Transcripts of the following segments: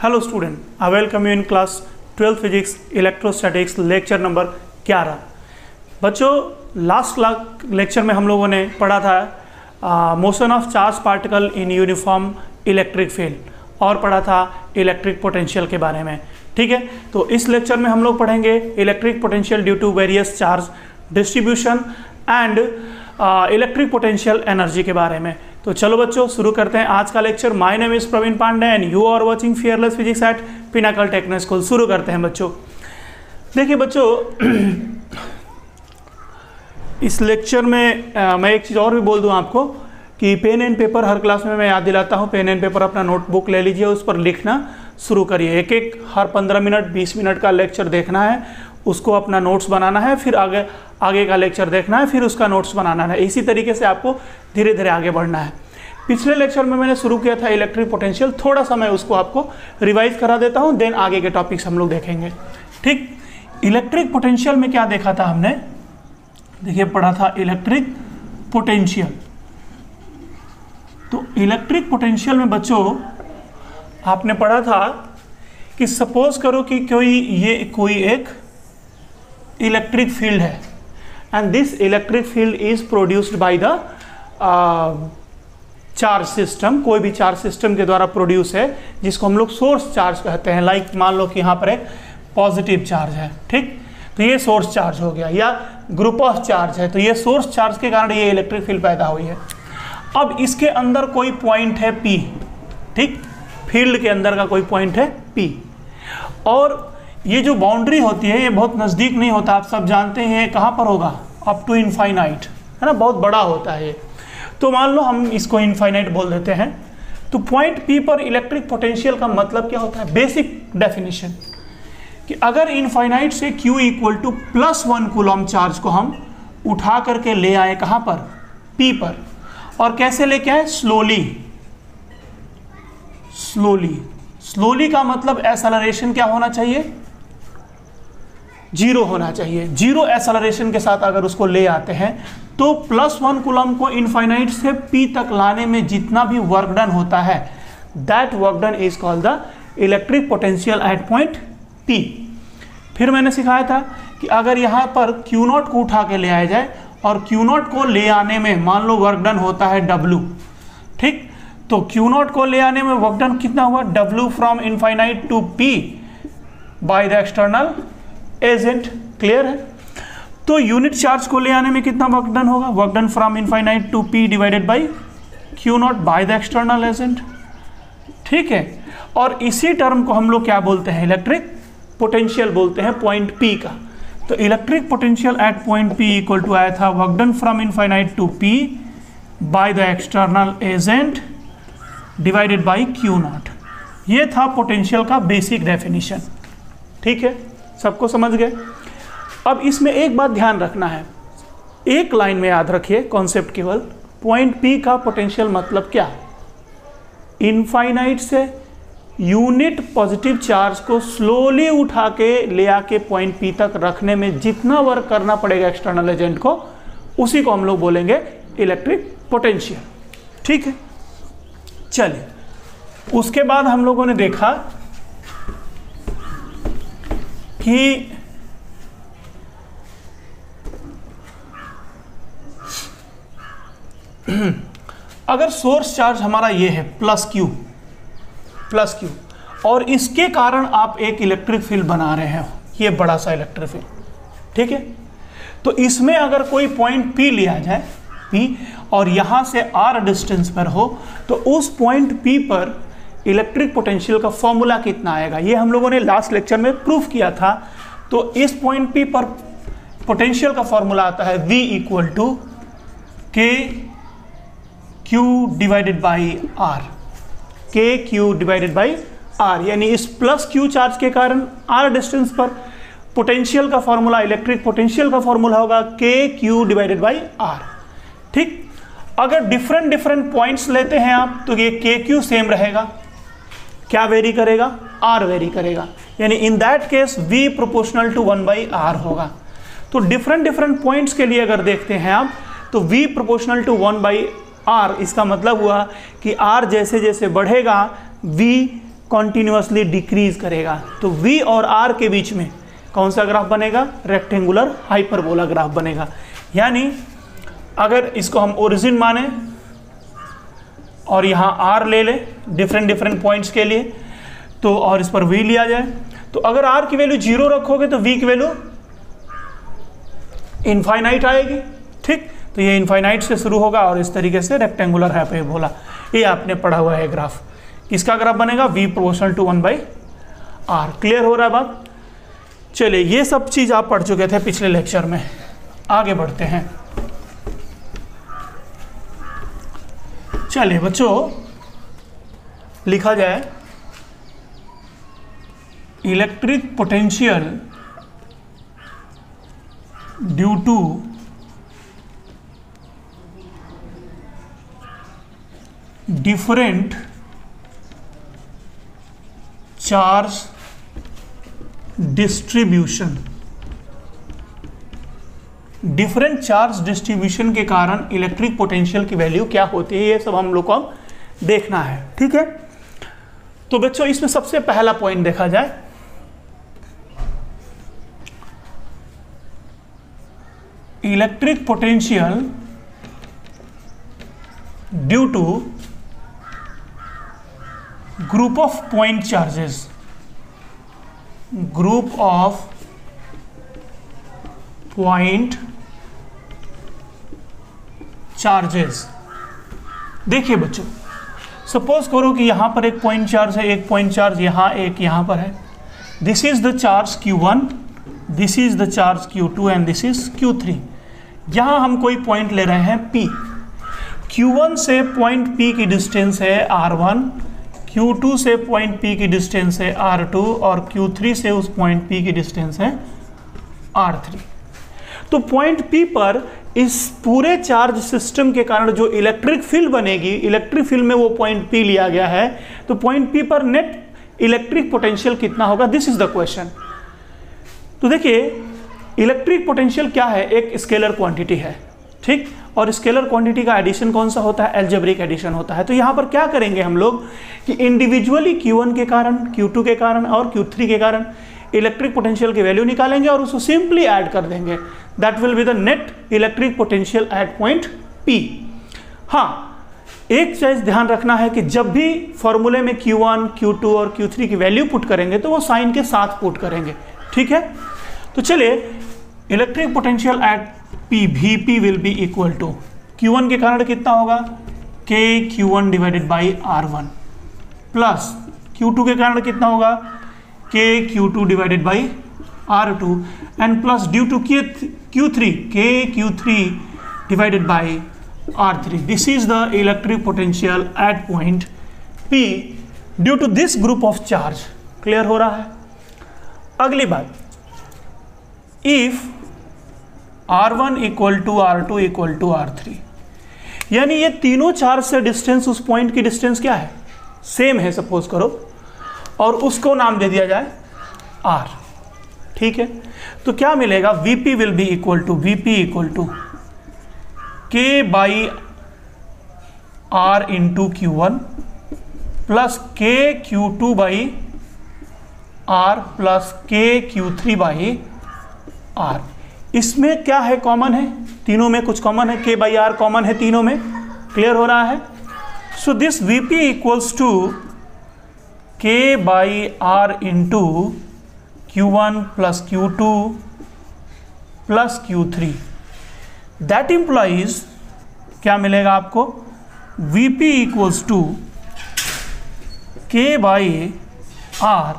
Hello student, I welcome you in class 12 physics electrostatics lecture number 11। बच्चों, last lecture में हम लोगों ने पढ़ा था motion of charge particle in uniform electric field और पढ़ा था इलेक्ट्रिक पोटेंशियल के बारे में। ठीक है, तो इस लेक्चर में हम लोग पढ़ेंगे electric potential due to various charge distribution and electric potential energy के बारे में। तो चलो बच्चों शुरू करते हैं आज का lecture. My name is Praveen Pandey and you are watching Fearless Physics at Pinnacle Technical School. शुरू करते हैं बच्चों। देखिए बच्चों, इस लेक्चर में मैं एक चीज़ और भी बोल दूं आपको कि पेन एंड पेपर हर क्लास में मैं याद दिलाता हूं, पेन एंड पेपर अपना नोटबुक ले लीजिए, उस पर लिखना शुरू करिए। एक एक हर 15 मिनट 20 मिनट का लेक्चर देखना है, उसको अपना नोट्स बनाना है, फिर आगे का लेक्चर देखना है, फिर उसका नोट्स बनाना है। इसी तरीके से आपको धीरे धीरे आगे बढ़ना है। पिछले लेक्चर में मैंने शुरू किया था इलेक्ट्रिक पोटेंशियल, थोड़ा सा मैं उसको आपको रिवाइज करा देता हूं, देन आगे के टॉपिक्स हम लोग देखेंगे। ठीक, इलेक्ट्रिक पोटेंशियल में क्या देखा था हमने? देखिए पढ़ा था इलेक्ट्रिक पोटेंशियल। तो इलेक्ट्रिक पोटेंशियल में बच्चों आपने पढ़ा था कि सपोज करो कि कोई एक इलेक्ट्रिक फील्ड है and this electric field is produced by the charge system. कोई भी चार्ज सिस्टम के द्वारा प्रोड्यूस है, जिसको हम लोग सोर्स चार्ज कहते हैं। लाइक मान लो कि यहाँ पर एक पॉजिटिव चार्ज है, ठीक, तो ये सोर्स चार्ज हो गया, या ग्रुप ऑफ चार्ज है, तो ये सोर्स चार्ज के कारण ये इलेक्ट्रिक फील्ड पैदा हुई है। अब इसके अंदर कोई पॉइंट है P, ठीक, फील्ड के अंदर का कोई पॉइंट है P, और ये जो बाउंड्री होती है ये बहुत नज़दीक नहीं होता, आप सब जानते हैं। कहाँ पर होगा? अप टू इनफाइनाइट, है ना, बहुत बड़ा होता है ये। तो मान लो हम इसको इनफाइनाइट बोल देते हैं। तो पॉइंट P पर इलेक्ट्रिक पोटेंशियल का मतलब क्या होता है? बेसिक डेफिनेशन कि अगर इनफाइनाइट से Q equal to +1 coulomb charge को हम उठा करके ले आए कहाँ पर? P पर। और कैसे लेके आए? स्लोली का मतलब एक्सेलरेशन क्या होना चाहिए? 0 होना चाहिए। 0 एक्सेलरेशन के साथ अगर उसको ले आते हैं तो +1 कूलम को इनफाइनाइट से P तक लाने में जितना भी वर्क डन होता है, that work done is called the electric potential at point P। फिर मैंने सिखाया था कि अगर यहाँ पर Q0 को उठा के ले आया जाए और Q0 को ले आने में मान लो वर्क डन होता है W, ठीक, तो Q0 को ले आने में वर्क डन कितना हुआ? W from infinite to P by the external agent. Clear है? तो यूनिट चार्ज को ले आने में कितना वर्क डन होगा? Work done from infinite to P divided by Q0 by the external agent. ठीक है, और इसी टर्म को हम लोग क्या बोलते हैं? इलेक्ट्रिक पोटेंशियल बोलते हैं पॉइंट P का। तो electric potential at point P equal to आया था work done from infinite to P by the external agent divided by Q0। ये था पोटेंशियल का बेसिक डेफिनेशन। ठीक है, सबको समझ गए? अब इसमें एक बात ध्यान रखना है, एक लाइन में याद रखिए कॉन्सेप्ट केवल। पॉइंट P का पोटेंशियल मतलब क्या? इनफाइनाइट से यूनिट पॉजिटिव चार्ज को स्लोली उठा के ले आके पॉइंट P तक रखने में जितना वर्क करना पड़ेगा एक्सटर्नल एजेंट को, उसी को हम लोग बोलेंगे इलेक्ट्रिक पोटेंशियल। ठीक है, चलिए उसके बाद हम लोगों ने देखा कि अगर सोर्स चार्ज हमारा ये है प्लस क्यू, और इसके कारण आप एक इलेक्ट्रिक फील्ड बना रहे हैं, ये बड़ा सा इलेक्ट्रिक फील्ड, ठीक है, तो इसमें अगर कोई पॉइंट P लिया जाए, P, और यहाँ से R डिस्टेंस पर हो, तो उस पॉइंट P पर इलेक्ट्रिक पोटेंशियल का फॉर्मूला कितना आएगा? ये हम लोगों ने लास्ट लेक्चर में प्रूफ किया था। तो इस पॉइंट P पर पोटेंशियल का फॉर्मूला आता है V इक्वल टू के क्यू डिवाइडेड बाई R, के क्यू डिवाइडेड बाई R, यानी इस प्लस Q चार्ज के कारण R डिस्टेंस पर पोटेंशियल का फॉर्मूला, इलेक्ट्रिक पोटेंशियल का फॉर्मूला होगा के क्यू डिवाइडेड बाई R। ठीक, अगर डिफरेंट पॉइंट्स लेते हैं आप तो ये के क्यू सेम रहेगा, क्या वेरी करेगा? R वेरी करेगा, यानी in that case V proportional to 1/R होगा। तो डिफरेंट पॉइंट्स के लिए अगर देखते हैं आप तो V प्रोपोर्शनल टू 1/R, इसका मतलब हुआ कि R जैसे जैसे बढ़ेगा V कॉन्टिन्यूसली डिक्रीज करेगा। तो V और R के बीच में कौन सा ग्राफ बनेगा? रेक्टेंगुलर हाइपरबोला ग्राफ बनेगा। यानी अगर इसको हम ओरिजिन माने और यहाँ R ले ले डिफरेंट पॉइंट्स के लिए, तो और इस पर V लिया जाए, तो अगर R की वैल्यू 0 रखोगे तो V की वैल्यू इनफाइनाइट आएगी। ठीक, तो ये इनफाइनाइट से शुरू होगा और इस तरीके से रेक्टेंगुलर हाइपरबोला, ये आपने पढ़ा हुआ है ग्राफ। किसका ग्राफ बनेगा? V proportional to 1/R। Clear हो रहा है बात? चलिए, ये सब चीज आप पढ़ चुके थे पिछले लेक्चर में। आगे बढ़ते हैं। चलिए बच्चों, लिखा जाए electric potential due to different charge distribution. Different charge distribution के कारण इलेक्ट्रिक पोटेंशियल की वैल्यू क्या होती है, ये सब हम लोग को देखना है। ठीक है, तो बच्चों इसमें सबसे पहला पॉइंट देखा जाए, electric potential due to group of point charges. Group of point charges. देखिए बच्चों, सपोज करो कि यहां पर एक पॉइंट चार्ज है, एक पॉइंट चार्ज यहां, एक यहां पर है। This is the charge Q1, this is the charge Q2 and this is Q3। यहां हम कोई पॉइंट ले रहे हैं P। Q1 से पॉइंट P की डिस्टेंस है R1, Q2 से पॉइंट P की डिस्टेंस है R2 और Q3 से उस पॉइंट P की डिस्टेंस है R3। तो पॉइंट P पर इस पूरे चार्ज सिस्टम के कारण जो इलेक्ट्रिक फील्ड बनेगी, इलेक्ट्रिक फील्ड में वो पॉइंट P लिया गया है, तो पॉइंट P पर नेट इलेक्ट्रिक पोटेंशियल कितना होगा? This is the question. तो देखिए, इलेक्ट्रिक पोटेंशियल क्या है? एक स्केलर क्वांटिटी है। ठीक, और स्केलर क्वांटिटी का एडिशन कौन सा होता है? एल्जेब्रिक एडिशन होता है। तो यहाँ पर क्या करेंगे हम लोग कि इंडिविजुअली Q1 के कारण, Q2 के कारण और Q3 के कारण इलेक्ट्रिक पोटेंशियल की वैल्यू निकालेंगे और उसको सिंपली ऐड कर देंगे। That will be the net electric potential at point P। हाँ, एक चीज ध्यान रखना है कि जब भी फॉर्मूले में Q1, Q2 और Q3 की वैल्यू पुट करेंगे तो वो साइन के साथ पुट करेंगे। ठीक है, तो चलिए, electric potential at P, Vp will be equal to Q1 के कारण कितना होगा? K Q1 divided by R1 plus Q2 के कारण कितना होगा? K Q2 divided by R2 and plus due to Q3 K Q3 divided by R3। This is the electric potential at point P due to this group of charge. Clear हो रहा है? अगली बात, if R1 equal to R2 equal to R3, यानी ये तीनों charge से distance, उस पॉइंट की डिस्टेंस क्या है? सेम है सपोज करो, और उसको नाम दे दिया जाए R। ठीक है, तो क्या मिलेगा? Vp will be equal to K by R into Q1 plus K Q2 by R plus K Q3 by R। इसमें क्या है? कॉमन है, तीनों में कुछ कॉमन है, K बाई R कॉमन है तीनों में। क्लियर हो रहा है? So this Vp equals to K by R into Q1 plus Q2 plus Q3। That implies क्या मिलेगा आपको? Vp equals to K by R।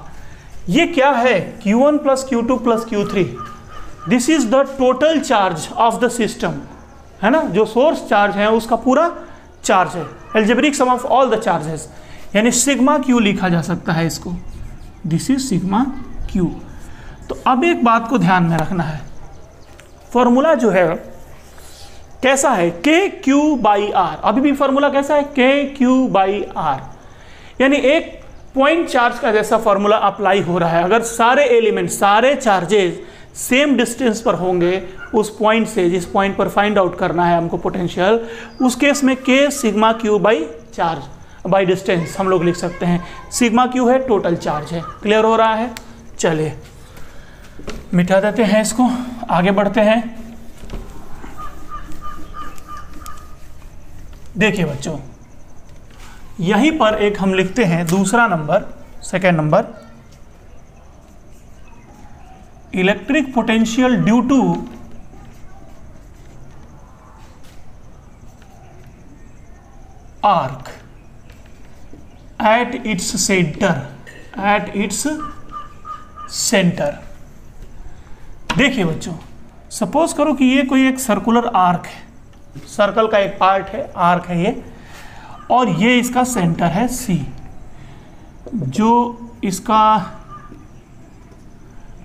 ये क्या है? Q1 plus Q2 plus Q3। This is the total charge of the system, है ना? जो source charge है उसका पूरा चार्ज है, algebraic sum of all the charges, यानी सिग्मा क्यू लिखा जा सकता है इसको। This is sigma Q. तो अब एक बात को ध्यान में रखना है, फॉर्मूला जो है कैसा है? के क्यू बाई आर। अभी भी फॉर्मूला कैसा है? के क्यू बाई आर, यानी एक पॉइंट चार्ज का जैसा फॉर्मूला अप्लाई हो रहा है। अगर सारे एलिमेंट, सारे चार्जेस सेम डिस्टेंस पर होंगे उस पॉइंट से, जिस पॉइंट पर फाइंड आउट करना है हमको पोटेंशियल, उस केस में के sigma Q by charge by distance हम लोग लिख सकते हैं। सिग्मा क्यू है टोटल चार्ज है। क्लियर हो रहा है? चलिए मिटा देते हैं इसको, आगे बढ़ते हैं। देखिए बच्चों, यहीं पर एक हम लिखते हैं दूसरा number, second number, electric potential due to arc at its centre. देखिए बच्चों, सपोज करो कि ये कोई एक सर्कुलर आर्क है, सर्कल का एक पार्ट है, आर्क है ये, और ये इसका सेंटर है सी। जो इसका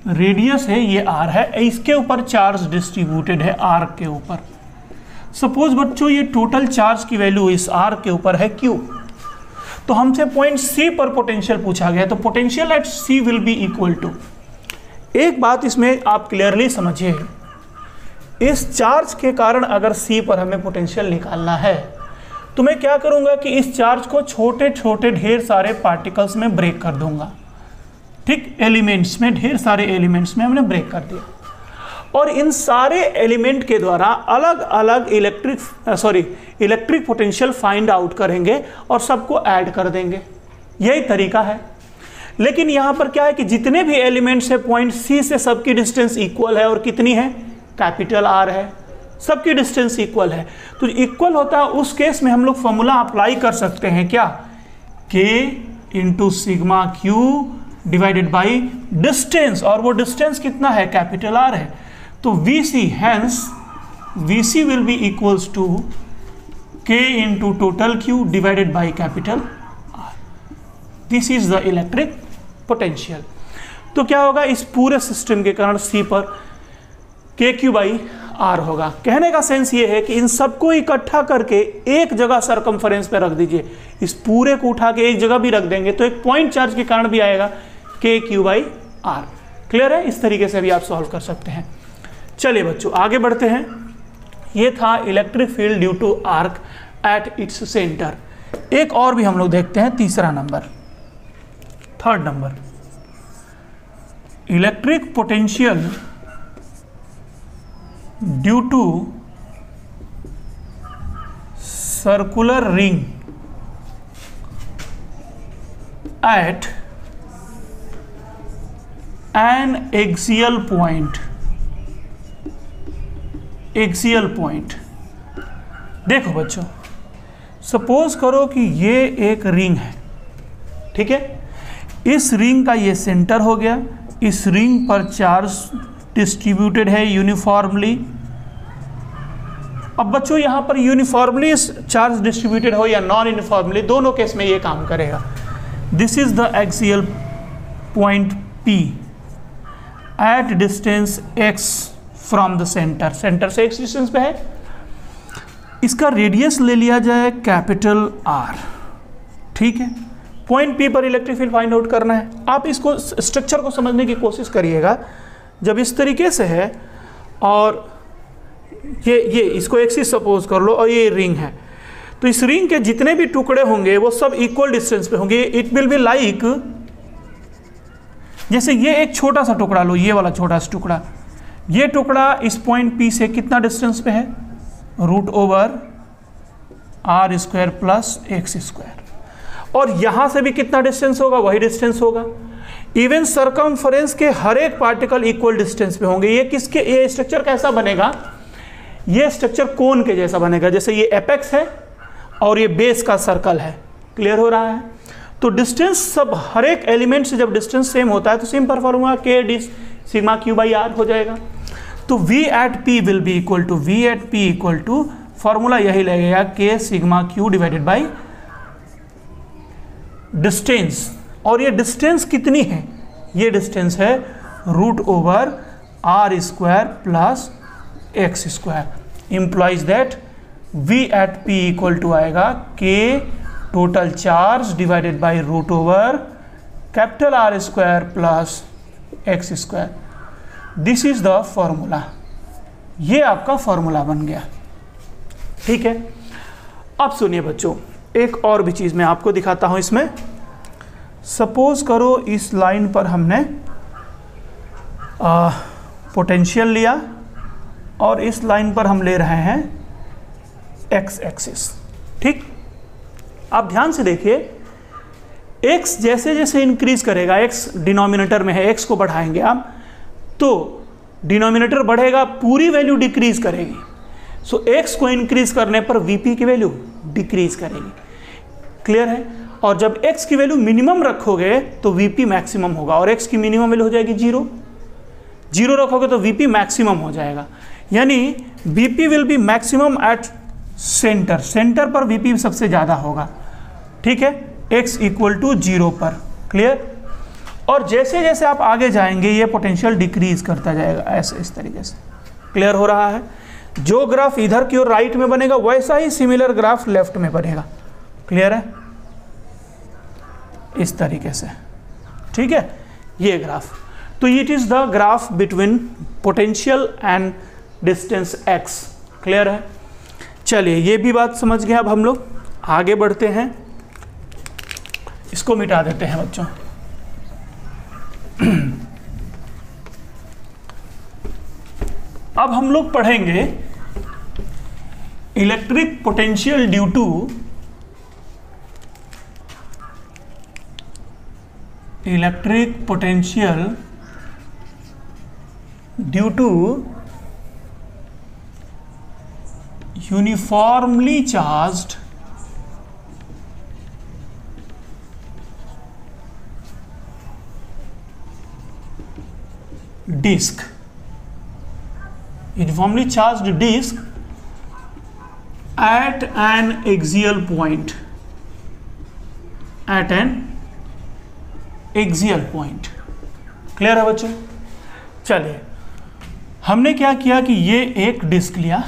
रेडियस है ये आर है, इसके ऊपर चार्ज डिस्ट्रीब्यूटेड है आर्क के ऊपर। सपोज बच्चों ये टोटल चार्ज की वैल्यू इस आर्क के ऊपर है क्यू, तो हमसे पॉइंट सी पर पोटेंशियल पूछा गया, तो potential at C will be equal to, एक बात इसमें आप क्लियरली समझिए, इस चार्ज के कारण अगर सी पर हमें पोटेंशियल निकालना है तो मैं क्या करूंगा कि इस चार्ज को छोटे छोटे ढेर सारे पार्टिकल्स में ब्रेक कर दूंगा। ठीक, एलिमेंट्स में, ढेर सारे एलिमेंट्स में हमने ब्रेक कर दिया, और इन सारे एलिमेंट के द्वारा अलग अलग इलेक्ट्रिक पोटेंशियल फाइंड आउट करेंगे और सबको ऐड कर देंगे। यही तरीका है। लेकिन यहां पर क्या है कि जितने भी एलिमेंट्स है पॉइंट सी से सबकी डिस्टेंस इक्वल है, और कितनी है? कैपिटल आर है, सबकी डिस्टेंस इक्वल है। तो इक्वल होता है उस केस में हम लोग फॉर्मूला अप्लाई कर सकते हैं क्या? के into sigma Q divided by distance, और वो डिस्टेंस कितना है? कैपिटल आर है। तो VC, hence VC will be equals to K into total Q divided by capital R। This is the electric potential. तो क्या होगा, इस पूरे सिस्टम के कारण C पर KQ बाई R होगा। कहने का सेंस ये है कि इन सबको इकट्ठा करके एक जगह सरकमफरेंस पे रख दीजिए, इस पूरे को उठा के एक जगह भी रख देंगे तो एक पॉइंट चार्ज के कारण भी आएगा KQ बाई R। क्लियर है? इस तरीके से भी आप सॉल्व कर सकते हैं। चलिए बच्चों आगे बढ़ते हैं। ये था electric field due to arc at its centre. एक और भी हम लोग देखते हैं, तीसरा number, third number, electric potential due to circular ring at an axial point. Axial point, देखो बच्चों, सपोज करो कि ये एक रिंग है, ठीक है, इस रिंग का ये सेंटर हो गया, इस रिंग पर चार्ज डिस्ट्रीब्यूटेड है यूनिफॉर्मली। अब बच्चों यहां पर यूनिफॉर्मली चार्ज डिस्ट्रीब्यूटेड हो या नॉन यूनिफॉर्मली, दोनों केस में ये काम करेगा। This is the axial point P at distance x from the centre. Centre से x डिस्टेंस पे है। इसका रेडियस ले लिया जाए कैपिटल R, ठीक है। पॉइंट P पर इलेक्ट्रिक फील्ड फाइंड आउट करना है। आप इसको स्ट्रक्चर को समझने की कोशिश करिएगा। जब इस तरीके से है और ये इसको एक्सिस सपोज कर लो और ये रिंग है, तो इस रिंग के जितने भी टुकड़े होंगे वो सब इक्वल डिस्टेंस पे होंगे। इट विल बी लाइक, जैसे ये एक छोटा सा टुकड़ा लो, ये वाला छोटा सा टुकड़ा, ये टुकड़ा इस पॉइंट P से कितना डिस्टेंस पे है? Root over R square plus x square. और यहां से भी कितना डिस्टेंस होगा? वही डिस्टेंस होगा। इवन सरकमफरेंस के हर एक पार्टिकल इक्वल डिस्टेंस पे होंगे। ये किसके, ये स्ट्रक्चर कैसा बनेगा? ये स्ट्रक्चर कोन के जैसा बनेगा। जैसे ये एपेक्स है और ये बेस का सर्कल है। क्लियर हो रहा है? तो डिस्टेंस सब हर एक एलिमेंट से जब डिस्टेंस सेम होता है तो simple formula K D sigma Q by R हो जाएगा। तो V at P will be equal to, V at P equal to, formula यही लगेगा K sigma Q divided by distance. और ये डिस्टेंस कितनी है? ये डिस्टेंस है root over R square plus x square. Implies that V at P equal to आएगा K total charge divided by root over capital R square plus x square. This is the formula. ये आपका formula बन गया, ठीक है। अब सुनिए बच्चों, एक और भी चीज़ मैं आपको दिखाता हूँ इसमें। सपोज करो इस लाइन पर हमने पोटेंशियल लिया और इस लाइन पर हम ले रहे हैं एक्स एक्सिस। ठीक, आप ध्यान से देखिए, x जैसे जैसे इंक्रीज करेगा, x डिनोमिनेटर में है, x को बढ़ाएंगे आप तो डिनोमिनेटर बढ़ेगा, पूरी वैल्यू डिक्रीज करेगी। सो x को इंक्रीज करने पर vp की वैल्यू डिक्रीज करेगी। क्लियर है? और जब x की वैल्यू मिनिमम रखोगे तो vp मैक्सिमम होगा, और x की मिनिमम वैल्यू हो जाएगी 0। 0 रखोगे तो vp मैक्सिमम हो जाएगा, यानी vp will B maximum at centre. Centre पर vp सबसे ज़्यादा होगा। ठीक है, x इक्वल टू 0 पर। क्लियर? और जैसे जैसे आप आगे जाएंगे ये पोटेंशियल डिक्रीज करता जाएगा, ऐसे इस तरीके से। क्लियर हो रहा है? जो ग्राफ इधर की ओर राइट में बनेगा वैसा ही सिमिलर ग्राफ लेफ्ट में बनेगा। क्लियर है? इस तरीके से। ठीक है, ये ग्राफ। तो it is the graph between potential and distance x। Clear है? चलिए, ये भी बात समझ गए। अब हम लोग आगे बढ़ते हैं, इसको मिटा देते हैं बच्चों। अब हम लोग पढ़ेंगे electric potential due to uniformly charged disk, uniformly charged disk at an axial point, clear है बच्चों? चलिए, हमने क्या किया कि ये एक डिस्क लिया।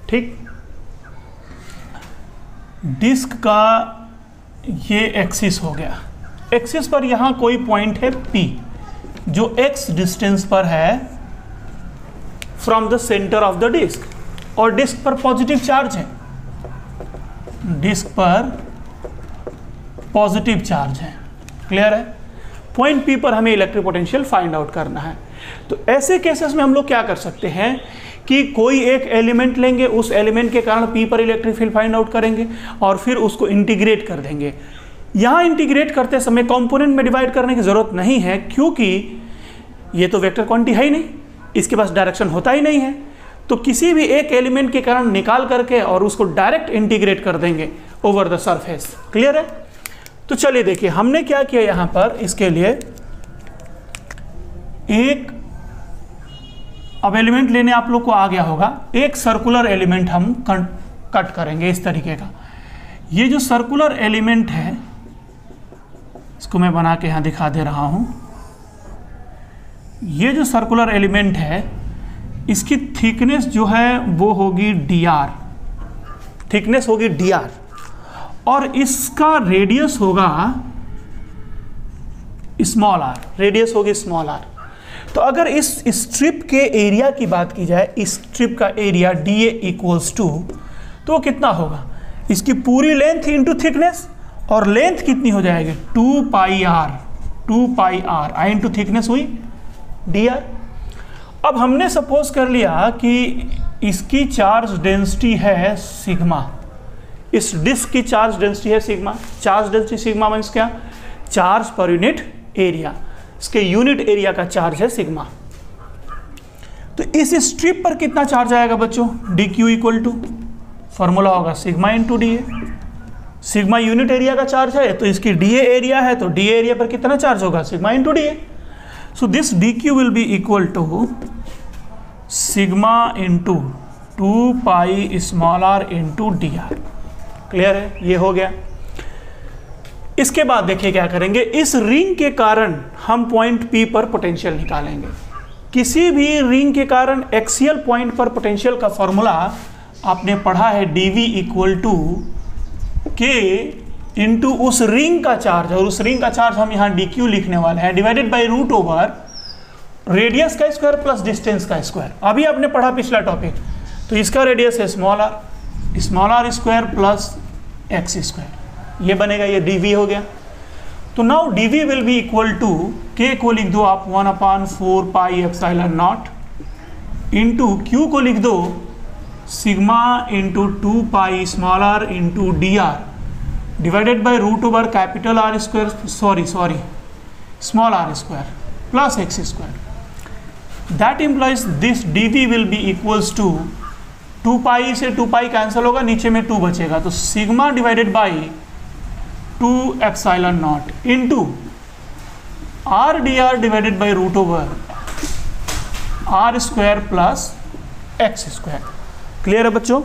ठीक, डिस्क का ये एक्सिस हो गया। एक्सिस पर यहां कोई पॉइंट है P जो x डिस्टेंस पर है from the centre of the disc, और डिस्क पर पॉजिटिव चार्ज है। डिस्क पर पॉजिटिव चार्ज है। क्लियर है? पॉइंट P पर हमें इलेक्ट्रिक पोटेंशियल फाइंड आउट करना है। तो ऐसे केसेस में हम लोग क्या कर सकते हैं कि कोई एक एलिमेंट लेंगे, उस एलिमेंट के कारण P पर इलेक्ट्रिक फील्ड फाइंड आउट करेंगे और फिर उसको इंटीग्रेट कर देंगे। यहाँ इंटीग्रेट करते समय कंपोनेंट में डिवाइड करने की जरूरत नहीं है, क्योंकि ये तो वेक्टर क्वांटिटी है ही नहीं, इसके पास डायरेक्शन होता ही नहीं है। तो किसी भी एक एलिमेंट के कारण निकाल करके और उसको डायरेक्ट इंटीग्रेट कर देंगे ओवर द सरफेस। क्लियर है? तो चलिए देखिए, हमने क्या किया यहाँ पर। इसके लिए एक, अब एलिमेंट लेने आप लोग को आ गया होगा, एक सर्कुलर एलिमेंट हम कट करेंगे इस तरीके का। ये जो सर्कुलर एलिमेंट है, इसको मैं बना के यहाँ दिखा दे रहा हूँ। ये जो सर्कुलर एलिमेंट है, इसकी थिकनेस जो है वो होगी dr, थिकनेस होगी dr, और इसका रेडियस होगा स्मॉल r, रेडियस होगी स्मॉल r। तो अगर इस स्ट्रिप के एरिया की बात की जाए, इस स्ट्रिप का एरिया dA इक्वल्स टू, तो कितना होगा? इसकी पूरी लेंथ इंटू थिकनेस, और लेंथ कितनी हो जाएगी? 2 पाई r, आई इंटू थिकनेस हुई dr। अब हमने सपोज कर लिया कि इसकी चार्ज डेंसिटी है सिग्मा, इस डिस्क की चार्ज डेंसिटी है sigma. Charge density sigma means क्या? Charge per unit area. इसके यूनिट एरिया का चार्ज है सिग्मा। तो इस स्ट्रिप पर कितना चार्ज आएगा बच्चों? dq इक्वल टू, फॉर्मूला होगा sigma into dA। Sigma unit area का चार्ज है, तो इसकी dA एरिया है, तो dA एरिया पर कितना चार्ज होगा? Sigma into dA। So this dq will be equal to sigma into 2 pi small r into dr। Clear है? ये हो गया। इसके बाद देखिए क्या करेंगे, इस रिंग के कारण हम पॉइंट P पर पोटेंशियल निकालेंगे। किसी भी रिंग के कारण एक्सियल पॉइंट पर पोटेंशियल का फॉर्मूला आपने पढ़ा है, dv equal to k into उस रिंग का चार्ज, और उस रिंग का चार्ज हम यहाँ dq लिखने वाले हैं, divided by root over radius का स्क्वायर प्लस डिस्टेंस का स्क्वायर। अभी आपने पढ़ा पिछला टॉपिक, तो इसका रेडियस है small r square plus x square, ये बनेगा, ये डी हो गया। तो now D V will be equal to, K को लिख दो आप 1/4 pi epsilon not into Q को लिख दो sigma into 2 pi small R into D R divided by root over capital R square, sorry small are square plus x square. That implies this D V will be equals to 2 pi से 2 pi cancel होगा, नीचे में 2 बचेगा, तो sigma divided by 2 epsilon not into R D R divided by root over R square plus x square. Clear है बच्चों?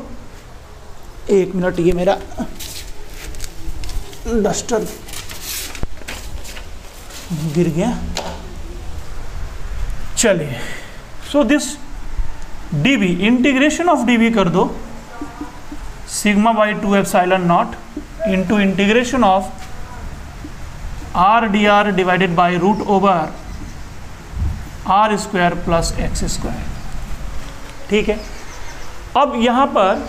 एक minute, ये मेरा डस्टर गिर गया। चलिए, so this D V, integration of D V कर दो sigma by 2 epsilon not into integration of R D R divided by root over R square plus x square. ठीक है, अब यहाँ पर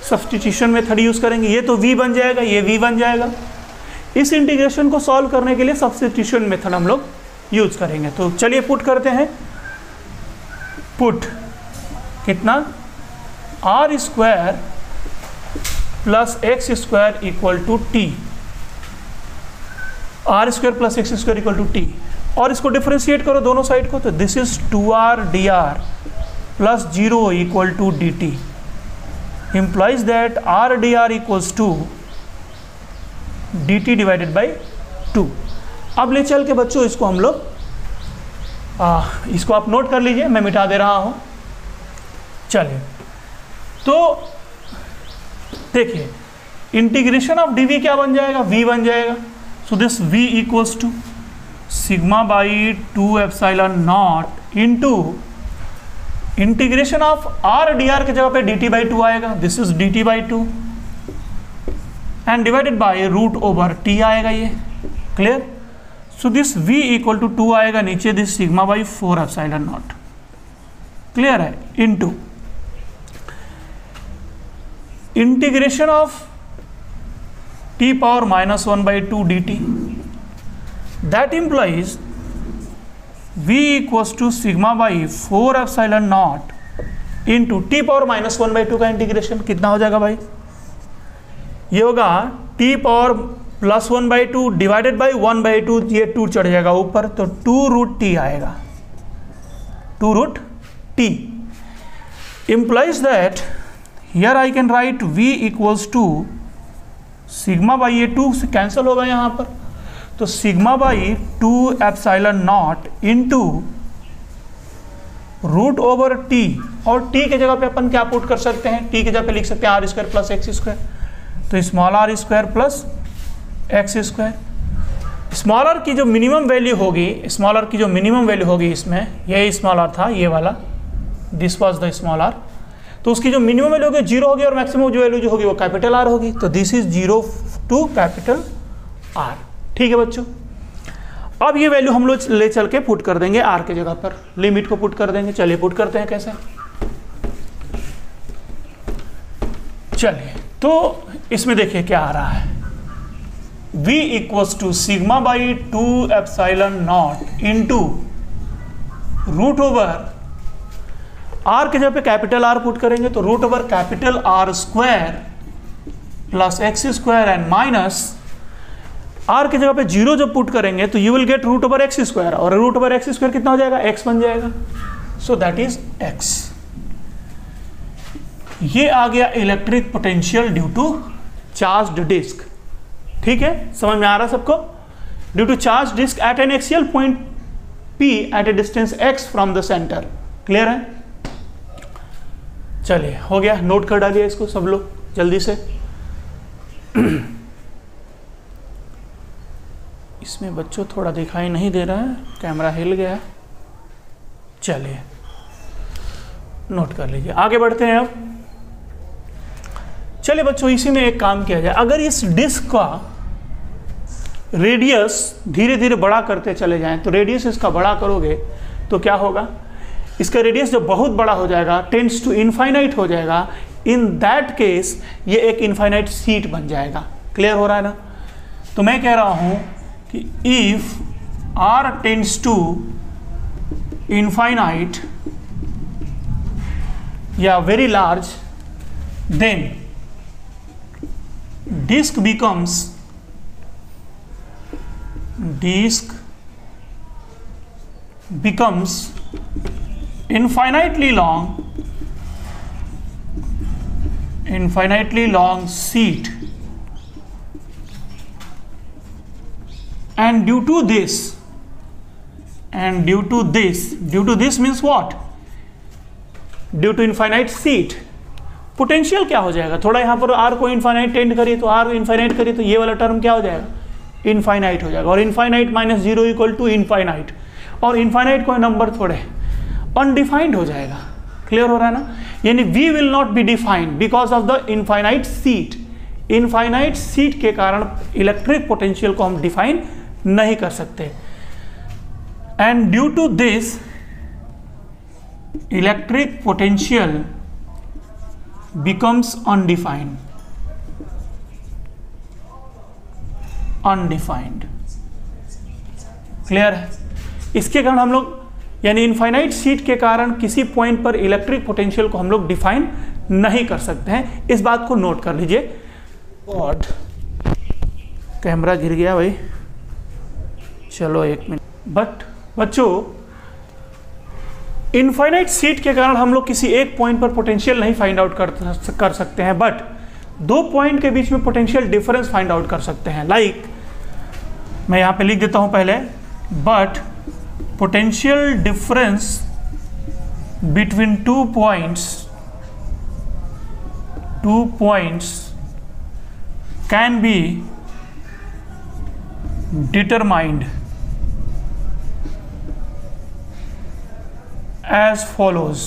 सब्स्टिट्यूशन मेथड यूज करेंगे, ये तो v बन जाएगा, ये v बन जाएगा। इस इंटीग्रेशन को सॉल्व करने के लिए सब्स्टिट्यूशन मेथड हम लोग यूज करेंगे। तो चलिए पुट करते हैं, पुट कितना, R square plus x square equal to T, R square plus x square equal to T, और इसको डिफरेंशिएट करो दोनों साइड को, तो this is 2r dr plus 0 equal to D T, implies that r dr equals to dt divided by 2। अब ले चल के बच्चों इसको हम लोग इसको आप नोट कर लीजिए, मैं मिटा दे रहा हूं। चलिए, तो देखिए इंटीग्रेशन ऑफ dv क्या बन जाएगा, v बन जाएगा। So this v equals to sigma by 2 epsilon not into integration of R D r के जगह पे dt बाई 2 आएगा, this is dt by 2 and divided by root over t आएगा ये। Clear? So this v equal to 2 आएगा नीचे, this sigma by 4 epsilon not. Clear है? Into integration of t power -1 by 2 dt, that implies v equals to sigma by 4 epsilon not into T power -1 by 2 का integration कितना हो जाएगा भाई, ये होगा t power +1 by 2 divided by 1 by 2, ये 2 चढ़ जाएगा ऊपर, तो 2 रूट टी आएगा, 2 root T. implies that here I can write v equals to sigma by, ये 2 से कैंसिल होगा यहाँ पर, तो sigma by 2 epsilon not into root over T, और टी के जगह पे अपन क्या पुट कर सकते हैं, टी के जगह पे लिख सकते हैं r square plus x square, तो small are square plus x square. Small r की जो मिनिमम वैल्यू होगी, स्मॉल आर की जो मिनिमम वैल्यू होगी इसमें, ये स्मॉल आर था ये वाला, this was the small R, तो उसकी जो मिनिमम वैल्यू होगी 0 होगी और मैक्सिमम जो वैल्यू जो होगी वो कैपिटल आर होगी, तो this is 0 to capital R. ठीक है बच्चों, अब ये वैल्यू हम लोग ले चल के पुट कर देंगे आर के जगह पर, लिमिट को पुट कर देंगे। चलिए पुट करते हैं कैसे। चलिए, तो इसमें देखिए क्या आ रहा है, v equals to sigma by 2 epsilon not into root over R के जगह पे कैपिटल आर पुट करेंगे, तो root over capital R square plus x square and minus R की जगह पे 0 जब पुट करेंगे तो you will get root over X square, और रूट ओवर एक्स स्क्वायर कितना हो जाएगा, x बन जाएगा, सो दैट इज x। ये आ गया electric potential due to charged disc. ठीक है, समझ में आ रहा सबको? Due to charge disc at an axial point P at a distance x from the centre. Clear है? चलिए, हो गया, नोट कर डालिए इसको सब लोग जल्दी से। इसमें बच्चों थोड़ा दिखाई नहीं दे रहा है, कैमरा हिल गया है। चलिए नोट कर लीजिए, आगे बढ़ते हैं अब। चलिए बच्चों, इसी में एक काम किया जाए, अगर इस डिस्क का रेडियस धीरे धीरे बड़ा करते चले जाएं, तो रेडियस इसका बड़ा करोगे तो क्या होगा, इसका रेडियस जब बहुत बड़ा हो जाएगा, टेंड्स टू इनफाइनाइट हो जाएगा, इन दैट केस ये एक इनफाइनाइट सीट बन जाएगा। क्लियर हो रहा है ना? तो मैं कह रहा हूं कि if r tends to infinite या very large, then disk becomes infinitely long sheet, and due to this means what? Due to infinite sheet, potential क्या हो जाएगा? थोड़ा यहाँ पर r को इनफाइनाइट टेंड करिए तो r इनफाइनाइट करिए तो ये वाला टर्म क्या हो जाएगा? इनफाइनाइट हो जाएगा। और infinite minus 0 equal to infinite, और इनफाइनाइट कोई नंबर थोड़े अनडिफाइंड हो जाएगा। क्लियर हो रहा है ना? यानी V will not be defined because of the infinite sheet. Infinite sheet के कारण इलेक्ट्रिक पोटेंशियल को हम डिफाइन नहीं कर सकते। And due to this electric potential becomes undefined. Clear है? इसके कारण हम लोग यानी इनफाइनाइट सीट के कारण किसी पॉइंट पर इलेक्ट्रिक पोटेंशियल को हम लोग डिफाइन नहीं कर सकते हैं। इस बात को नोट कर लीजिए। और कैमरा गिर गया भाई, चलो एक मिनट। बट बच्चों, इनफाइनाइट सीट के कारण हम लोग किसी एक पॉइंट पर पोटेंशियल नहीं फाइंड आउट कर सकते हैं, बट दो पॉइंट के बीच में पोटेंशियल डिफरेंस फाइंड आउट कर सकते हैं। लाइक मैं यहां पे लिख देता हूं पहले, but potential difference between two points can be determined as follows.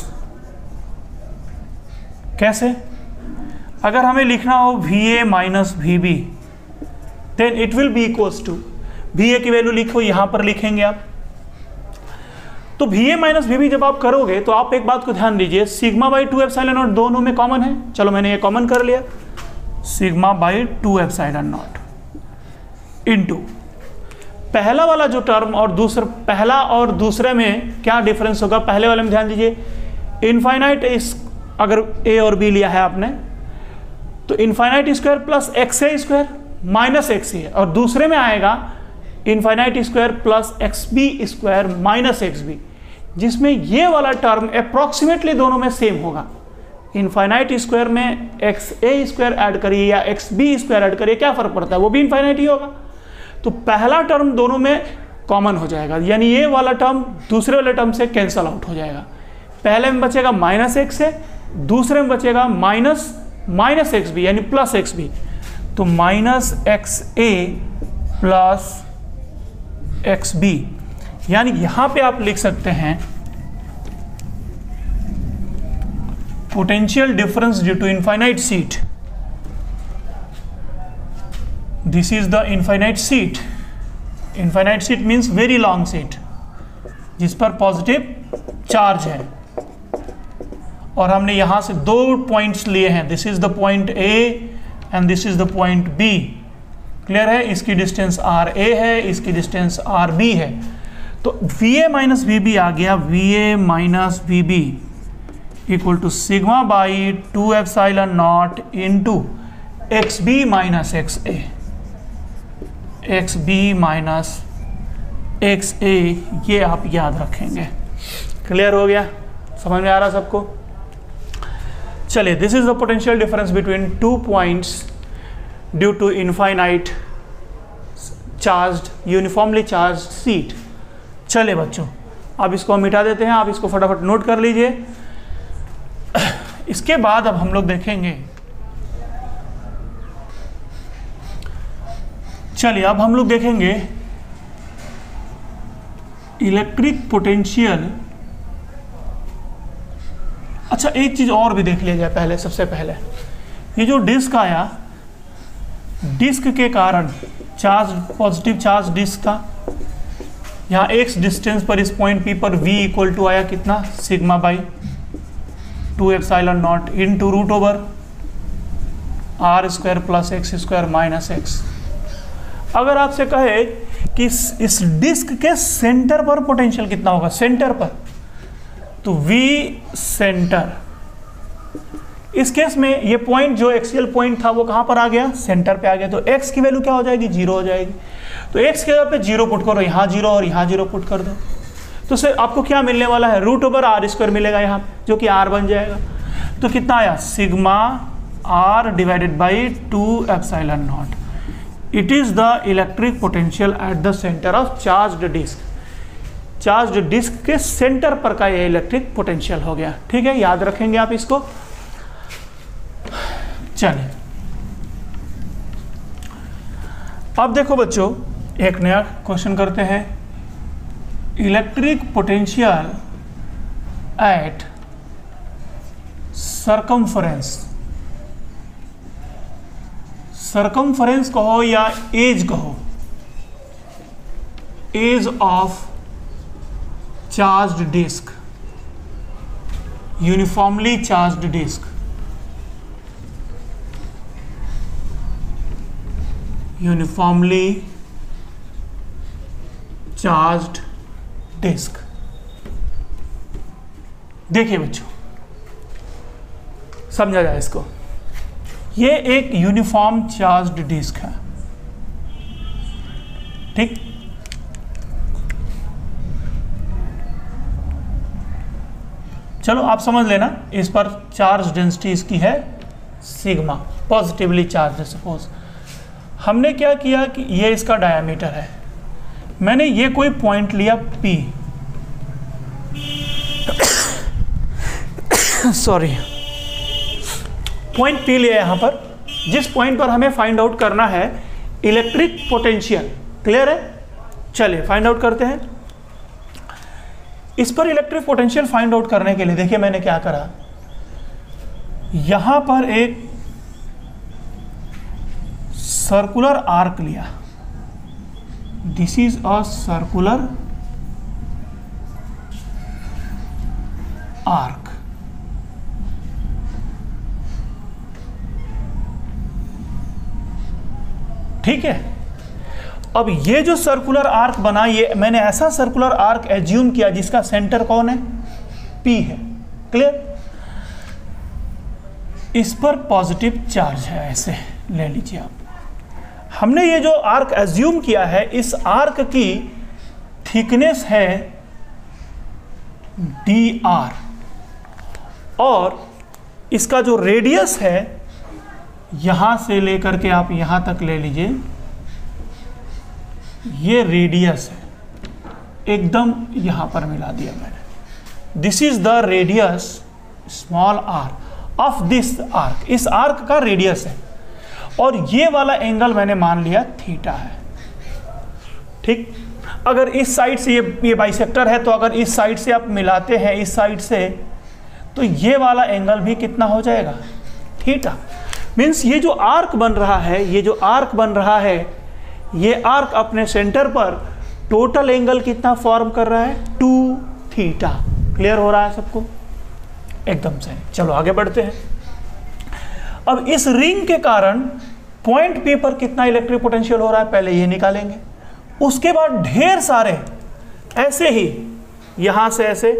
कैसे? अगर हमें लिखना हो VA minus VB, then it will be equals to, VA की वैल्यू लिखो, यहां पर लिखेंगे आप। तो VA माइनस VB जब आप करोगे तो आप एक बात को ध्यान दीजिए, सिग्मा बाई 2 एप्सिलॉन नॉट दोनों में कॉमन है। चलो मैंने ये कॉमन कर लिया, sigma by 2 epsilon not into पहला वाला जो टर्म और पहला और दूसरे में क्या डिफरेंस होगा? पहले वाले में ध्यान दीजिए, इनफाइनाइट इस अगर a और b लिया है आपने तो infinite square plus XA square minus XA, और दूसरे में आएगा infinite square plus XB square minus XB, जिसमें ये वाला टर्म अप्रॉक्सीमेटली दोनों में सेम होगा। इनफाइनाइट स्क्वायर में XA स्क्वायर ऐड करिए या XB स्क्वायर ऐड करिए, क्या फर्क पड़ता है? वो भी इनफाइनाइट ही होगा। तो पहला टर्म दोनों में कॉमन हो जाएगा, यानी ये वाला टर्म दूसरे वाले टर्म से कैंसल आउट हो जाएगा। पहले में बचेगा माइनस XA, दूसरे में बचेगा माइनस XB यानी प्लस XB। तो माइनस XA प्लस XB, यानी यहां पे आप लिख सकते हैं potential difference due to infinite sheet. This is the infinite sheet. Infinite sheet means very long sheet, जिस पर पॉजिटिव चार्ज है, और हमने यहां से दो पॉइंट्स लिए हैं। This is the point A and this is the point B। Clear है? इसकी डिस्टेंस RA है, इसकी डिस्टेंस RB है। तो VA माइनस VB आ गया, VA minus VB equal to sigma by 2 epsilon not into XB minus XA, XB minus XA, ये आप याद रखेंगे। क्लियर हो गया? समझ में आ रहा सबको? चलिए, this is the potential difference between two points due to infinite charged uniformly charged sheet. चलिए बच्चों, अब इसको हम मिटा देते हैं, आप इसको फटाफट नोट कर लीजिए। इसके बाद अब हम लोग देखेंगे, चलिए अब हम लोग देखेंगे इलेक्ट्रिक पोटेंशियल। अच्छा, एक चीज और भी देख लिया जाए पहले। सबसे पहले ये जो डिस्क आया, डिस्क के कारण चार्ज, पॉजिटिव चार्ज डिस्क था, यहाँ x डिस्टेंस पर इस पॉइंट P पर v इक्वल टू आया कितना? Sigma by 2 epsilon not into root over R square plus x square minus X. अगर आपसे कहे कि इस डिस्क के सेंटर पर पोटेंशियल कितना होगा, सेंटर पर, तो V सेंटर, इस केस में ये पॉइंट जो एक्सियल पॉइंट था वो कहाँ पर आ गया, सेंटर पे आ गया, तो x की वैल्यू क्या हो जाएगी, 0 हो जाएगी। तो x के जगह पे 0 पुट करो, यहाँ 0 और यहाँ 0 पुट कर दो, तो सर आपको क्या मिलने वाला है, रूट ओवर आर स्क्वायर मिलेगा यहाँ, जो कि r बन जाएगा। तो कितना आया, sigma r divided by 2 epsilon naught. It is the electric potential at the centre of charged disc. Charged disc के सेंटर पर का ये इलेक्ट्रिक पोटेंशियल हो गया। ठीक है, याद रखेंगे आप इसको। चलिए अब देखो बच्चों, एक नया क्वेश्चन करते हैं। Electric potential at circumference, circumference कहो या एज कहो, edge of charged disc, uniformly charged disc, uniformly charged disc. देखिए बच्चों, समझा जाए इसको, ये एक यूनिफॉर्म चार्ज्ड डिस्क है, ठीक। चलो आप समझ लेना, इस पर चार्ज डेंसिटी इसकी है सिग्मा, पॉजिटिवली चार्ज। सपोज हमने क्या किया कि ये इसका डायामीटर है, मैंने ये कोई पॉइंट लिया P, सॉरी, पॉइंट P लिया यहाँ पर, जिस पॉइंट पर हमें फाइंड आउट करना है इलेक्ट्रिक पोटेंशियल। क्लियर है, चलिए फाइंड आउट करते हैं। इस पर इलेक्ट्रिक पोटेंशियल फाइंड आउट करने के लिए देखिए मैंने क्या करा, यहां पर एक सर्कुलर आर्क लिया, this is a circular arc. ठीक है, अब ये जो सर्कुलर आर्क बना, ये मैंने ऐसा सर्कुलर आर्क एज्यूम किया जिसका सेंटर कौन है, P है। क्लियर, इस पर पॉजिटिव चार्ज है, ऐसे ले लीजिए आप। हमने ये जो आर्क एज्यूम किया है, इस आर्क की थिकनेस है dr और इसका जो रेडियस है, यहां से लेकर के आप यहां तक ले लीजिए, ये रेडियस है, एकदम यहां पर मिला दिया मैंने। This is the radius small r of this arc, इस आर्क का रेडियस है, और ये वाला एंगल मैंने मान लिया थीटा है। ठीक, अगर इस साइड से ये बाइसेक्टर है, तो अगर इस साइड से आप मिलाते हैं इस साइड से, तो ये वाला एंगल भी कितना हो जाएगा, थीटा। मीन्स ये जो आर्क बन रहा है, ये जो आर्क बन रहा है, ये आर्क अपने सेंटर पर टोटल एंगल कितना फॉर्म कर रहा है, 2 थीटा। क्लियर हो रहा है सबको, एकदम से। चलो आगे बढ़ते हैं। अब इस रिंग के कारण पॉइंट P पर कितना इलेक्ट्रिक पोटेंशियल हो रहा है, पहले ये निकालेंगे। उसके बाद ढेर सारे ऐसे ही, यहां से ऐसे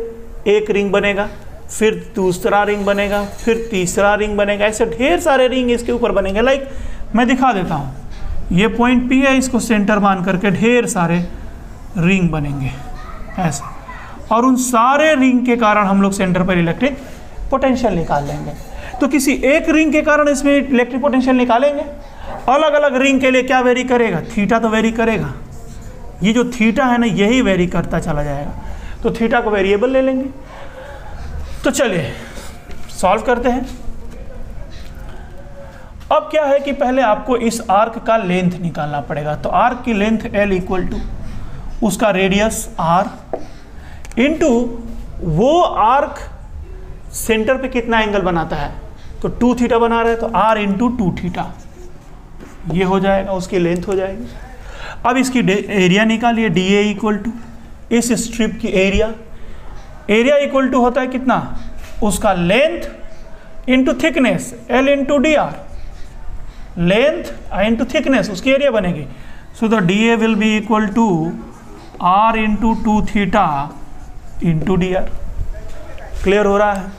एक रिंग बनेगा, फिर दूसरा रिंग बनेगा, फिर तीसरा रिंग बनेगा, ऐसे ढेर सारे रिंग इसके ऊपर बनेंगे। लाइक मैं दिखा देता हूं, ये पॉइंट P है, इसको सेंटर मान करके ढेर सारे रिंग बनेंगे ऐसे, और उन सारे रिंग के कारण हम लोग सेंटर पर इलेक्ट्रिक पोटेंशियल निकाल लेंगे। तो किसी एक रिंग के कारण इसमें इलेक्ट्रिक पोटेंशियल निकालेंगे, अलग अलग रिंग के लिए क्या वेरी करेगा, थीटा तो वेरी करेगा। ये जो थीटा है ना, यही वेरी करता चला जाएगा, तो थीटा को वेरिएबल ले लेंगे। तो चलिए सॉल्व करते हैं। अब क्या है कि पहले आपको इस आर्क का लेंथ निकालना पड़ेगा। तो आर्क की लेंथ L इक्वल टू उसका रेडियस R इंटू वो आर्क सेंटर पे कितना एंगल बनाता है, तो 2 थीटा बना रहा है, तो R इंटू 2 थीटा ये हो जाएगा, उसकी लेंथ हो जाएगी। अब इसकी एरिया निकालिए, DA इक्वल टू इस स्ट्रिप की एरिया, एरिया इक्वल टू होता है कितना, उसका length into thickness L into D R, length into thickness उसकी एरिया बनेगी। So the D A will be equal to R into 2 theta into D R. क्लियर हो रहा है?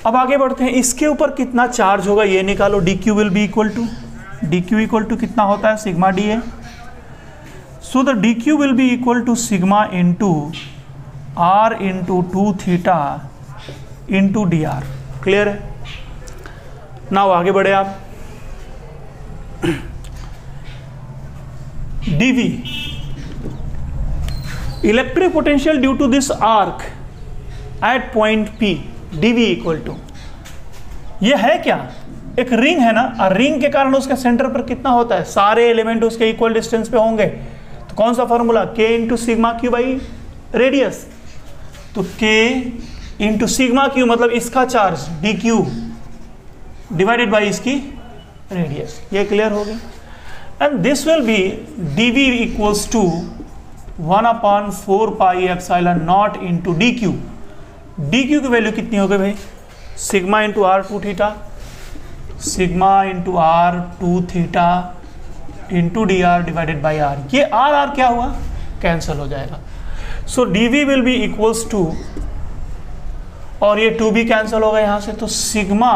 अब आगे बढ़ते हैं, इसके ऊपर कितना चार्ज होगा ये निकालो। D Q will be equal to, D Q equal to कितना होता है, sigma D A. So the D Q will be equal to sigma into R into 2 theta into D R. Clear है? Now आगे बढ़े आप। dV, electric potential due to this arc at point P, dV equal to, ये है क्या, एक ring है ना, और रिंग के कारण उसके सेंटर पर कितना होता है, सारे एलिमेंट उसके इक्वल डिस्टेंस पे होंगे, तो कौन सा formula, K into sigma Q by radius. तो K इंटू सिग्मा क्यू मतलब इसका चार्ज dQ डिवाइडेड बाई इसकी रेडियस। ये क्लियर हो गया? And this will be dV equals to 1/4 pi epsilon not into dQ। dQ की वैल्यू कितनी हो गई भाई, sigma into R 2 theta, sigma into R 2 theta into D R divided by R। ये R क्या हुआ, कैंसिल हो जाएगा। So dV will be equals to, और ये 2 भी कैंसिल होगा यहाँ से, तो sigma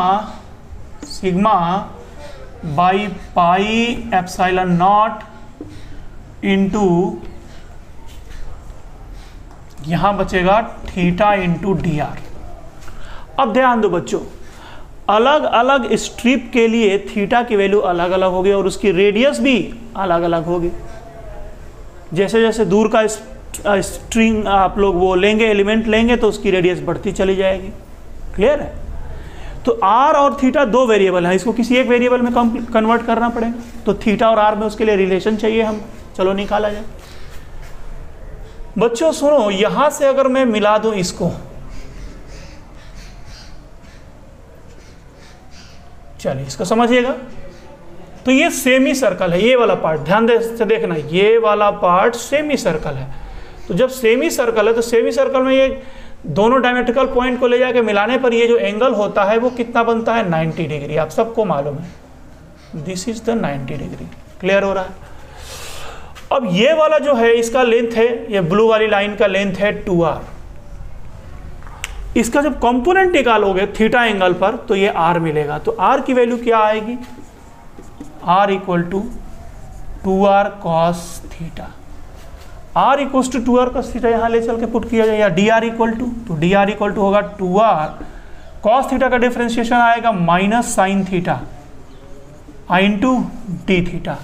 by pi epsilon not into, यहां बचेगा थीटा इंटू डी आर। अब ध्यान दो बच्चों, अलग अलग स्ट्रिप के लिए थीटा की वैल्यू अलग अलग होगी और उसकी रेडियस भी अलग अलग होगी। जैसे जैसे दूर का स्ट्रिंग आप लोग वो लेंगे, एलिमेंट लेंगे, तो उसकी रेडियस बढ़ती चली जाएगी। क्लियर है? तो R और थीटा दो वेरिएबल है, इसको किसी एक वेरिएबल में कन्वर्ट करना पड़ेगा। तो थीटा और R में उसके लिए रिलेशन चाहिए हम, चलो निकाला जाए। बच्चों सुनो, यहां से अगर मैं मिला दूं इसको, चलिए इसको समझिएगा, तो ये सेमी सर्कल है, ये वाला पार्ट ध्यान से देखना, ये वाला पार्ट सेमी सर्कल है। तो जब सेमी सर्कल है तो सेमी सर्कल में ये दोनों डायमेट्रिकल पॉइंट को ले जाके मिलाने पर ये जो एंगल होता है वो कितना बनता है, 90 डिग्री। आप सबको मालूम है, this is the 90 degree. Clear हो रहा है? अब ये वाला जो है इसका लेंथ है, ये ब्लू वाली लाइन का लेंथ है 2r। इसका जब कंपोनेंट निकालोगे थीटा एंगल पर तो ये r मिलेगा। तो r की वैल्यू क्या आएगी, r equal to 2r cos theta. r equal to 2r cos theta यहाँ ले चल के पुट किया जाए, या dr इक्वल टू, तो dr इक्वल टू होगा 2r cos थीटा का डिफरेंशिएशन आएगा minus sine theta into D theta.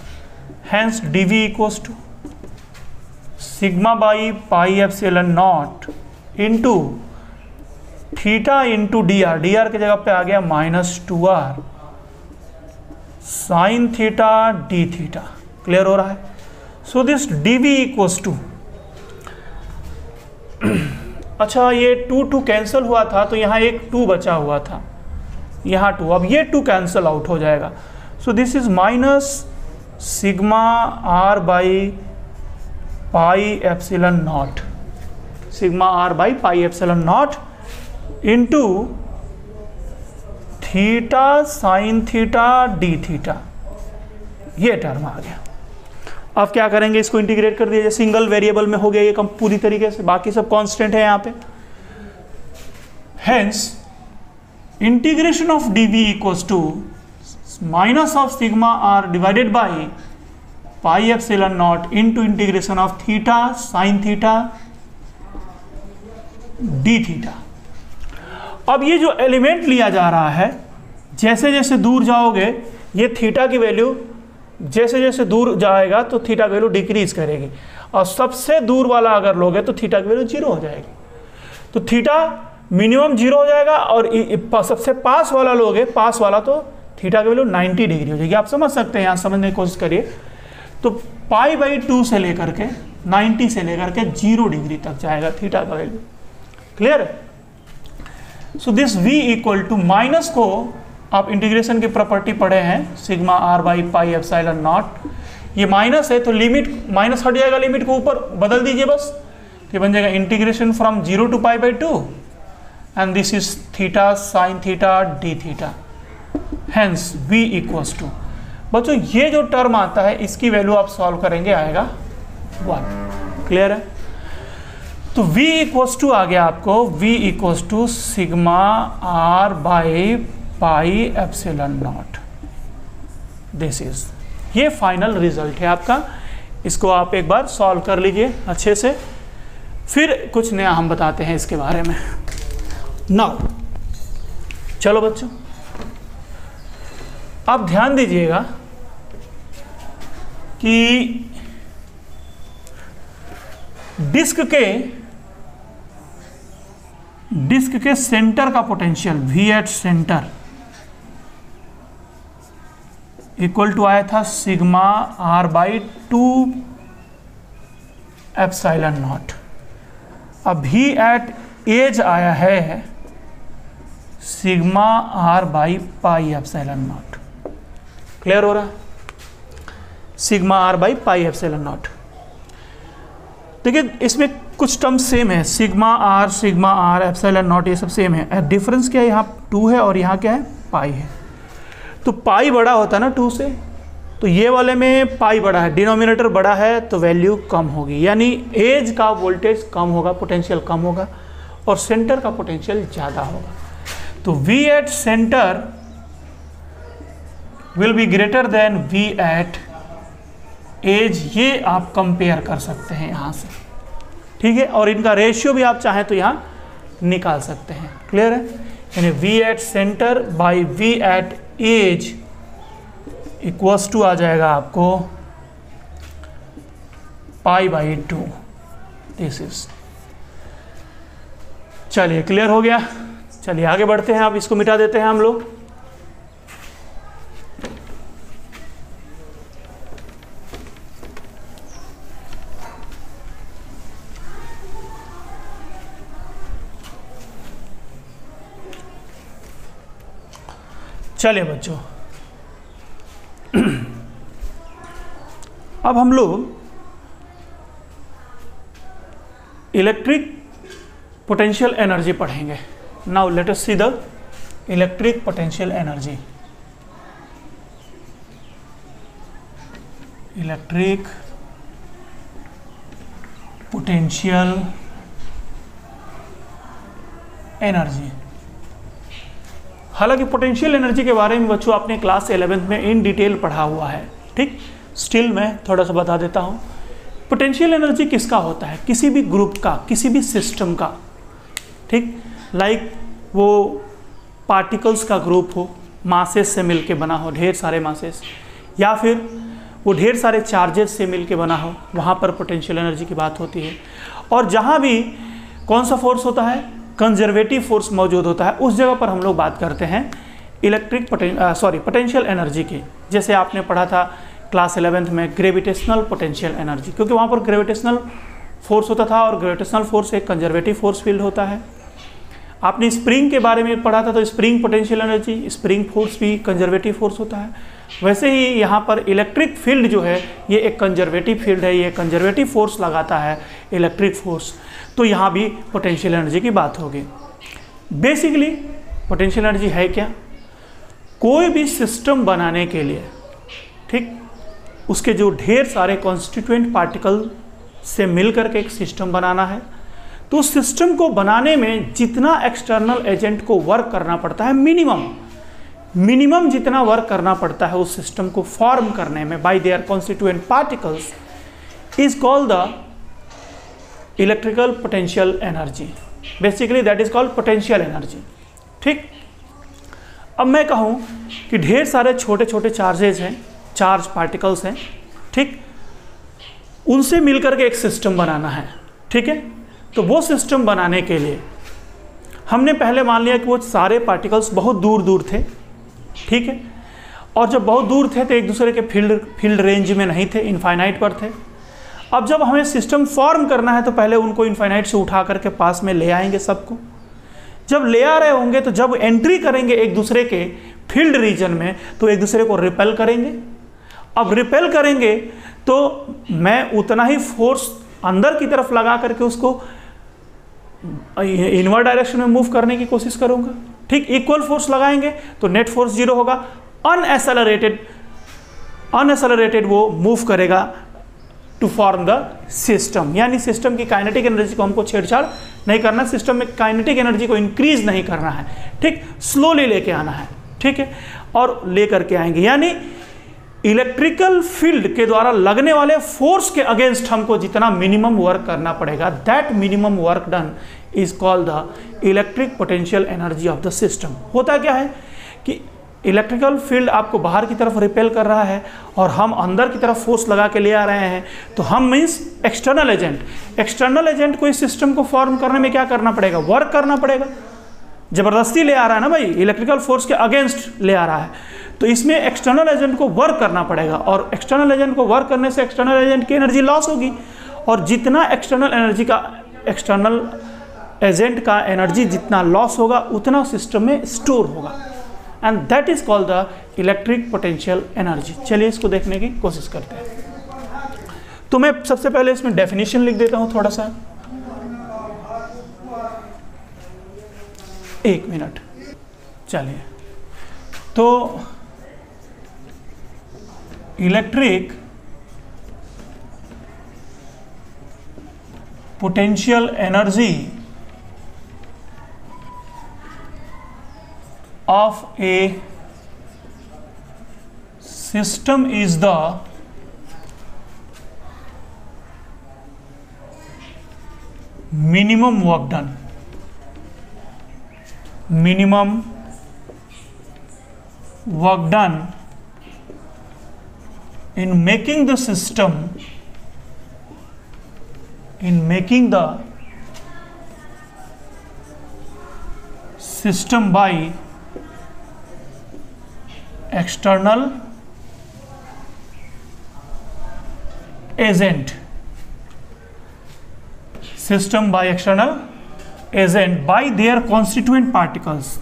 Hence dv equals to sigma by pi epsilon not into theta into D R, D R की जगह पे आ गया minus 2r sine theta D theta. Clear हो रहा है? So this dv equals to, अच्छा ये 2 कैंसिल हुआ था तो यहाँ एक 2 बचा हुआ था, यहाँ 2, अब ये 2 कैंसिल आउट हो जाएगा। So this is minus sigma r by pi epsilon not, sigma r by pi epsilon not into theta sine theta D theta. ये टर्म आ गया। अब क्या करेंगे, इसको इंटीग्रेट कर दिया, सिंगल वेरिएबल में हो गया ये कम पूरी तरीके से, बाकी सब कांस्टेंट है यहाँ पे। Hence integration of dv equals to minus of sigma r divided by pi epsilon not into integration of theta sine theta D theta. अब ये जो एलिमेंट लिया जा रहा है, जैसे जैसे दूर जाओगे ये थीटा की वैल्यू जैसे जैसे दूर जाएगा तो थीटा की वैल्यू डिक्रीज करेगी, और सबसे दूर वाला अगर लोगे तो थीटा की वैल्यू 0 हो जाएगी। तो थीटा मिनिमम 0 हो जाएगा, और सबसे पास वाला लोगे, पास वाला, तो थीटा की वैल्यू 90 डिग्री हो जाएगी। आप समझ सकते हैं, यहाँ समझने की कोशिश करिए। तो पाई बाई 2 से लेकर के 90 से लेकर के 0 डिग्री तक जाएगा थीटा का वैल्यू। क्लियर है? So this v equal to, minus को आप इंटीग्रेशन की प्रॉपर्टी पढ़े हैं, sigma r by pi epsilon naught, ये माइनस है तो लिमिट माइनस हट जाएगा, लिमिट को ऊपर बदल दीजिए बस, ये बन जाएगा integration from 0 to pi by 2 and this is theta sin theta d theta, hence v equals to, बच्चों ये जो टर्म आता है इसकी वैल्यू आप सॉल्व करेंगे आएगा 1। क्लियर है? तो v इक्वल्स टू आ गया आपको, v equals to sigma r by pi epsilon naught. This is, ये फाइनल रिजल्ट है आपका। इसको आप एक बार सॉल्व कर लीजिए अच्छे से, फिर कुछ नया हम बताते हैं इसके बारे में। नाउ चलो बच्चों, आप ध्यान दीजिएगा कि डिस्क के सेंटर का potential V at centre equal to आया था sigma r by 2 epsilon naught. अब V एट एज आया है sigma r by pi epsilon not. Clear हो रहा है? Sigma r by pi epsilon naught. देखिए इसमें कुछ टर्म सेम है, सिग्मा r एप्सिलॉन नॉट, ये सब सेम है। डिफरेंस क्या है, यहाँ 2 है और यहाँ क्या है, पाई है। तो पाई बड़ा होता है ना 2 से, तो ये वाले में पाई बड़ा है, डिनोमिनेटर बड़ा है तो वैल्यू कम होगी, यानी एज का वोल्टेज कम होगा, पोटेंशियल कम होगा, और सेंटर का पोटेंशियल ज़्यादा होगा। तो V at centre will be greater than V at edge, ये आप कंपेयर कर सकते हैं यहाँ से, ठीक है। और इनका रेशियो भी आप चाहें तो यहाँ निकाल सकते हैं। क्लियर है? यानी V at center by V at edge equals to आ जाएगा आपको पाई बाई 2। दिस इज, चलिए क्लियर हो गया। चलिए आगे बढ़ते हैं, अब इसको मिटा देते हैं हम लोग। चलिए बच्चों, अब हम लोग इलेक्ट्रिक पोटेंशियल एनर्जी पढ़ेंगे। Now let us see the electric potential energy. Electric potential energy. हालांकि पोटेंशियल एनर्जी के बारे में बच्चों आपने क्लास 11th में इन डिटेल पढ़ा हुआ है, ठीक। स्टिल मैं थोड़ा सा बता देता हूँ। पोटेंशियल एनर्जी किसका होता है, किसी भी ग्रुप का, किसी भी सिस्टम का, ठीक। लाइक वो पार्टिकल्स का ग्रुप हो, मासेस से मिलके बना हो, ढेर सारे मासेस, या फिर वो ढेर सारे चार्जेस से मिलके बना हो, वहाँ पर पोटेंशियल एनर्जी की बात होती है। और जहाँ भी कौन सा फोर्स होता है, कंजर्वेटिव फोर्स मौजूद होता है, उस जगह पर हम लोग बात करते हैं इलेक्ट्रिक पोटेंशियल एनर्जी की। जैसे आपने पढ़ा था क्लास 11th में ग्रेविटेशनल पोटेंशियल एनर्जी, क्योंकि वहाँ पर ग्रेविटेशनल फोर्स होता था, और ग्रेविटेशनल फोर्स एक कंजर्वेटिव फोर्स फील्ड होता है। आपने स्प्रिंग के बारे में पढ़ा था, तो spring potential energy, spring force भी कंजर्वेटिव फोर्स होता है। वैसे ही यहाँ पर इलेक्ट्रिक फील्ड जो है ये एक कंजर्वेटिव फील्ड है, ये कंजर्वेटिव फोर्स लगाता है इलेक्ट्रिक फोर्स। तो यहाँ भी पोटेंशियल एनर्जी की बात होगी। बेसिकली पोटेंशियल एनर्जी है क्या, कोई भी सिस्टम बनाने के लिए, ठीक, उसके जो ढेर सारे कॉन्स्टिट्यूएंट पार्टिकल से मिलकर के एक सिस्टम बनाना है, तो सिस्टम को बनाने में जितना एक्सटर्नल एजेंट को वर्क करना पड़ता है, मिनिमम जितना वर्क करना पड़ता है उस सिस्टम को फॉर्म करने में bye there constituent particles is called the electrical potential energy. Basically that is called potential energy, ठीक। अब मैं कहूँ कि ढेर सारे छोटे छोटे चार्जेस हैं, चार्ज पार्टिकल्स हैं, ठीक, उनसे मिलकर के एक सिस्टम बनाना है, ठीक है। तो वो सिस्टम बनाने के लिए हमने पहले मान लिया कि वो सारे पार्टिकल्स बहुत दूर दूर थे, ठीक है। और जब बहुत दूर थे तो एक दूसरे के फील्ड रेंज में नहीं थे, इनफाइनाइट पर थे। अब जब हमें सिस्टम फॉर्म करना है तो पहले उनको इनफाइनाइट से उठा करके पास में ले आएंगे सबको। जब ले आ रहे होंगे तो जब एंट्री करेंगे एक दूसरे के फील्ड रीजन में तो एक दूसरे को रिपेल करेंगे। अब रिपेल करेंगे तो मैं उतना ही फोर्स अंदर की तरफ लगा करके उसको इनवर्ड डायरेक्शन में मूव करने की कोशिश करूंगा, ठीक, इक्वल फोर्स लगाएंगे तो नेट फोर्स 0 होगा। अनएसेलरेटेड वो मूव करेगा टू फॉर्म द सिस्टम, यानी सिस्टम की काइनेटिक एनर्जी को हमको छेड़छाड़ नहीं करना, सिस्टम में काइनेटिक एनर्जी को इंक्रीज नहीं करना है, ठीक, स्लोली लेके आना है, ठीक है, और लेकर के आएंगे। यानी इलेक्ट्रिकल फील्ड के द्वारा लगने वाले फोर्स के अगेंस्ट हमको जितना मिनिमम वर्क करना पड़ेगा, that minimum work done is called the electric potential energy of the system. होता क्या है कि इलेक्ट्रिकल फील्ड आपको बाहर की तरफ रिपेल कर रहा है और हम अंदर की तरफ फोर्स लगा के ले आ रहे हैं, तो हम मीन्स एक्सटर्नल एजेंट को इस सिस्टम को फॉर्म करने में क्या करना पड़ेगा, वर्क करना पड़ेगा। जबरदस्ती ले आ रहा है ना भाई, इलेक्ट्रिकल फोर्स के अगेंस्ट ले आ रहा है, तो इसमें एक्सटर्नल एजेंट को वर्क करना पड़ेगा, और एक्सटर्नल एजेंट को वर्क करने से एक्सटर्नल एजेंट की एनर्जी लॉस होगी, और जितना एक्सटर्नल एजेंट का एनर्जी जितना लॉस होगा उतना सिस्टम में स्टोर होगा, and that is called the electric potential energy. चलिए इसको देखने की कोशिश करते हैं। तो मैं सबसे पहले इसमें डेफिनेशन लिख देता हूं थोड़ा सा, 1 मिनट। चलिए, तो electric potential energy of a system is the minimum work done in making the system by external agent, by their constituent particles,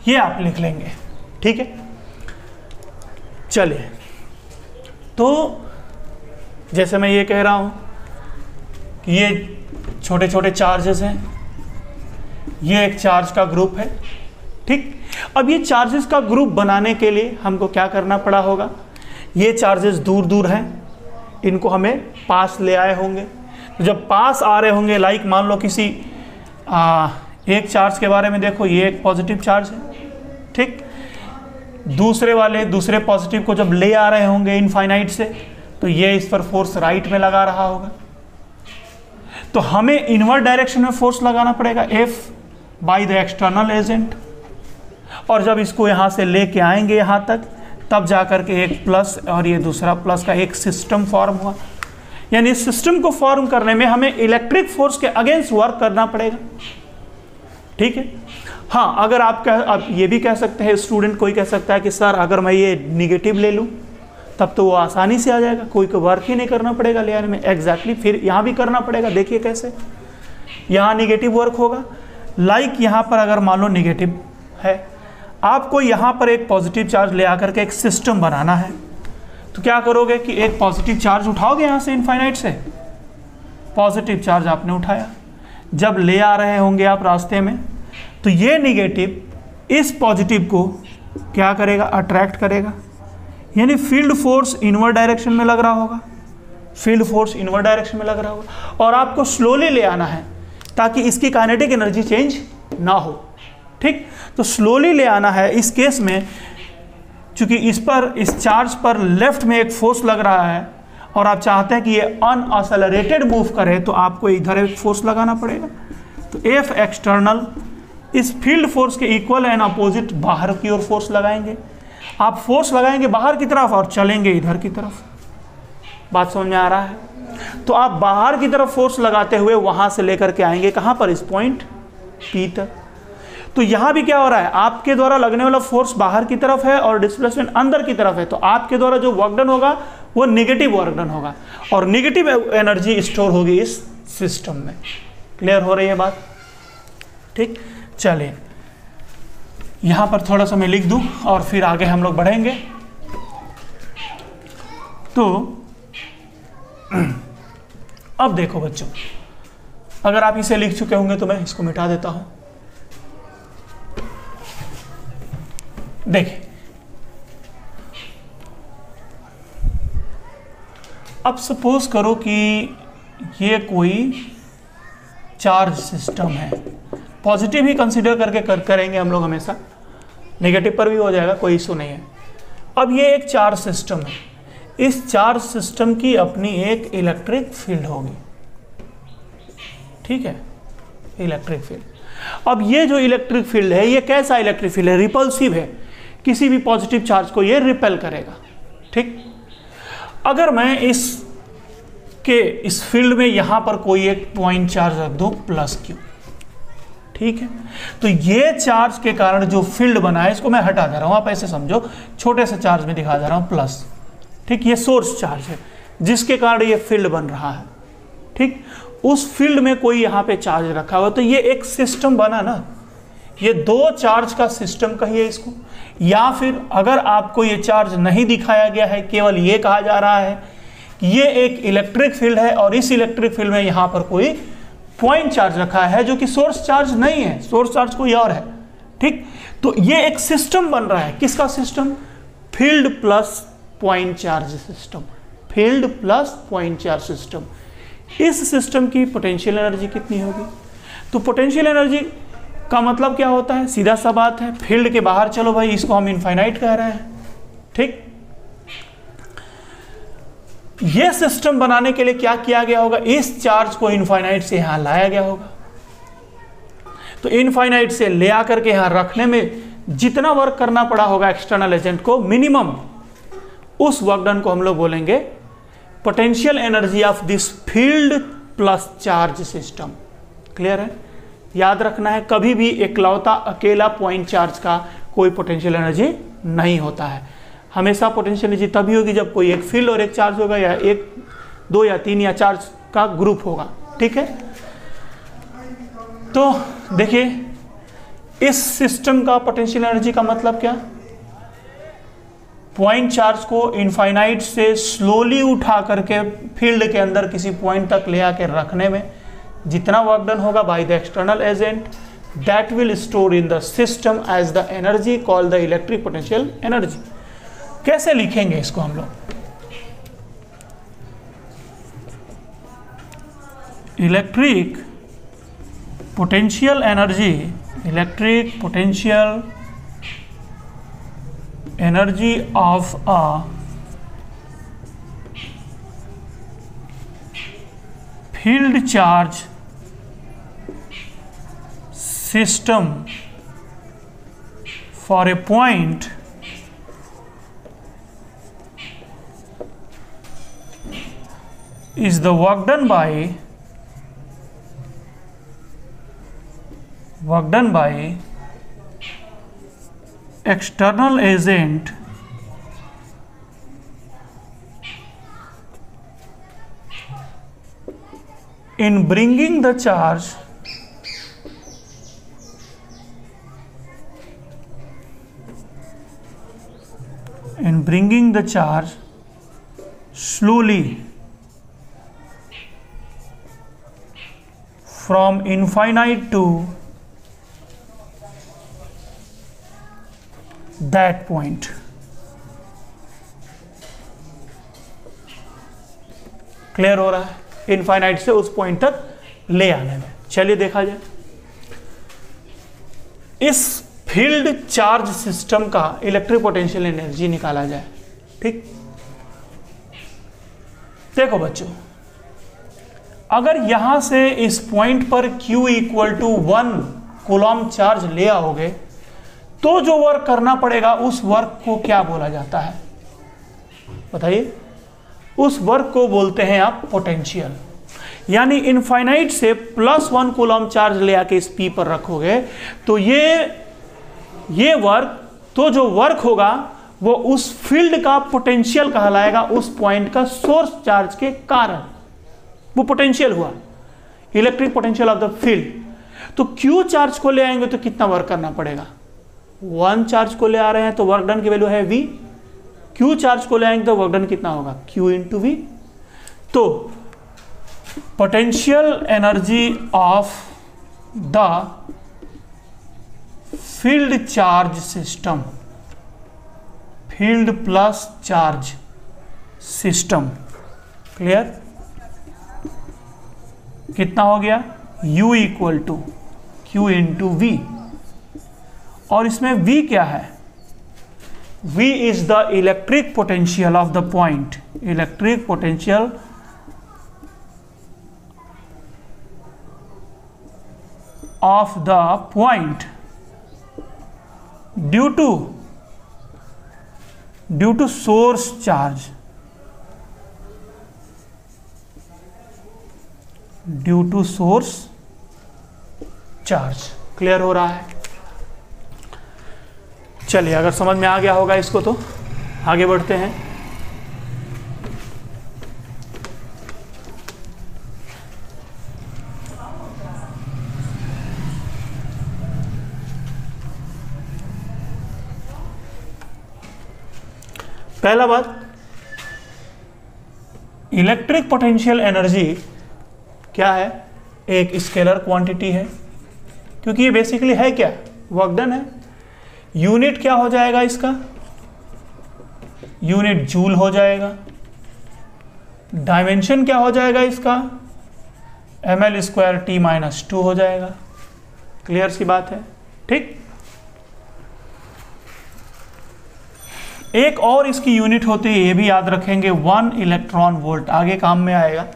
ये आप लिख लेंगे, ठीक है। चलिए, तो जैसे मैं ये कह रहा हूं कि ये छोटे छोटे चार्जेस हैं, ये एक चार्ज का ग्रुप है, ठीक। अब ये चार्जेस का ग्रुप बनाने के लिए हमको क्या करना पड़ा होगा, ये चार्जेस दूर दूर हैं, इनको हमें पास ले आए होंगे। तो जब पास आ रहे होंगे, लाइक मान लो किसी एक चार्ज के बारे में देखो, ये एक पॉजिटिव चार्ज है, ठीक, दूसरे पॉजिटिव को जब ले आ रहे होंगे इनफाइनाइट से, तो ये इस पर फोर्स राइट में लगा रहा होगा, तो हमें इनवर्ड डायरेक्शन में फोर्स लगाना पड़ेगा F bye the external agent, और जब इसको यहाँ से लेके आएंगे यहाँ तक, तब जाकर के एक प्लस और ये दूसरा प्लस का एक सिस्टम फॉर्म हुआ। यानी इस सिस्टम को फॉर्म करने में हमें इलेक्ट्रिक फोर्स के अगेंस्ट वर्क करना पड़ेगा, ठीक है। हाँ, अगर आप ये भी कह सकते हैं, स्टूडेंट कोई कह सकता है कि सर अगर मैं ये निगेटिव ले लूँ तब तो वो आसानी से आ जाएगा, कोई को वर्क ही नहीं करना पड़ेगा ले आने में। एग्जैक्टली, फिर यहाँ भी करना पड़ेगा। देखिए कैसे, यहाँ निगेटिव वर्क होगा, लाइक यहाँ पर अगर मान लो निगेटिव है, आपको यहाँ पर एक पॉजिटिव चार्ज ले आकर के एक सिस्टम बनाना है, तो क्या करोगे कि एक पॉजिटिव चार्ज उठाओगे यहाँ से इनफाइनाइट से, पॉजिटिव चार्ज आपने उठाया, जब ले आ रहे होंगे आप रास्ते में, तो ये निगेटिव इस पॉजिटिव को क्या करेगा, अट्रैक्ट करेगा, यानी फील्ड फोर्स इनवर्ड डायरेक्शन में लग रहा होगा, और आपको स्लोली ले आना है ताकि इसकी काइनेटिक एनर्जी चेंज ना हो, ठीक। तो स्लोली ले आना है। इस केस में चूंकि इस चार्ज पर लेफ्ट में एक फोर्स लग रहा है और आप चाहते हैं कि ये अनअसेलरेटेड मूव करे, तो आपको इधर एक फोर्स लगाना पड़ेगा। तो F एक्सटर्नल इस फील्ड फोर्स के इक्वल एंड अपोजिट बाहर की ओर फोर्स लगाएंगे। आप फोर्स लगाएंगे बाहर की तरफ और चलेंगे इधर की तरफ। बात समझ में आ रहा है? तो आप बाहर की तरफ फोर्स लगाते हुए वहां से लेकर के आएंगे कहां पर, इस पॉइंट P तक। तो यहां भी क्या हो रहा है, आपके द्वारा लगने वाला फोर्स बाहर की तरफ है और डिस्प्लेसमेंट अंदर की तरफ है, तो आपके द्वारा जो वर्क डन होगा वो नेगेटिव वर्क डन होगा और नेगेटिव एनर्जी स्टोर होगी इस सिस्टम में। क्लियर हो रही है बात? ठीक, चलिए यहाँ पर थोड़ा सा मैं लिख दूँ और फिर आगे हम लोग बढ़ेंगे। तो अब देखो बच्चों, अगर आप इसे लिख चुके होंगे तो मैं इसको मिटा देता हूं। देखिए, अब सपोज करो कि ये कोई चार्ज सिस्टम है, पॉजिटिव ही कंसीडर करके करेंगे हम लोग हमेशा, नेगेटिव पर भी हो जाएगा, कोई इशू नहीं है। अब ये एक चार्ज सिस्टम है, इस चार्ज सिस्टम की अपनी एक इलेक्ट्रिक फील्ड होगी, ठीक है, इलेक्ट्रिक फील्ड। अब ये जो इलेक्ट्रिक फील्ड है, ये कैसा इलेक्ट्रिक फील्ड है? रिपल्सिव है, किसी भी पॉजिटिव चार्ज को ये रिपेल करेगा, ठीक। अगर मैं इस फील्ड में यहां पर कोई एक पॉइंट चार्ज रख दूं प्लस क्यू, ठीक है, तो ये चार्ज के कारण जो फील्ड बना है इसको मैं हटा दे रहा हूं, आप ऐसे समझो, छोटे से चार्ज में दिखा दे रहा हूं प्लस, ठीक। ये सोर्स चार्ज है जिसके कारण ये फील्ड बन रहा है, ठीक। उस फील्ड में कोई यहाँ पे चार्ज रखा हुआ, तो ये एक सिस्टम बना ना, ये दो चार्ज का सिस्टम कहिए इसको। या फिर अगर आपको ये चार्ज नहीं दिखाया गया है, केवल ये कहा जा रहा है कि ये एक इलेक्ट्रिक फील्ड है और इस इलेक्ट्रिक फील्ड में यहाँ पर कोई पॉइंट चार्ज रखा है जो कि सोर्स चार्ज नहीं है, सोर्स चार्ज कोई और है, ठीक। तो ये एक सिस्टम बन रहा है, किसका system? Field plus point charge system, field plus point charge system. इस सिस्टम की पोटेंशियल एनर्जी कितनी होगी? तो पोटेंशियल एनर्जी का मतलब क्या होता है? सीधा सा बात है, फील्ड के बाहर चलो भाई, इसको हम इनफाइनाइट कह रहे हैं, ठीक। यह सिस्टम बनाने के लिए क्या किया गया होगा? इस चार्ज को इनफाइनाइट से यहां लाया गया होगा। तो इनफाइनाइट से ले आकर के यहां रखने में जितना वर्क करना पड़ा होगा एक्सटर्नल एजेंट को, मिनिमम, उस वर्क डन को हम लोग बोलेंगे potential energy of this field plus charge system. Clear है? याद रखना है, कभी भी एकलौता अकेला पॉइंट चार्ज का कोई पोटेंशियल एनर्जी नहीं होता है। हमेशा पोटेंशियल एनर्जी तभी होगी जब कोई एक फील्ड और एक चार्ज होगा, या एक, दो या तीन या चार्ज का ग्रुप होगा, ठीक है। तो देखिए, इस सिस्टम का पोटेंशियल एनर्जी का मतलब क्या? पॉइंट चार्ज को इनफाइनाइट से स्लोली उठा करके फील्ड के अंदर किसी पॉइंट तक ले आके रखने में जितना वर्क डन होगा by the external agent, that will store in the system as the energy called the electric potential energy. कैसे लिखेंगे इसको हम लोग? Electric potential energy, electric potential energy of a field charge system for a point is the work done by external agent in bringing the charge slowly from infinite to that point। Clear हो रहा है? Infinite से उस point तक ले आने में। चलिए देखा जाए, इस फील्ड चार्ज सिस्टम का इलेक्ट्रिक पोटेंशियल एनर्जी निकाला जाए, ठीक। देखो बच्चों, अगर यहां से इस पॉइंट पर Q equal to 1 coulomb charge ले आओगे तो जो वर्क करना पड़ेगा उस वर्क को क्या बोला जाता है? बताइए। उस वर्क को बोलते हैं आप पोटेंशियल। यानी इनफाइनाइट से +1 कूलॉम चार्ज ले आके इस P पर रखोगे तो ये वर्क, तो जो वर्क होगा वो उस फील्ड का पोटेंशियल कहलाएगा, उस पॉइंट का सोर्स चार्ज के कारण वो पोटेंशियल हुआ, electric potential of the field. तो Q चार्ज को ले आएंगे तो कितना वर्क करना पड़ेगा? 1 चार्ज को ले आ रहे हैं तो वर्क डन की वैल्यू है v, q चार्ज को ले आएंगे तो वर्क डन कितना होगा, q इंटू वी। तो potential energy of the field charge system, field plus charge system, clear, कितना हो गया, u equal to q into V. और इसमें v क्या है, v is the electric potential of the point, electric potential of the point due to source charge, due to source charge. Clear हो रहा है? चलिए, अगर समझ में आ गया होगा इसको तो आगे बढ़ते हैं। पहला बात, इलेक्ट्रिक पोटेंशियल एनर्जी क्या है, एक स्केलर क्वांटिटी है, क्योंकि ये बेसिकली है क्या, वर्क डन है। यूनिट क्या हो जाएगा इसका, यूनिट जूल हो जाएगा। डायमेंशन क्या हो जाएगा इसका, ml² T-2 हो जाएगा। क्लियर सी बात है, ठीक। एक और इसकी यूनिट होती है, ये भी याद रखेंगे, 1 इलेक्ट्रॉन वोल्ट, आगे काम में आएगा,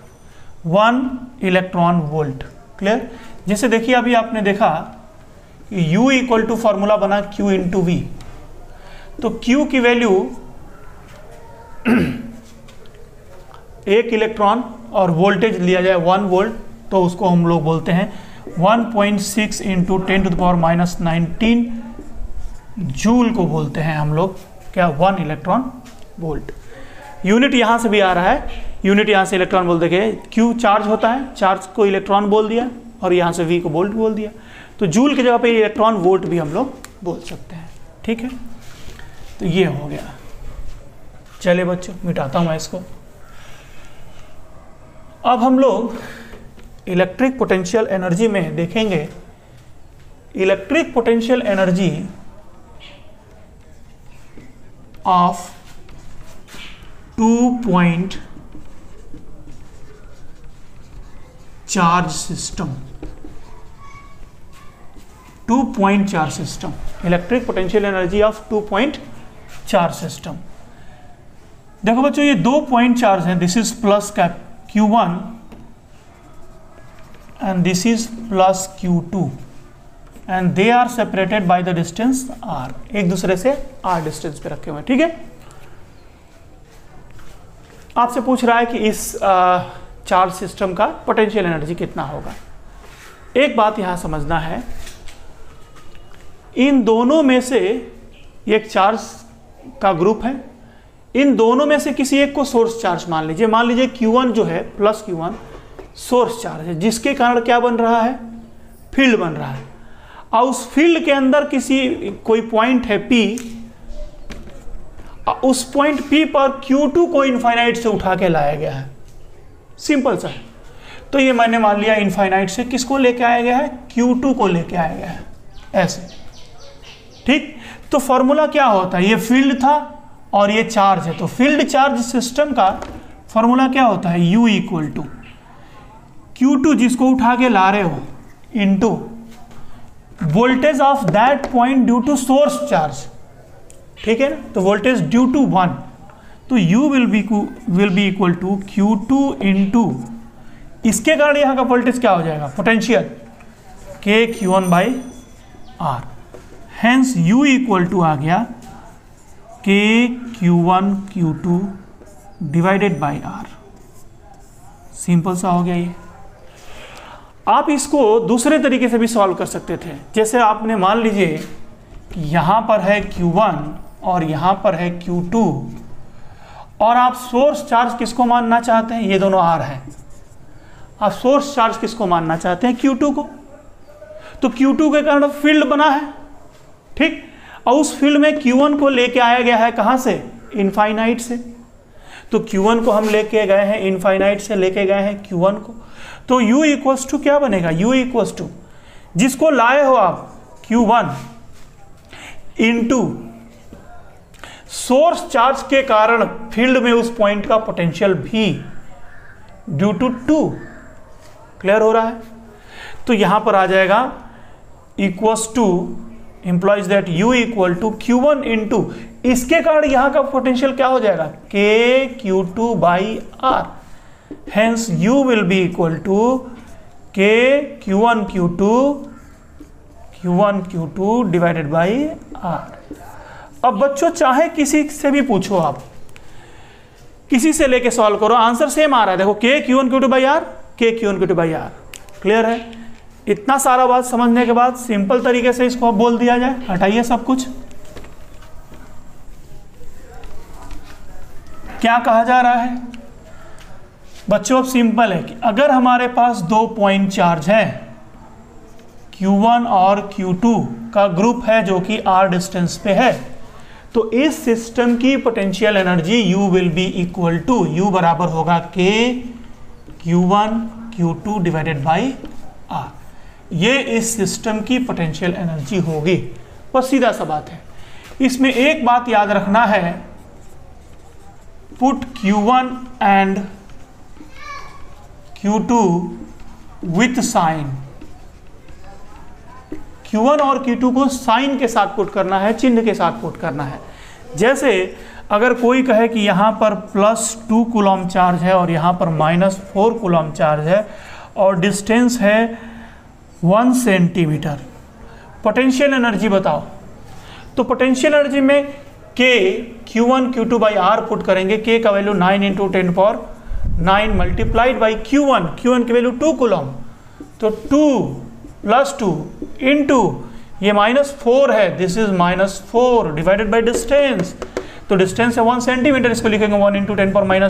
1 इलेक्ट्रॉन वोल्ट। क्लियर? जैसे देखिए अभी आपने देखा U इक्वल टू फॉर्मूला बना Q इंटू वी, तो Q की वैल्यू 1 इलेक्ट्रॉन और वोल्टेज लिया जाए 1 वोल्ट, तो उसको हम लोग बोलते हैं 1.6 इंटू 10⁻⁹ जूल को बोलते हैं हम लोग क्या, 1 इलेक्ट्रॉन वोल्ट। यूनिट यहाँ से भी आ रहा है, यूनिट यहाँ से इलेक्ट्रॉन वोल्ट, देखिए Q चार्ज होता है, चार्ज को इलेक्ट्रॉन बोल दिया और यहाँ से V को वोल्ट बोल दिया, तो जूल की जगह पे इलेक्ट्रॉन वोल्ट भी हम लोग बोल सकते हैं। ठीक है, तो ये हो गया। चलिए बच्चों, मिटाता हूँ मैं इसको। अब हम लोग इलेक्ट्रिक पोटेंशियल एनर्जी में देखेंगे, electric potential energy of 2 point charge system, 2 point charge system, electric potential energy of 2 point charge system. देखो बच्चों, ये 2 पॉइंट चार्ज हैं, this is plus cap Q1 and this is plus Q2 and they are separated by the distance R, एक दूसरे से R distance पे रखे हुए हैं। ठीक है, आपसे पूछ रहा है कि इस चार्ज सिस्टम का पोटेंशियल एनर्जी कितना होगा। एक बात यहां समझना है, इन दोनों में से एक चार्ज का ग्रुप है, इन दोनों में से किसी एक को सोर्स चार्ज मान लीजिए। मान लीजिए Q1 जो है प्लस Q1 सोर्स चार्ज है, जिसके कारण क्या बन रहा है, फील्ड बन रहा है। और उस फील्ड के अंदर कोई पॉइंट है P, उस पॉइंट P पर Q2 को इनफाइनाइट से उठा के लाया गया है, सिंपल सा है। तो ये मैंने मान लिया इनफाइनाइट से किसको लेके आया गया है, Q2 को लेके आया गया है, ऐसे। ठीक, तो फॉर्मूला क्या होता है, ये फील्ड था और ये चार्ज है, तो फील्ड चार्ज सिस्टम का फॉर्मूला क्या होता है, U इक्वल टू Q2 जिसको उठा के ला रहे हो into voltage of that point due to source charge. ठीक है ना, तो वोल्टेज ड्यू टू 1, तो U will be equal to Q2 into, इसके कारण यहाँ का वोल्टेज क्या हो जाएगा, potential K Q1 by R, hence U equal to आ गया K Q1 Q2 divided by R। Simple सा हो गया ये। आप इसको दूसरे तरीके से भी सॉल्व कर सकते थे, जैसे आपने मान लीजिए कि यहाँ पर है Q1 और यहाँ पर है Q2 और आप सोर्स चार्ज किसको मानना चाहते हैं, ये दोनों R है, आप सोर्स चार्ज किसको मानना चाहते हैं, Q2 को, तो Q2 के कारण फील्ड बना है। ठीक, और उस फील्ड में Q1 को लेके आया गया है कहाँ से, इनफाइनाइट से। तो Q1 को हम लेके गए हैं इनफाइनाइट से, लेके गए हैं Q1 को। तो U इक्वल्स टू क्या बनेगा, U इक्वल्स टू जिसको लाए हो आप Q1 इंटू सोर्स चार्ज के कारण फील्ड में उस पॉइंट का पोटेंशियल भी ड्यू टू 2। क्लियर हो रहा है। तो यहां पर आ जाएगा equals to implies that U equal to Q1 into इसके कारण यहां का पोटेंशियल क्या हो जाएगा, KQ2 by R। Hence U will be equal to Q1 Q2 divided by R। अब बच्चों चाहे किसी से भी पूछो, आप किसी से लेके सॉल्व करो, आंसर सेम आ रहा है। देखो Q1 Q2 by R, Q1 Q2 by R। Clear है। इतना सारा बात समझने के बाद सिंपल तरीके से इसको अब बोल दिया जाए। हटाइए सब कुछ। क्या कहा जा रहा है बच्चों, अब सिंपल है कि अगर हमारे पास 2 पॉइंट चार्ज है Q1 और Q2 का ग्रुप है जो कि R डिस्टेंस पे है, तो इस सिस्टम की potential energy U will be equal to, U बराबर होगा Q1 Q2 divided by R। ये इस सिस्टम की पोटेंशियल एनर्जी होगी। बस सीधा सा बात है। इसमें एक बात याद रखना है, put Q1 and Q2 with sign. Q1 और Q2 को साइन के साथ पुट करना है, चिन्ह के साथ पुट करना है। जैसे अगर कोई कहे कि यहाँ पर +2 कूलम चार्ज है और यहाँ पर -4 कूलम चार्ज है और डिस्टेंस है 1 सेंटीमीटर, पोटेंशियल एनर्जी बताओ। तो पोटेंशियल एनर्जी में Q1 Q2 by R put करेंगे। K का वैल्यू 9 × 10⁹ मल्टीप्लाइड बाई Q1 की वैल्यू 2 कूलम, तो 2 + 2 इंटू ये -4 है, this is -4 divided by distance. तो डिस्टेंस है 1 सेंटीमीटर, इसको लिखेंगे 1 × 10⁻²।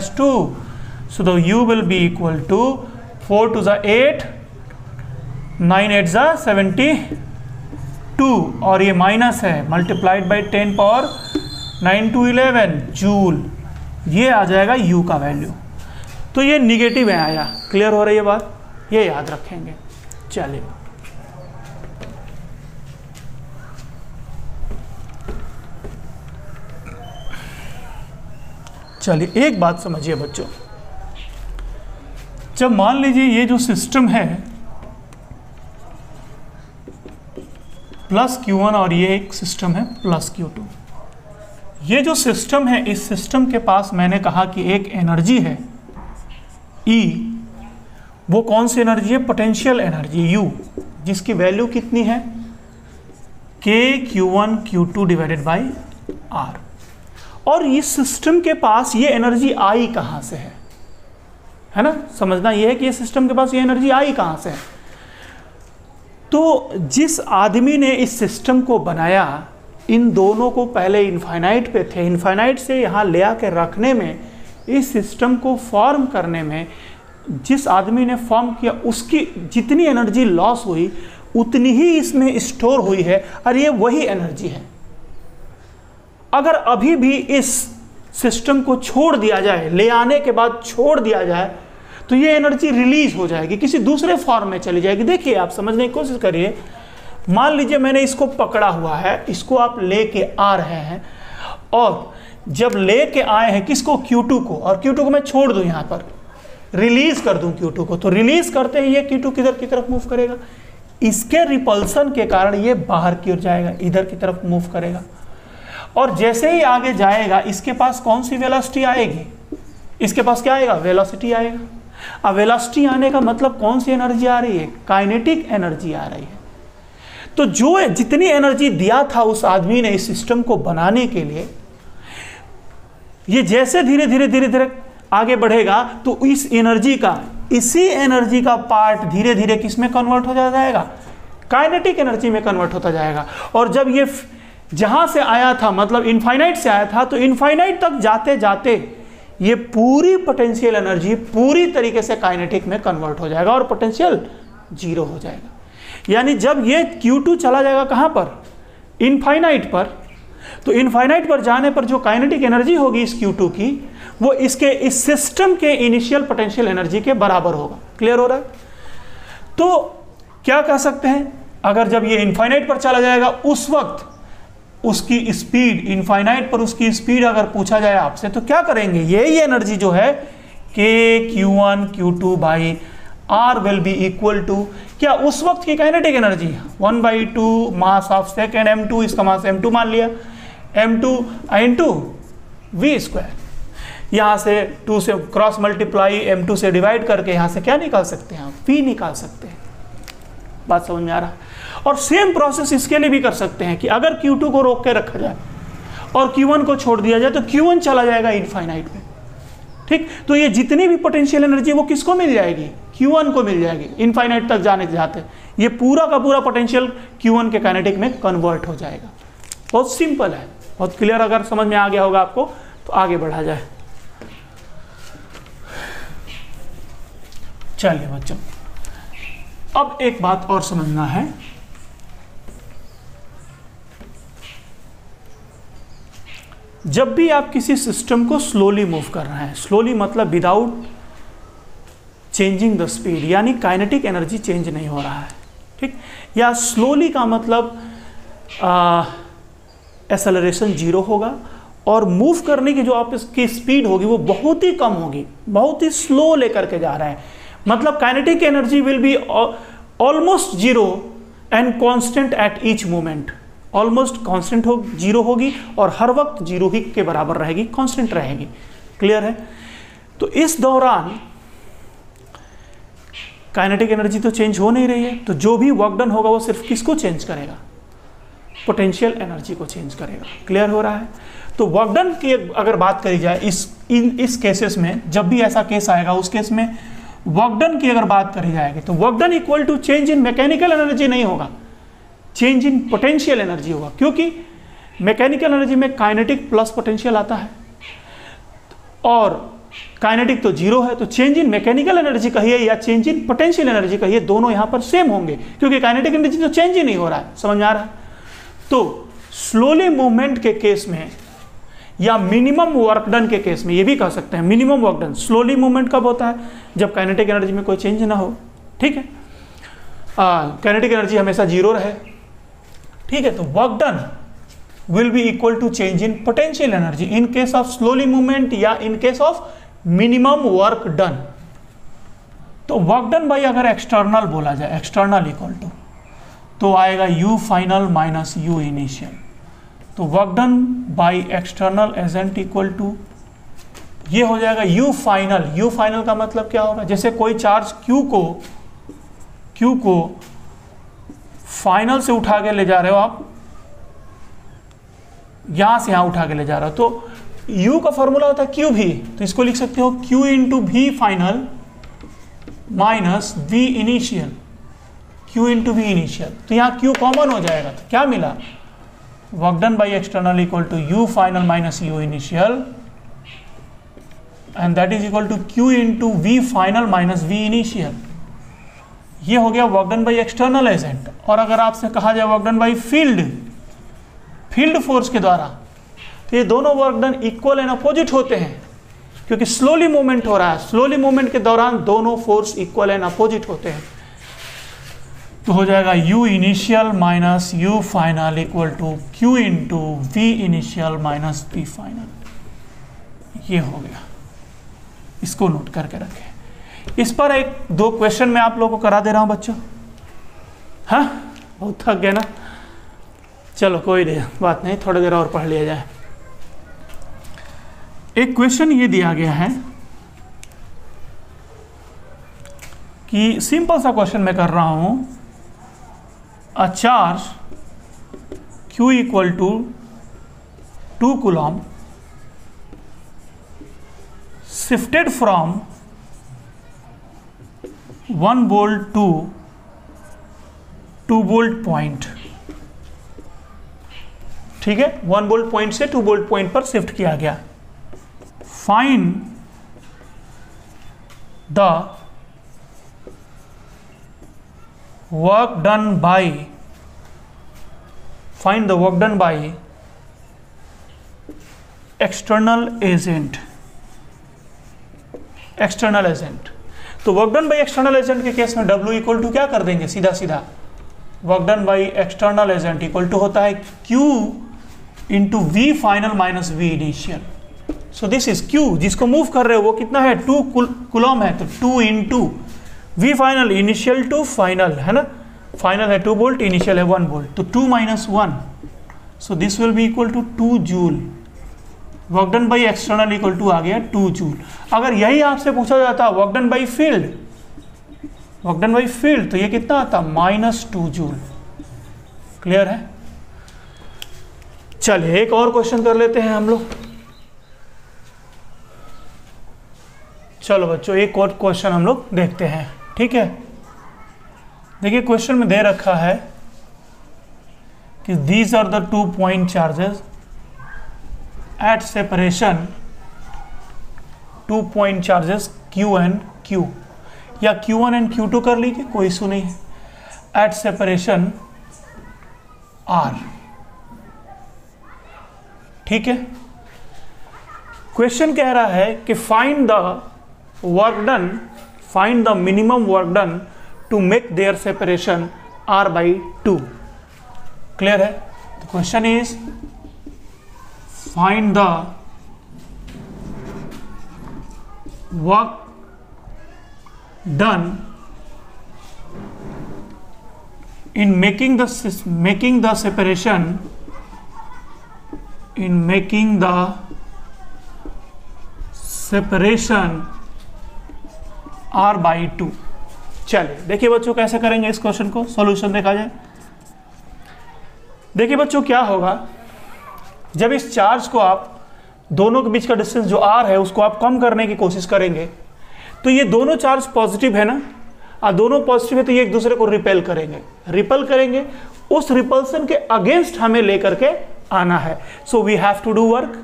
So the U will be equal to 4 2 = 8, 9 8 = 72 और ये माइनस है मल्टीप्लाइड बाई 10⁻9 × 11 जूल। ये आ जाएगा U का वैल्यू। तो ये निगेटिव है आया। क्लियर हो रही है बात, ये याद रखेंगे। चलिए एक बात समझिए बच्चों, जब मान लीजिए ये जो सिस्टम है +Q1 और ये एक सिस्टम है +Q2, ये जो सिस्टम है, इस सिस्टम के पास मैंने कहा कि एक एनर्जी है E। वो कौन सी एनर्जी है, पोटेंशियल एनर्जी U, जिसकी वैल्यू कितनी है Q1 Q2 divided by R। और इस सिस्टम के पास ये एनर्जी आई कहाँ से है ना, समझना ये है कि ये सिस्टम के पास ये एनर्जी आई कहाँ से है। तो जिस आदमी ने इस सिस्टम को बनाया, इन दोनों को पहले इनफाइनाइट पे थे, इनफाइनाइट से यहाँ ले आके रखने में, इस सिस्टम को फॉर्म करने में जिस आदमी ने फॉर्म किया, उसकी जितनी एनर्जी लॉस हुई उतनी ही इसमें स्टोर हुई है और ये वही एनर्जी है। अगर अभी भी इस सिस्टम को छोड़ दिया जाए, ले आने के बाद छोड़ दिया जाए, तो ये एनर्जी रिलीज हो जाएगी, किसी दूसरे फॉर्म में चली जाएगी। देखिए आप समझने की कोशिश करिए। मान लीजिए मैंने इसको पकड़ा हुआ है, इसको आप लेके आ रहे हैं, और जब लेके आए हैं किसको, Q2 को, और Q2 को मैं छोड़ दूं, यहाँ पर रिलीज कर दूं Q2 को, तो रिलीज करते ही ये Q2 किधर की तरफ मूव करेगा, इसके रिपल्सन के कारण ये बाहर की ओर जाएगा, इधर की तरफ मूव करेगा। और जैसे ही आगे जाएगा, इसके पास कौन सी वेलोसिटी आएगी, इसके पास क्या आएगा, वेलोसिटी आएगा। अब वेलोसिटी आने का मतलब कौन सी एनर्जी आ रही है, काइनेटिक एनर्जी आ रही है। तो जो जितनी एनर्जी दिया था उस आदमी ने इस सिस्टम को बनाने के लिए, ये जैसे धीरे धीरे आगे बढ़ेगा, तो इस एनर्जी का, इसी एनर्जी का पार्ट धीरे धीरे किस में कन्वर्ट हो जाएगा, काइनेटिक एनर्जी में कन्वर्ट होता जाएगा। और जब ये जहां से आया था, मतलब इनफाइनाइट से आया था, तो इनफाइनाइट तक जाते जाते ये पूरी पोटेंशियल एनर्जी पूरी तरीके से काइनेटिक में कन्वर्ट हो जाएगा और पोटेंशियल 0 हो जाएगा। यानी जब ये Q2 चला जाएगा कहां पर, इनफाइनाइट पर, तो इनफाइनाइट पर जाने पर जो काइनेटिक एनर्जी होगी इस Q2 की, वो इसके इस सिस्टम के इनिशियल पोटेंशियल एनर्जी के बराबर होगा। क्लियर हो रहा है? तो क्या कह सकते हैं, अगर जब ये इनफाइनाइट पर चला जाएगा उस वक्त उसकी स्पीड, इनफाइनाइट पर उसकी स्पीड अगर पूछा जाए आपसे, तो क्या करेंगे, ये एनर्जी जो है KQ1 Q2 by R will be equal to क्या उस वक्त की kinetic energy 1/2 mass of second m2, इसका मास m2 मान लिया, m2 इंटू v स्क्वायर, यहाँ से 2 से क्रॉस मल्टीप्लाई m2 से डिवाइड करके यहाँ से क्या निकाल सकते हैं, v निकाल सकते हैं। बात समझ में आ रहा है? और सेम प्रोसेस इसके लिए भी कर सकते हैं कि अगर Q2 को रोक के रखा जाए और Q1 को छोड़ दिया जाए तो Q1 चला जाएगा इनफाइनाइट में। ठीक, तो ये जितनी भी पोटेंशियल एनर्जी वो किसको मिल जाएगी, Q1 को मिल जाएगी इनफाइनाइट तक जाने जाते, ये पूरा का पूरा पोटेंशियल Q1 के काइनेटिक में कन्वर्ट हो जाएगा। बहुत सिंपल है, बहुत क्लियर। अगर समझ में आ गया होगा आपको तो आगे बढ़ा जाए। चलिए बच्चों, अब एक बात और समझना है, जब भी आप किसी सिस्टम को स्लोली मूव कर रहे हैं, स्लोली मतलब विदाउट चेंजिंग द स्पीड, यानी काइनेटिक एनर्जी चेंज नहीं हो रहा है, ठीक, या स्लोली का मतलब एक्सेलरेशन 0 होगा और मूव करने की जो आपकी स्पीड होगी वो बहुत ही कम होगी, बहुत ही स्लो लेकर के जा रहे हैं, मतलब kinetic energy will be almost 0 and constant at each moment, almost constant हो 0 होगी और हर वक्त 0 ही के बराबर रहेगी, कांस्टेंट रहेगी। क्लियर है? तो इस दौरान काइनेटिक एनर्जी तो चेंज हो नहीं रही है, तो जो भी वर्क डन होगा वो सिर्फ किसको चेंज करेगा, पोटेंशियल एनर्जी को चेंज करेगा। क्लियर हो रहा है? तो वर्क डन की अगर बात करी जाए इस केसेस में, जब भी ऐसा केस आएगा उस केस में वर्क डन की अगर बात करी जाएगी तो work done equal to change in mechanical energy नहीं होगा, चेंज इन पोटेंशियल एनर्जी होगा, क्योंकि मैकेनिकल एनर्जी में काइनेटिक प्लस पोटेंशियल आता है और काइनेटिक तो 0 है, तो चेंज इन मैकेनिकल एनर्जी कहिए या चेंज इन पोटेंशियल एनर्जी कहिए, दोनों यहां पर सेम होंगे, क्योंकि काइनेटिक एनर्जी तो चेंज ही नहीं हो रहा है। समझ में आ रहा है? तो स्लोली मूवमेंट के केस में या मिनिमम वर्क डन के केस में ये भी कह सकते हैं, minimum work done, slowly movement कब होता है, जब काइनेटिक एनर्जी में कोई चेंज ना हो। ठीक है, काइनेटिक एनर्जी हमेशा 0 रहे। ठीक है, तो work done will be equal to change in potential energy in case of slowly movement या in case of minimum work done. तो वर्क डन बाई अगर एक्सटर्नल बोला जाए, एक्सटर्नल इक्वल टू, तो आएगा U final minus U initial. तो work done by external agent equal to ये हो जाएगा U फाइनल। U फाइनल का मतलब क्या होगा, जैसे कोई चार्ज Q को फाइनल से उठा के ले जा रहे हो आप, यहां से यहां उठा के ले जा रहे हो, तो U का फॉर्मूला होता है Q भी, तो इसको लिख सकते हो Q into V final minus V initial, Q into V initial. तो यहाँ Q कॉमन हो जाएगा, तो क्या मिला, work done by external equal to U final minus U initial and that is equal to Q into V final minus V initial. ये हो गया work done by external agent. और अगर आपसे कहा जाए work done by field force के द्वारा, तो ये दोनों work done equal and opposite होते हैं, क्योंकि स्लोली मूवमेंट हो रहा है, स्लोली मूवमेंट के दौरान दोनों फोर्स इक्वल एंड अपोजिट होते हैं। तो हो जाएगा U initial minus U final equal to Q into V initial minus V final. ये हो गया, इसको नोट करके रखें। इस पर 1-2 क्वेश्चन मैं आप लोगों को करा दे रहा हूं बच्चों। हाँ, बहुत थक गए ना, चलो कोई नहीं, बात नहीं, थोड़ी देर और पढ़ लिया जाए। एक क्वेश्चन ये दिया गया है कि सिंपल सा क्वेश्चन मैं कर रहा हूं, a charge Q equal to 2 coulomb shifted from 1 volt to 2 volt point. ठीक है, 1 वोल्ट पॉइंट से 2 वोल्ट पॉइंट पर शिफ्ट किया गया। Find the work done by external agent, external agent. तो work done by external agent के case में W equal to क्या कर देंगे, सीधा सीधा work done by external agent equal to होता है Q into V final minus V initial. So this is Q, जिसको मूव कर रहे हो वो कितना है 2 कूलम है, तो 2 into V final, initial to final है ना, फाइनल है 2 वोल्ट, इनिशियल है 1 वोल्ट, तो 2 minus 1, so this will be equal to 2 joule. Work done by external equal to आ गया 2 जूल। अगर यही आपसे पूछा जाता work done by field, work done by field, तो ये कितना आता -2 जूल। क्लियर है? चलिए एक और क्वेश्चन कर लेते हैं हम लोग। चलो बच्चों एक और क्वेश्चन हम लोग देखते हैं, ठीक है। देखिए क्वेश्चन में दे रखा है कि these are the 2 point charges at separation, 2 point charges Q and Q, या Q1 एंड Q2 कर लीजिए, कोई इशू नहीं है, एट सेपरेशन R, ठीक है। क्वेश्चन कह रहा है कि find the work done, find the minimum work done to make their separation R/2। Clear है? The question is find the work done in making the separation, in making the separation R/2। चलिए देखिए बच्चों कैसे करेंगे इस question को, solution देखा जाए। देखिए बच्चों क्या होगा, जब इस चार्ज को आप दोनों के बीच का डिस्टेंस जो R है उसको आप कम करने की कोशिश करेंगे, तो ये दोनों चार्ज पॉजिटिव है ना, और दोनों पॉजिटिव है तो ये एक दूसरे को रिपेल करेंगे, रिपेल करेंगे, उस रिपल्सन के अगेंस्ट हमें लेकर के आना है। So we have to do work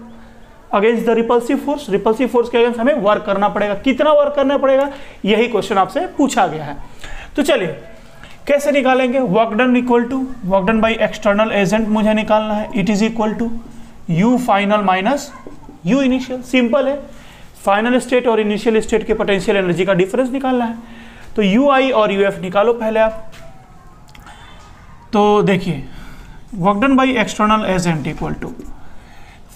against the repulsive force, repulsive force के अगेंस्ट हमें वर्क करना पड़ेगा। कितना वर्क करना पड़ेगा, यही क्वेश्चन आपसे पूछा गया है। तो चलिए कैसे निकालेंगे, work done equal to work done by external agent मुझे निकालना है, it is equal to U final minus U initial. Simple है, फाइनल स्टेट और इनिशियल स्टेट के पोटेंशियल एनर्जी का डिफरेंस निकालना है, तो UI और UF निकालो पहले आप। तो देखिए work done by external agent equal to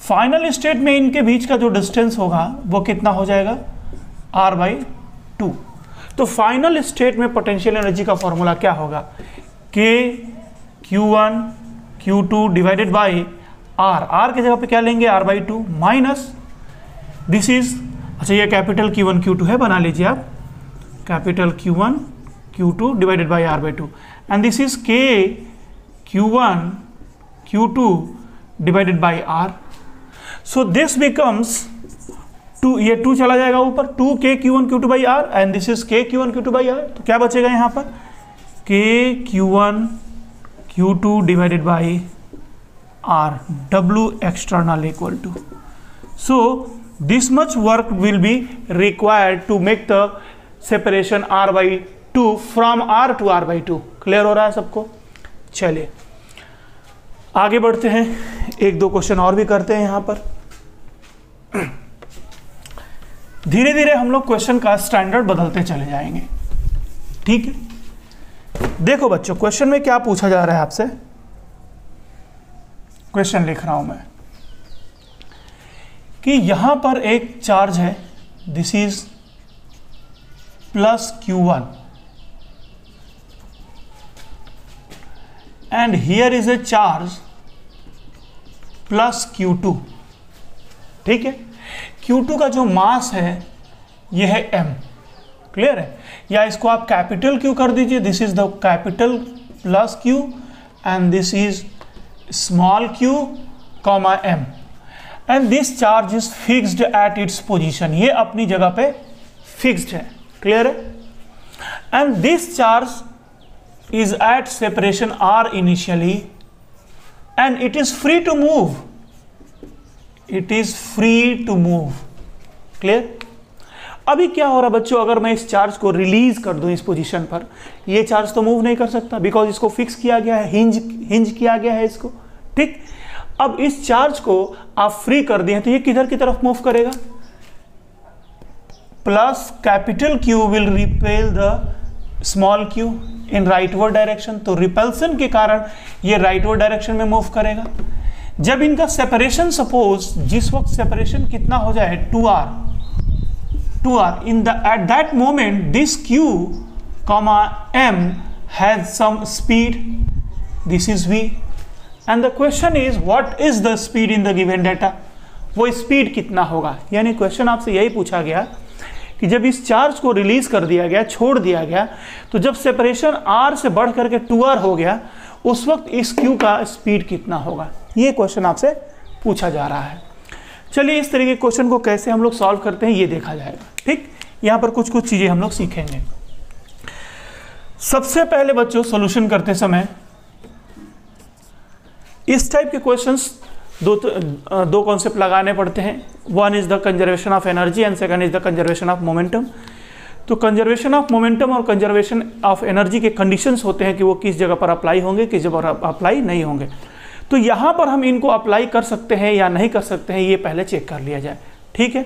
final state में इनके बीच का जो डिस्टेंस होगा वो कितना हो जाएगा R/2। तो फाइनल स्टेट में पोटेंशियल एनर्जी का फॉर्मूला क्या होगा, K Q1 Q2 divided by R की जगह पे क्या लेंगे R/2 माइनस दिस इज, अच्छा ये कैपिटल Q1 Q2 है, बना लीजिए आप, capital Q1 Q2 divided by R/2, and this is K Q1 Q2 divided by R। So this becomes 2, ये 2 चला जाएगा ऊपर, 2K Q1 Q2 by R, and this is K Q1 Q2 by R। तो क्या बचेगा यहाँ पर, K Q1 Q2 divided by R, W external equal to, so this much work will be required to make the separation R/2 from R to R/2। Clear हो रहा है सबको? चलिए आगे बढ़ते हैं, एक दो क्वेश्चन और भी करते हैं यहाँ पर। धीरे धीरे हम लोग क्वेश्चन का स्टैंडर्ड बदलते चले जाएंगे, ठीक है। देखो बच्चों क्वेश्चन में क्या पूछा जा रहा है आपसे, क्वेश्चन लिख रहा हूं मैं कि यहां पर एक चार्ज है, this is plus Q1 and here is a charge plus Q2, ठीक है। Q2 का जो मास है यह है M, क्लियर है, या इसको आप कैपिटल Q कर दीजिए, this is the capital plus Q and this is small q comma m, and this charge is fixed at its position, ये अपनी जगह पे fixed है, क्लियर है। and this charge is at separation R initially and it is free to move, it is free to move, clear. अभी क्या हो रहा बच्चों, अगर मैं इस चार्ज को रिलीज कर दूं इस पोजीशन पर, ये चार्ज तो मूव नहीं कर सकता बिकॉज इसको फिक्स किया गया है, हिंज किया गया है इसको, ठीक। अब इस चार्ज को आप फ्री कर दिए तो ये किधर की तरफ मूव करेगा, plus capital Q will repel the small q in rightward direction. तो रिपल्सन के कारण ये राइटवर्ड डायरेक्शन में मूव करेगा। जब इनका सेपरेशन, सपोज जिस वक्त सेपरेशन कितना हो जाए 2r in the eight that moment this q comma m has some speed, this is v and the question is what is the speed in the given data, वो speed कितना होगा। यानी question आपसे यही पूछा गया कि जब इस चार्ज को रिलीज कर दिया गया, छोड़ दिया गया, तो जब सेपरेशन r से बढ़ करके 2r हो गया उस वक्त इस q का स्पीड कितना होगा, ये क्वेश्चन आपसे पूछा जा रहा है। चलिए इस तरीके के क्वेश्चन को कैसे हम लोग सॉल्व करते हैं ये देखा जाएगा। ठीक, यहाँ पर कुछ कुछ चीजें हम लोग सीखेंगे। सबसे पहले बच्चों सॉल्यूशन करते समय इस टाइप के क्वेश्चंस दो कॉन्सेप्ट लगाने पड़ते हैं। One is the conservation of energy and second is the conservation of momentum. तो कंजर्वेशन ऑफ मोमेंटम और कंजर्वेशन ऑफ एनर्जी के कंडीशंस होते हैं कि वो किस जगह पर अप्लाई होंगे, किस जगह पर अप्लाई नहीं होंगे। तो यहाँ पर हम इनको अप्लाई कर सकते हैं या नहीं कर सकते हैं, ये पहले चेक कर लिया जाए। ठीक है,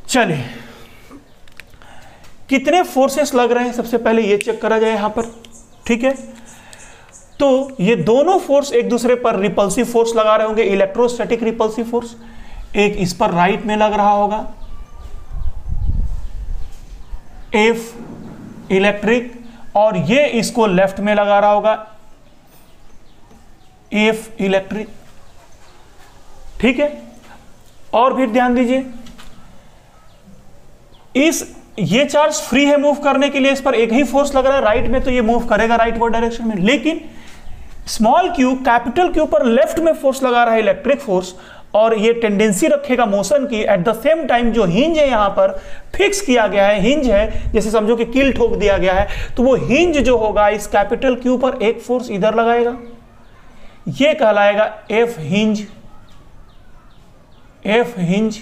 चलिए कितने फोर्सेस लग रहे हैं सबसे पहले ये चेक करा जाए यहाँ पर। ठीक है, तो ये दोनों फोर्स एक दूसरे पर रिपल्सिव फोर्स लगा रहे होंगे, इलेक्ट्रोस्टैटिक रिपल्सिव फोर्स। एक इस पर राइट में लग रहा होगा F इलेक्ट्रिक, और ये इसको लेफ्ट में लगा रहा होगा F इलेक्ट्रिक। ठीक है, और फिर ध्यान दीजिए ये चार्ज फ्री है मूव करने के लिए, इस पर एक ही फोर्स लग रहा है राइट में, तो ये मूव करेगा राइटवर्ड डायरेक्शन में। लेकिन स्मॉल q कैपिटल Q पर लेफ्ट में फोर्स लगा रहा है इलेक्ट्रिक फोर्स, और ये टेंडेंसी रखेगा मोशन की। एट द सेम टाइम जो हिंज है यहाँ पर फिक्स किया गया है, हिंज है जैसे समझो कि कील ठोक दिया गया है, तो वो हिंज जो होगा इस कैपिटल Q पर एक फोर्स इधर लगाएगा, ये कहलाएगा F हिंज।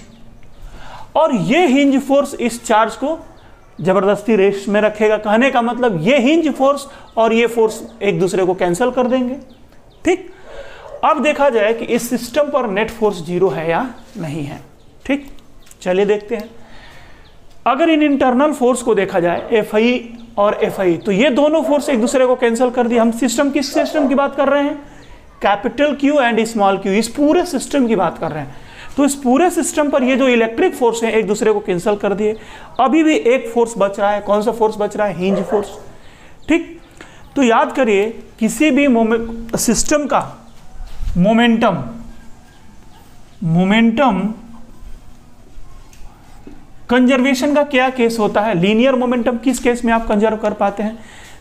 और ये हिंज फोर्स इस चार्ज को जबरदस्ती रेस्ट में रखेगा। कहने का मतलब ये हिंज फोर्स और ये फोर्स एक दूसरे को कैंसिल कर देंगे। ठीक, अब देखा जाए कि इस सिस्टम पर नेट फोर्स 0 है या नहीं है। ठीक, चलिए देखते हैं। अगर इन इंटरनल फोर्स को देखा जाए Fi और Fi, तो ये दोनों फोर्स एक दूसरे को कैंसिल कर दिए। हम सिस्टम किस सिस्टम की बात कर रहे हैं, capital Q and small q, इस पूरे सिस्टम की बात कर रहे हैं। तो इस पूरे सिस्टम पर ये जो इलेक्ट्रिक फोर्स है एक दूसरे को कैंसिल कर दिए। अभी भी एक फोर्स बच रहा है, कौन सा फोर्स बच रहा है, हिंज फोर्स। ठीक, तो याद करिए किसी भी सिस्टम का मोमेंटम कंजर्वेशन का क्या केस होता है, लीनियर मोमेंटम किस केस में आप कंजर्व कर पाते हैं,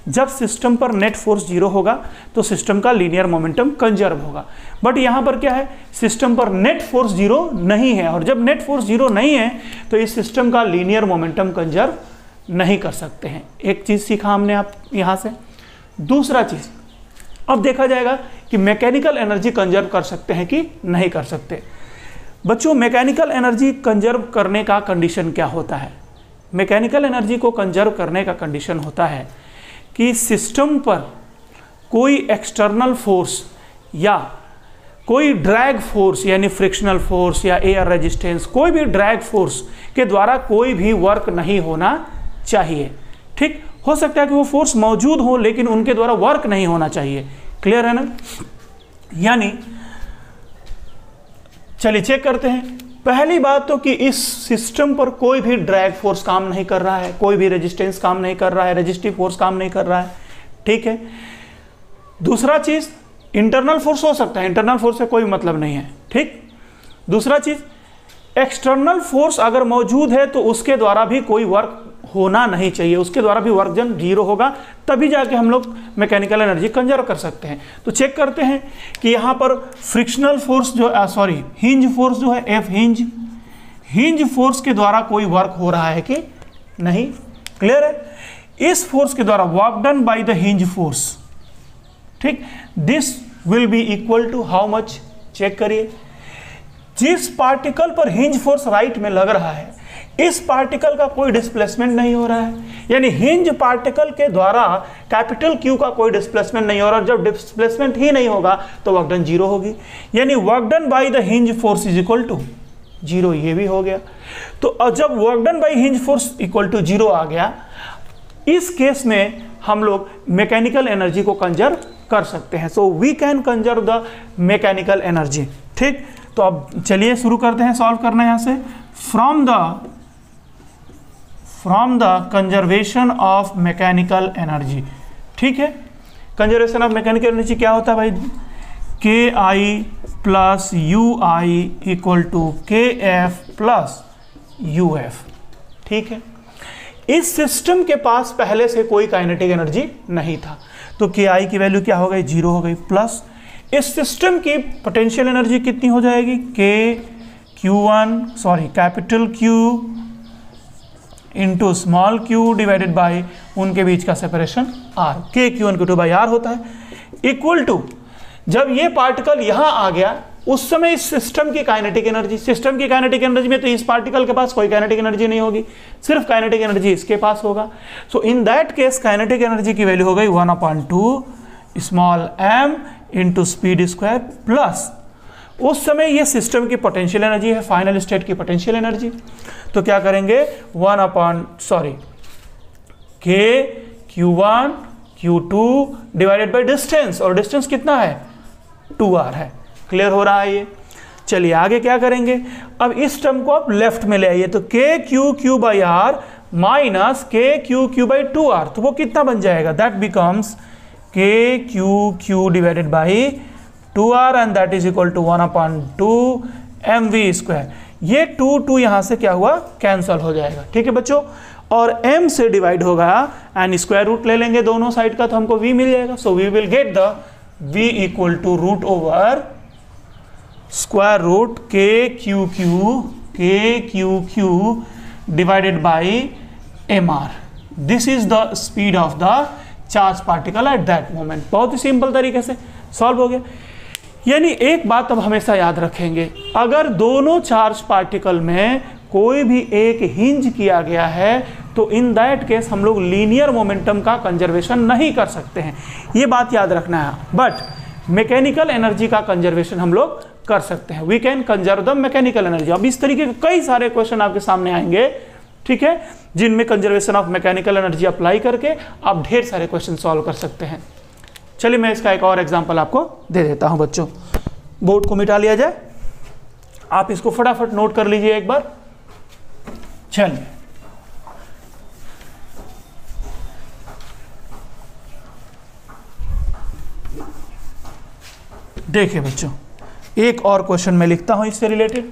जब सिस्टम पर नेट फोर्स 0 होगा तो सिस्टम का लीनियर मोमेंटम कंजर्व होगा। बट यहां पर क्या है, सिस्टम पर नेट फोर्स 0 नहीं है, और जब नेट फोर्स 0 नहीं है तो इस सिस्टम का लीनियर मोमेंटम कंजर्व नहीं कर सकते हैं। एक चीज सीखा हमने आप यहां से। दूसरा चीज अब देखा जाएगा कि मैकेनिकल एनर्जी कंजर्व कर सकते हैं कि नहीं कर सकते। बच्चों मैकेनिकल एनर्जी कंजर्व करने का कंडीशन क्या होता है, मैकेनिकल एनर्जी को कंजर्व करने का कंडीशन होता है कि सिस्टम पर कोई एक्सटर्नल फोर्स या कोई ड्रैग फोर्स यानी फ्रिक्शनल फोर्स या एयर रेजिस्टेंस, कोई भी ड्रैग फोर्स के द्वारा कोई भी वर्क नहीं होना चाहिए। ठीक, हो सकता है कि वो फोर्स मौजूद हो लेकिन उनके द्वारा वर्क नहीं होना चाहिए। क्लियर है ना। यानी चलिए चेक करते हैं। पहली बात तो कि इस सिस्टम पर कोई भी ड्रैग फोर्स काम नहीं कर रहा है, कोई भी रेजिस्टेंस काम नहीं कर रहा है, रेजिस्टिव फोर्स काम नहीं कर रहा है। ठीक है, दूसरा चीज इंटरनल फोर्स हो सकता है, इंटरनल फोर्स से कोई मतलब नहीं है। ठीक, दूसरा चीज एक्सटर्नल फोर्स अगर मौजूद है तो उसके द्वारा भी कोई वर्क होना नहीं चाहिए, उसके द्वारा भी वर्क जन 0 होगा, तभी जाके हम लोग मैकेनिकल एनर्जी कंजर्व कर सकते हैं। तो चेक करते हैं कि यहाँ पर फ्रिक्शनल फोर्स जो हिंज फोर्स जो है F हिंज फोर्स के द्वारा कोई वर्क हो रहा है कि नहीं। क्लियर है, इस फोर्स के द्वारा work done by the hinge force, ठीक, this will be equal to how much. Check करिए, जिस पार्टिकल पर हिंज फोर्स राइट में लग रहा है इस पार्टिकल का कोई डिस्प्लेसमेंट नहीं हो रहा है, यानी हिंज पार्टिकल के द्वारा कैपिटल क्यू का कोई डिस्प्लेसमेंट नहीं हो रहा। जब डिस्प्लेसमेंट ही नहीं होगा तो वर्क डन 0 होगी, यानी work done by the hinge force is equal to 0। ये भी हो गया। तो जब work done by hinge force equal to 0 आ गया, इस केस में हम लोग मैकेनिकल एनर्जी को कंजर्व कर सकते हैं। So we can conserve the mechanical energy. ठीक, तो अब चलिए शुरू करते हैं सॉल्व करना यहां से। From the conservation of mechanical energy. ठीक है, कंजर्वेशन ऑफ मैकेनिकल एनर्जी क्या होता है भाई? K i plus U i equal to K f plus U f. ठीक है, इस सिस्टम के पास पहले से कोई काइनेटिक एनर्जी नहीं था, तो के आई की वैल्यू क्या हो गई? 0 हो गई, प्लस इस सिस्टम की पोटेंशियल एनर्जी कितनी हो जाएगी? Capital Q into small Q divided by उनके बीच का separation R, K Q one Q two by R होता है, इक्वल टू जब ये पार्टिकल यहां आ गया उस समय इस सिस्टम की काइनेटिक एनर्जी, सिस्टम की काइनेटिक एनर्जी में तो इस पार्टिकल के पास कोई काइनेटिक एनर्जी नहीं होगी, सिर्फ काइनेटिक एनर्जी इसके पास होगा। So in that case kinetic energy की वैल्यू हो गई 1/2 small m into speed square plus उस समय ये सिस्टम की पोटेंशियल एनर्जी है, फाइनल स्टेट की पोटेंशियल एनर्जी। तो क्या करेंगे? K Q1 Q2 divided by distance, और डिस्टेंस कितना है? 2r है। क्लियर हो रहा है ये? चलिए आगे क्या करेंगे? अब इस टर्म को आप लेफ्ट में ले आइए, तो K Q Q by R minus K Q Q by 2r, तो वो कितना बन जाएगा? That becomes K Q Q divided by 2r and that is equal to 1/2 mv square. ये 2 यहां से क्या हुआ? कैंसल हो जाएगा। ठीक है बच्चों, और m से डिवाइड होगा एंड स्क्वायर रूट ले लेंगे दोनों साइड का, तो हमको v मिल जाएगा। So we will get the v equal to root over square root K Q Q divided by mr। This is the speed of the charge particle at that moment. बहुत ही simple तरीके से solve हो गया। यानी एक बात अब हमेशा याद रखेंगे, अगर दोनों चार्ज पार्टिकल में कोई भी एक हिंज किया गया है तो इन दैट केस हम लोग लीनियर मोमेंटम का कंजर्वेशन नहीं कर सकते हैं, ये बात याद रखना है। बट मैकेनिकल एनर्जी का कंजर्वेशन हम लोग कर सकते हैं। We can conserve the mechanical energy. अब इस तरीके के कई सारे क्वेश्चन आपके सामने आएंगे, ठीक है, जिनमें conservation of mechanical energy apply करके आप ढेर सारे क्वेश्चन सॉल्व कर सकते हैं। चलिए मैं इसका एक और एग्जांपल आपको दे देता हूं बच्चों। बोर्ड को मिटा लिया जाए, आप इसको फटाफट नोट कर लीजिए एक बार। चलिए देखिए बच्चों, एक और क्वेश्चन मैं लिखता हूं इससे रिलेटेड।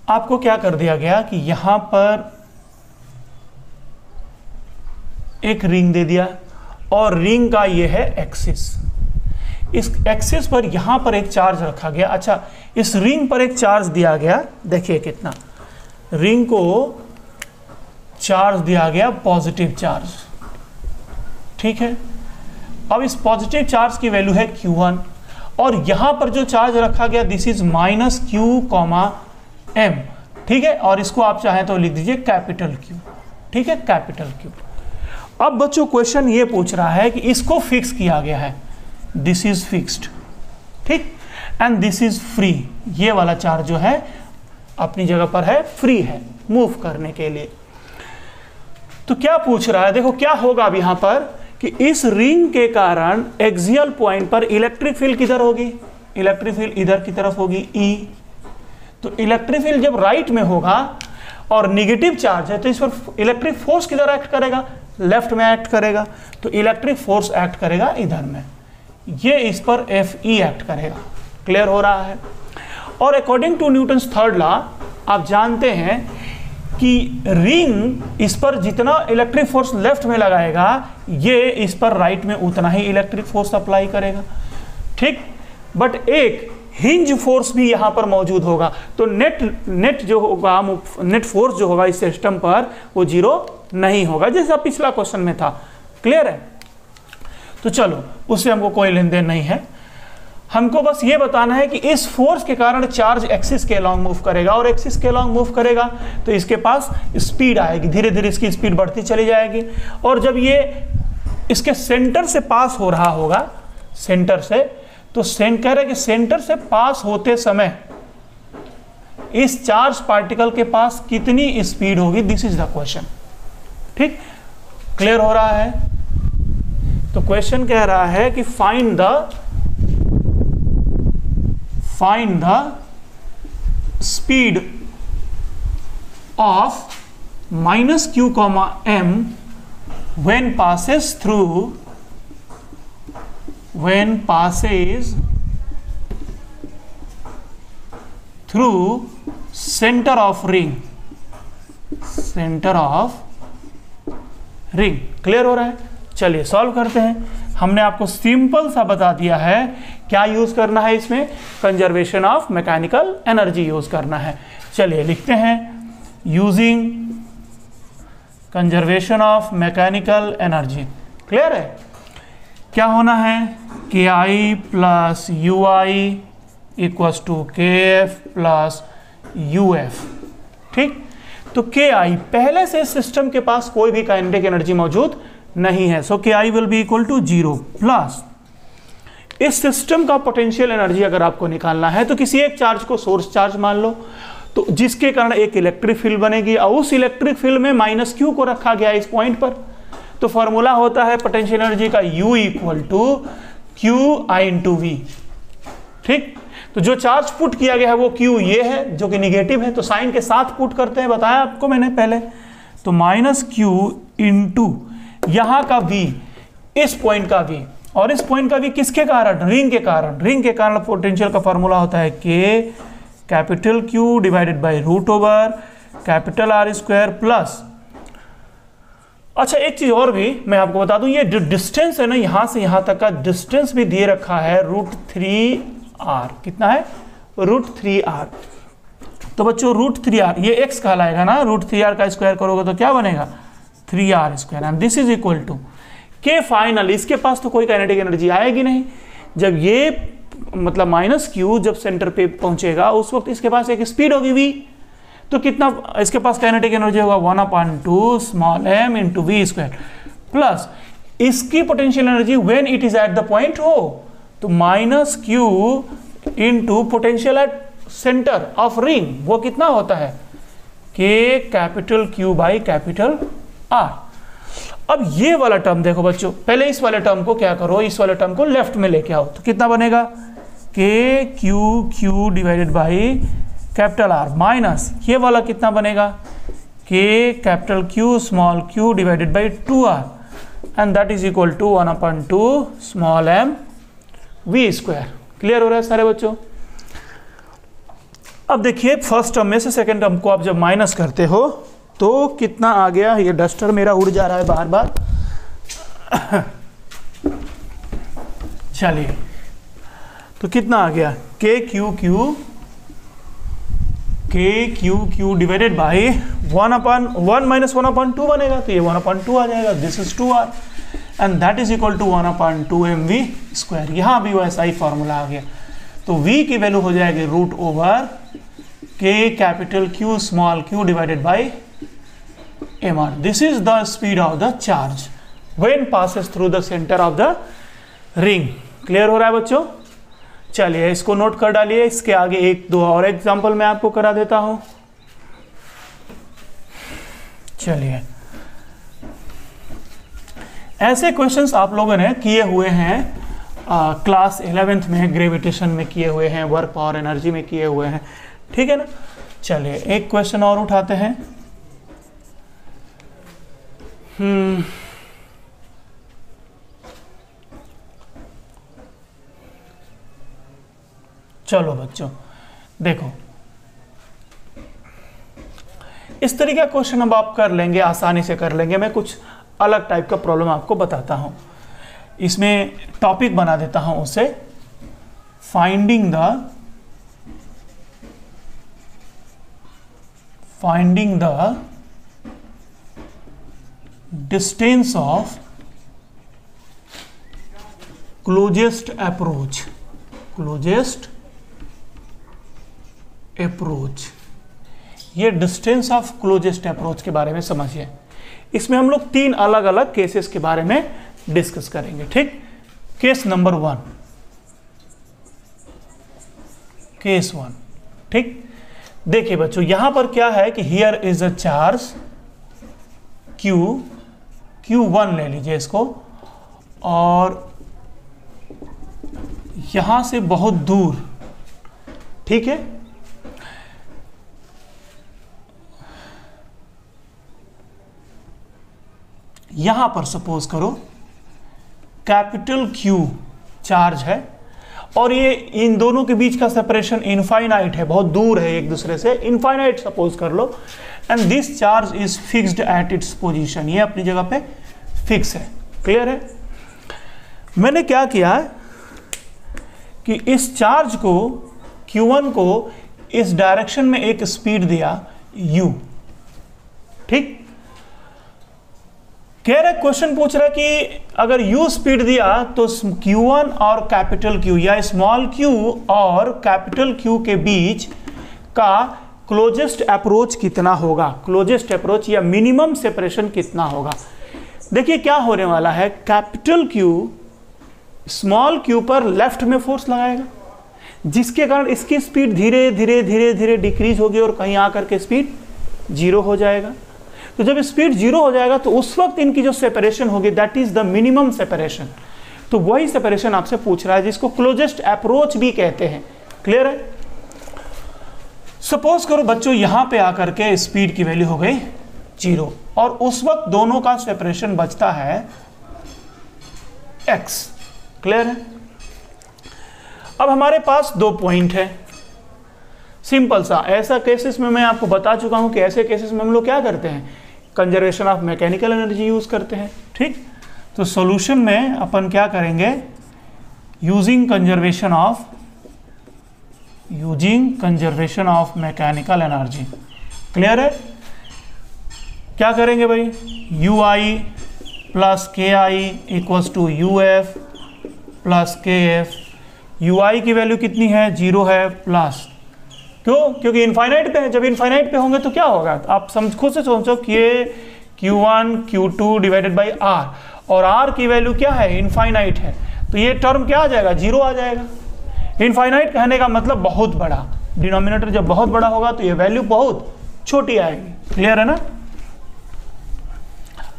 आपको क्या कर दिया गया कि यहां पर एक रिंग दे दिया और रिंग का ये है एक्सिस। इस एक्सिस पर यहां पर एक चार्ज रखा गया। अच्छा, इस रिंग पर एक चार्ज दिया गया, देखिए कितना, रिंग को चार्ज दिया गया पॉजिटिव चार्ज। ठीक है, अब इस पॉजिटिव चार्ज की वैल्यू है Q1 और यहां पर जो चार्ज रखा गया दिस इज -Q, M। ठीक है, और इसको आप चाहें तो लिख दीजिए कैपिटल Q। ठीक है, कैपिटल Q। अब बच्चों क्वेश्चन ये पूछ रहा है कि इसको फिक्स किया गया है, दिस इज फिक्स्ड, ठीक, एंड दिस इज फ्री। ये वाला चार्ज जो है अपनी जगह पर है, फ्री है मूव करने के लिए। तो क्या पूछ रहा है, देखो क्या होगा अब यहां पर कि इस रिंग के कारण एक्सियल पॉइंट पर इलेक्ट्रिक फील्ड किधर होगी? इलेक्ट्रिक फील्ड इधर की तरफ होगी, E। तो इलेक्ट्रिक फील्ड जब राइट में होगा और निगेटिव चार्ज है तो इस पर इलेक्ट्रिक फोर्स किधर एक्ट करेगा? लेफ्ट में एक्ट करेगा। तो इलेक्ट्रिक फोर्स एक्ट करेगा इधर में, ये इस पर Fe एक्ट करेगा। क्लियर हो रहा है? और according to Newton's third law आप जानते हैं कि रिंग इस पर जितना इलेक्ट्रिक फोर्स लेफ्ट में लगाएगा ये इस पर राइट में उतना ही इलेक्ट्रिक फोर्स अप्लाई करेगा। ठीक, बट एक हिंज फोर्स भी यहां पर मौजूद होगा, तो नेट जो होगा, नेट फोर्स जो होगा इस सिस्टम पर वो 0 नहीं होगा, जैसा पिछला क्वेश्चन में था। क्लियर है? तो चलो उससे हमको कोई लेन देन नहीं है। हमको बस ये बताना है कि इस फोर्स के कारण चार्ज एक्सिस के अलॉन्ग मूव करेगा, और एक्सिस के अलॉन्ग मूव करेगा तो इसके पास स्पीड आएगी, धीरे धीरे इसकी स्पीड बढ़ती चली जाएगी। और जब ये इसके सेंटर से पास हो रहा होगा, सेंटर से, तो कह रहे हैं कि सेंटर से पास होते समय इस चार्ज पार्टिकल के पास कितनी स्पीड होगी, दिस इज द क्वेश्चन। ठीक, क्लियर हो रहा है? तो क्वेश्चन कह रहा है कि find the speed of -q, m when passes through center of ring। Clear हो रहा है? चलिए सॉल्व करते हैं। हमने आपको सिंपल सा बता दिया है क्या यूज करना है, इसमें conservation of mechanical energy use करना है। चलिए लिखते हैं, using conservation of mechanical energy. Clear है? क्या होना है, K i plus U i equals to K f plus U f. ठीक, तो के आई, पहले से सिस्टम के पास कोई भी काइनेटिक एनर्जी मौजूद नहीं है, so K I will be equal to 0 plus इस सिस्टम का पोटेंशियल एनर्जी अगर आपको निकालना है तो किसी एक चार्ज को सोर्स चार्ज मान लो, तो जिसके कारण एक इलेक्ट्रिक फील्ड बनेगी, और उस इलेक्ट्रिक फील्ड में -q को रखा गया इस पॉइंट पर। तो फॉर्मूला होता है पोटेंशियल एनर्जी का U equal to QI into V। ठीक, तो जो चार्ज पुट किया गया है वो Q ये है जो कि निगेटिव है, तो साइन के साथ पुट करते हैं, बताया आपको मैंने पहले। तो -q इंटू यहां का V, इस पॉइंट का V, और इस पॉइंट का V किसके कारण, रिंग के कारण। रिंग के कारण पोटेंशियल का फॉर्मूला होता है K capital Q divided by root over capital R square plus. अच्छा, एक चीज और भी मैं आपको बता दूं, ये जो डिस्टेंस है ना, यहां से यहां तक का डिस्टेंस भी दिए रखा है √3r। कितना है? √3r। तो बच्चों √3r ये x कहलाएगा ना, √3r का स्क्वायर करोगे तो क्या बनेगा, 3r square, and this is equal to K final. इसके पास तो कोई काइनेटिक एनर्जी आएगी नहीं, जब ये मतलब -q जब सेंटर पे पहुंचेगा उस वक्त इसके पास एक स्पीड होगी v, तो कितना इसके पास काइनेटिक एनर्जी होगा, 1/2 small m into v square plus इसकी potential energy when it is at the point O, तो -q into potential at centre of ring, वो कितना होता है, k capital Q by capital R। अब ये वाला टर्म देखो बच्चों, पहले इस वाले टर्म को क्या करो, इस वाले टर्म को लेफ्ट में लेके आओ, तो कितना बनेगा, K Q divided by capital R minus ये वाला कितना बनेगा, K capital Q small q divided by 2r, and that is equal to 1/2 small m v square. Clear हो रहा है सारे बच्चों? अब देखिए फर्स्ट टर्म में से सेकेंड टर्म को आप जब माइनस करते हो तो कितना आ गया, ये डस्टर मेरा उड़ जा रहा है बार बार। चलिए, तो कितना आ गया, K Q Q divided by 1/1 minus 1/2 बनेगा, तो ये 1/2 आ जाएगा, this is 2r, and that is equal to 1/2 mv square. यहाँ भी वैसा ही फॉर्मूला आ गया, तो v की वैल्यू हो जाएगी रूट ओवर के capital Q small q divided by mr। This is the speed of the charge when passes through the centre of the ring. Clear हो रहा है बच्चों? चलिए इसको नोट कर डालिए, इसके आगे एक दो और एग्जांपल मैं आपको करा देता हूं। चलिए, ऐसे क्वेश्चंस आप लोगों ने किए हुए हैं क्लास 11th में, ग्रेविटेशन में किए हुए हैं, वर्क पावर एनर्जी में किए हुए हैं, ठीक है ना। चलिए एक क्वेश्चन और उठाते हैं। चलो बच्चों देखो, इस तरीके का क्वेश्चन अब आप कर लेंगे, आसानी से कर लेंगे। मैं कुछ अलग टाइप का प्रॉब्लम आपको बताता हूं, इसमें टॉपिक बना देता हूं उसे, finding the distance of closest closest approach. ये डिस्टेंस ऑफ क्लोजेस्ट अप्रोच के बारे में समझिए। इसमें हम लोग 3 अलग अलग केसेस के बारे में डिस्कस करेंगे, ठीक। केस नंबर 1, केस 1, ठीक। देखिए बच्चों, यहां पर क्या है कि here is a charge Q1 ले लीजिए इसको, और यहां से बहुत दूर, ठीक है, यहां पर सपोज करो कैपिटल Q चार्ज है, और ये इन दोनों के बीच का सेपरेशन इनफाइनाइट है, बहुत दूर है एक दूसरे से, इनफाइनाइट सपोज कर लो, and this charge is fixed at its position, ये अपनी जगह पे फिक्स है। क्लियर है? मैंने क्या किया है कि इस चार्ज को Q1 को इस डायरेक्शन में एक स्पीड दिया u, ठीक। कह रहे, क्वेश्चन पूछ रहा कि अगर u स्पीड दिया तो Q1 और कैपिटल Q या स्मॉल q और कैपिटल Q के बीच का क्लोजेस्ट अप्रोच कितना होगा, क्लोजेस्ट अप्रोच या मिनिमम सेपरेशन कितना होगा। देखिए क्या होने वाला है, कैपिटल Q स्मॉल q पर लेफ्ट में फोर्स लगाएगा, जिसके कारण इसकी स्पीड धीरे धीरे धीरे धीरे डिक्रीज होगी और कहीं आकर के स्पीड 0 हो जाएगा। तो जब स्पीड 0 हो जाएगा तो उस वक्त इनकी जो सेपरेशन होगी that is the minimum separation. तो वही सेपरेशन आपसे पूछ रहा है जिसको क्लोजेस्ट अप्रोच भी कहते हैं। क्लियर है? सपोज करो बच्चों यहां पे आकर के स्पीड की वैल्यू हो गई 0 और उस वक्त दोनों का सेपरेशन बचता है x। क्लियर है? अब हमारे पास 2 पॉइंट है, सिंपल सा। ऐसा केसेस में मैं आपको बता चुका हूं कि ऐसे केसेस में हम लोग क्या करते हैं, conservation of mechanical energy use करते हैं, ठीक। तो सॉल्यूशन में अपन क्या करेंगे, using conservation of mechanical energy. Clear है? क्या करेंगे भाई, ui plus KI equals to UF plus KF। ui की वैल्यू कितनी है, 0 है, प्लस, क्यों, क्योंकि इनफाइनाइट पे है। जब इनफाइनाइट पे होंगे तो क्या होगा, आप खुद से सोचो कि ये Q1 Q2 divided by R, और R की वैल्यू क्या है, इनफाइनाइट है, तो ये टर्म क्या आ जाएगा, 0 आ जाएगा। इनफाइनाइट कहने का मतलब बहुत बड़ा, डिनोमिनेटर जब बहुत बड़ा होगा तो ये वैल्यू बहुत छोटी आएगी। क्लियर है ना?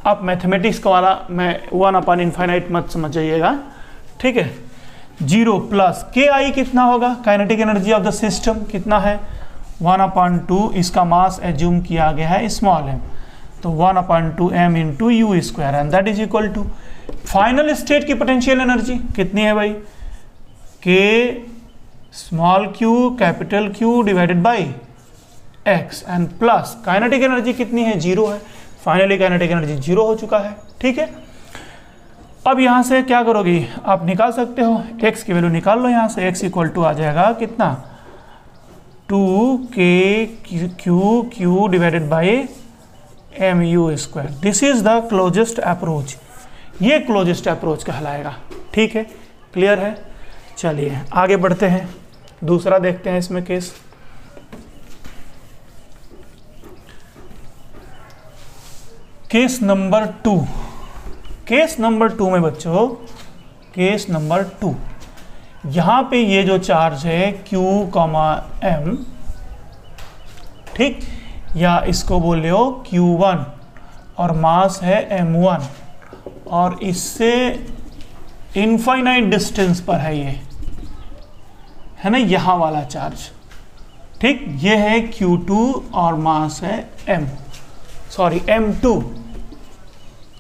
आप मैथमेटिक्स का वाला मैं 1/इनफाइनाइट मत समझ जाइएगा, ठीक है। 0 प्लस KI कितना होगा, kinetic energy of the system कितना है, 1/2, इसका मास एज्यूम किया गया है स्मॉल m, तो 1/2 m into U square, and that is equal to final state की पोटेंशियल एनर्जी कितनी है भाई, K small q capital Q divided by x, and plus kinetic energy कितनी है, 0 है। फाइनली काइनेटिक एनर्जी 0 हो चुका है, ठीक है। अब यहां से क्या करोगी, आप निकाल सकते हो, x की वैल्यू निकाल लो, यहां से x इक्वल टू आ जाएगा कितना, 2kq divided by mu square. This is the closest approach, ये क्लोजेस्ट अप्रोच कहलाएगा, ठीक है। क्लियर है? चलिए आगे बढ़ते हैं, दूसरा देखते हैं इसमें case. Case number 2। Case number 2 में बच्चों, केस नंबर 2, यहां पे ये जो चार्ज है Q, M, ठीक, या इसको बोल लो Q1 और मास है M1, और इससे इनफाइनाइट डिस्टेंस पर है, ये है ना, यहां वाला चार्ज, ठीक। ये है Q2 और मास है M2।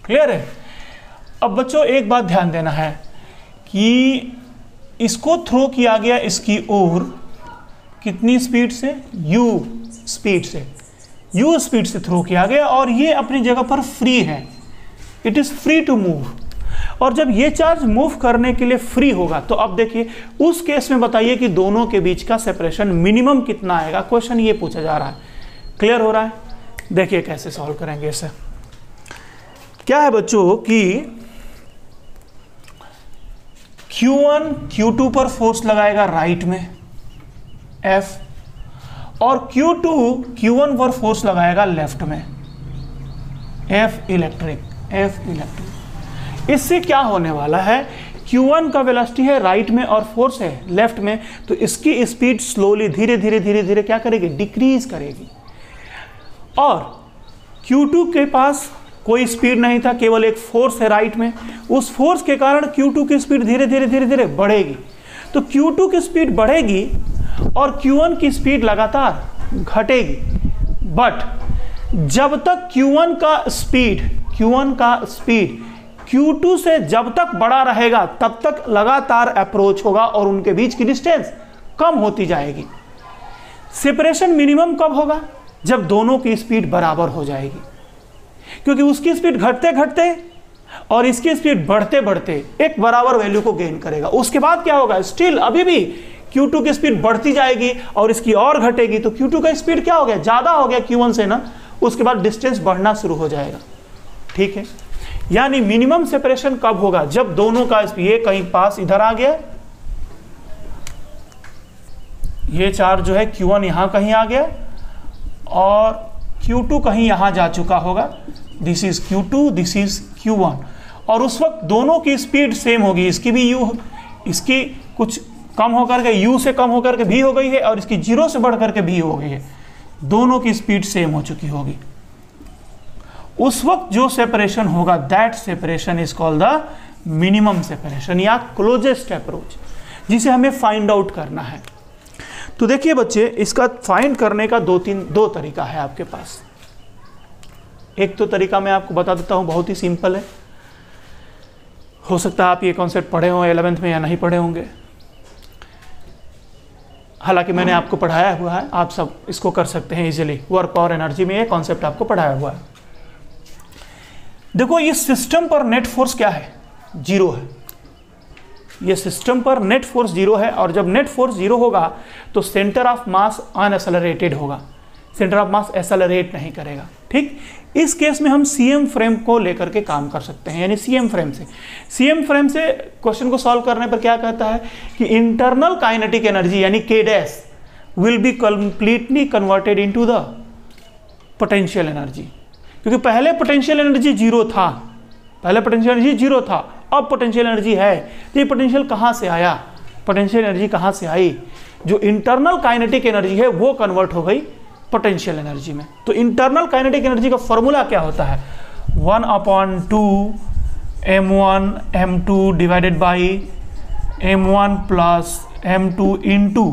क्लियर है? अब बच्चों एक बात ध्यान देना है कि इसको थ्रो किया गया इसकी ओर कितनी स्पीड से, u स्पीड से थ्रो किया गया, और ये अपनी जगह पर फ्री है, it is free to move. और जब ये चार्ज मूव करने के लिए फ्री होगा तो अब देखिए उस केस में बताइए कि दोनों के बीच का सेपरेशन मिनिमम कितना आएगा, क्वेश्चन ये पूछा जा रहा है। क्लियर हो रहा है? देखिए कैसे सॉल्व करेंगे इसे। क्या है बच्चों कि Q1 Q2 पर फोर्स लगाएगा राइट में F, और Q2 Q1 पर फोर्स लगाएगा लेफ्ट में F इलेक्ट्रिक। इससे क्या होने वाला है, Q1 का वेलोसिटी है राइट में और फोर्स है लेफ्ट में, तो इसकी स्पीड स्लोली धीरे धीरे क्या करेगी, डिक्रीज करेगी। और Q2 के पास कोई स्पीड नहीं था, केवल एक फोर्स है राइट में, उस फोर्स के कारण Q2 की स्पीड धीरे धीरे बढ़ेगी। तो Q2 की स्पीड बढ़ेगी और Q1 की स्पीड लगातार घटेगी। बट जब तक Q1 का स्पीड Q2 से जब तक बड़ा रहेगा तब तक लगातार अप्रोच होगा और उनके बीच की डिस्टेंस कम होती जाएगी। सेपरेशन मिनिमम कब होगा, जब दोनों की स्पीड बराबर हो जाएगी, क्योंकि उसकी स्पीड घटते घटते और इसकी स्पीड बढ़ते बढ़ते एक बराबर वैल्यू को गेन करेगा। उसके बाद क्या होगा, स्टिल अभी भी Q2 की स्पीड बढ़ती जाएगी और इसकी और घटेगी, तो Q2 का स्पीड क्या हो गया, ज्यादा हो गया Q1 से ना, उसके बाद डिस्टेंस बढ़ना शुरू हो जाएगा। ठीक है, यानी मिनिमम सेपरेशन कब होगा, जब दोनों का ये कहीं पास इधर आ गया, ये चार्ज जो है Q1 यहां कहीं आ गया और Q2 कहीं यहां जा चुका होगा। This is Q2, this is Q1, और उस वक्त दोनों की स्पीड सेम होगी। इसकी भी U, इसकी कुछ कम होकर के U से कम होकर के V हो गई है और इसकी 0 से बढ़ करके V हो गई है, दोनों की स्पीड सेम हो चुकी होगी। उस वक्त जो सेपरेशन होगा, that separation is called the minimum separation या क्लोजेस्ट अप्रोच, जिसे हमें फाइंड आउट करना है। तो देखिए बच्चे, इसका फाइंड करने का दो तरीका है आपके पास। एक तो तरीका मैं आपको बता देता हूं, बहुत ही सिंपल है। हो सकता है आप ये कॉन्सेप्ट पढ़े हों 11th में या नहीं पढ़े होंगे, हालांकि मैंने आपको पढ़ाया हुआ है, आप सब इसको कर सकते हैं इजीली। वर्क और एनर्जी में ये कॉन्सेप्ट आपको पढ़ाया हुआ है। देखो, इस सिस्टम पर नेट फोर्स क्या है, 0 है। ये सिस्टम पर नेट फोर्स 0 है, और जब नेट फोर्स 0 होगा तो सेंटर ऑफ मास अनएसेलरेटेड होगा, सेंटर ऑफ मास एसेलरेट नहीं करेगा। ठीक, इस केस में हम सीएम फ्रेम को लेकर के काम कर सकते हैं, यानी सीएम फ्रेम से क्वेश्चन को सॉल्व करने पर क्या कहता है कि इंटरनल काइनेटिक एनर्जी यानी K dash will be completely converted into the potential energy. क्योंकि पहले पोटेंशियल एनर्जी 0 था, अब पोटेंशियल एनर्जी है। तो ये पोटेंशियल कहाँ से आया, पोटेंशियल एनर्जी कहाँ से आई, जो इंटरनल काइनेटिक एनर्जी है वो कन्वर्ट हो गई पोटेंशियल एनर्जी में। तो इंटरनल काइनेटिक एनर्जी का फॉर्मूला क्या होता है, 1/2 m1 m2 divided by m1 plus m2 into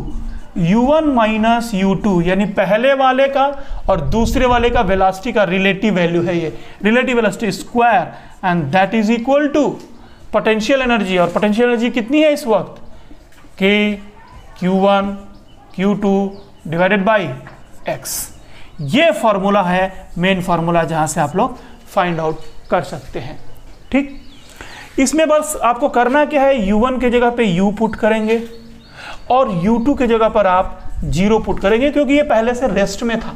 u1 minus u2, यानी पहले वाले का और दूसरे वाले का वेलोसिटी का रिलेटिव वैल्यू है, ये relative velocity square, and that is equal to potential energy. और पोटेंशियल एनर्जी कितनी है इस वक्त, k q1 q2 divided by x। ये फॉर्मूला है मेन फॉर्मूला, जहां से आप लोग फाइंड आउट कर सकते हैं। ठीक, इसमें बस आपको करना क्या है, u1 के जगह पे u पुट करेंगे और u2 के जगह पर आप 0 पुट करेंगे, क्योंकि ये पहले से रेस्ट में था।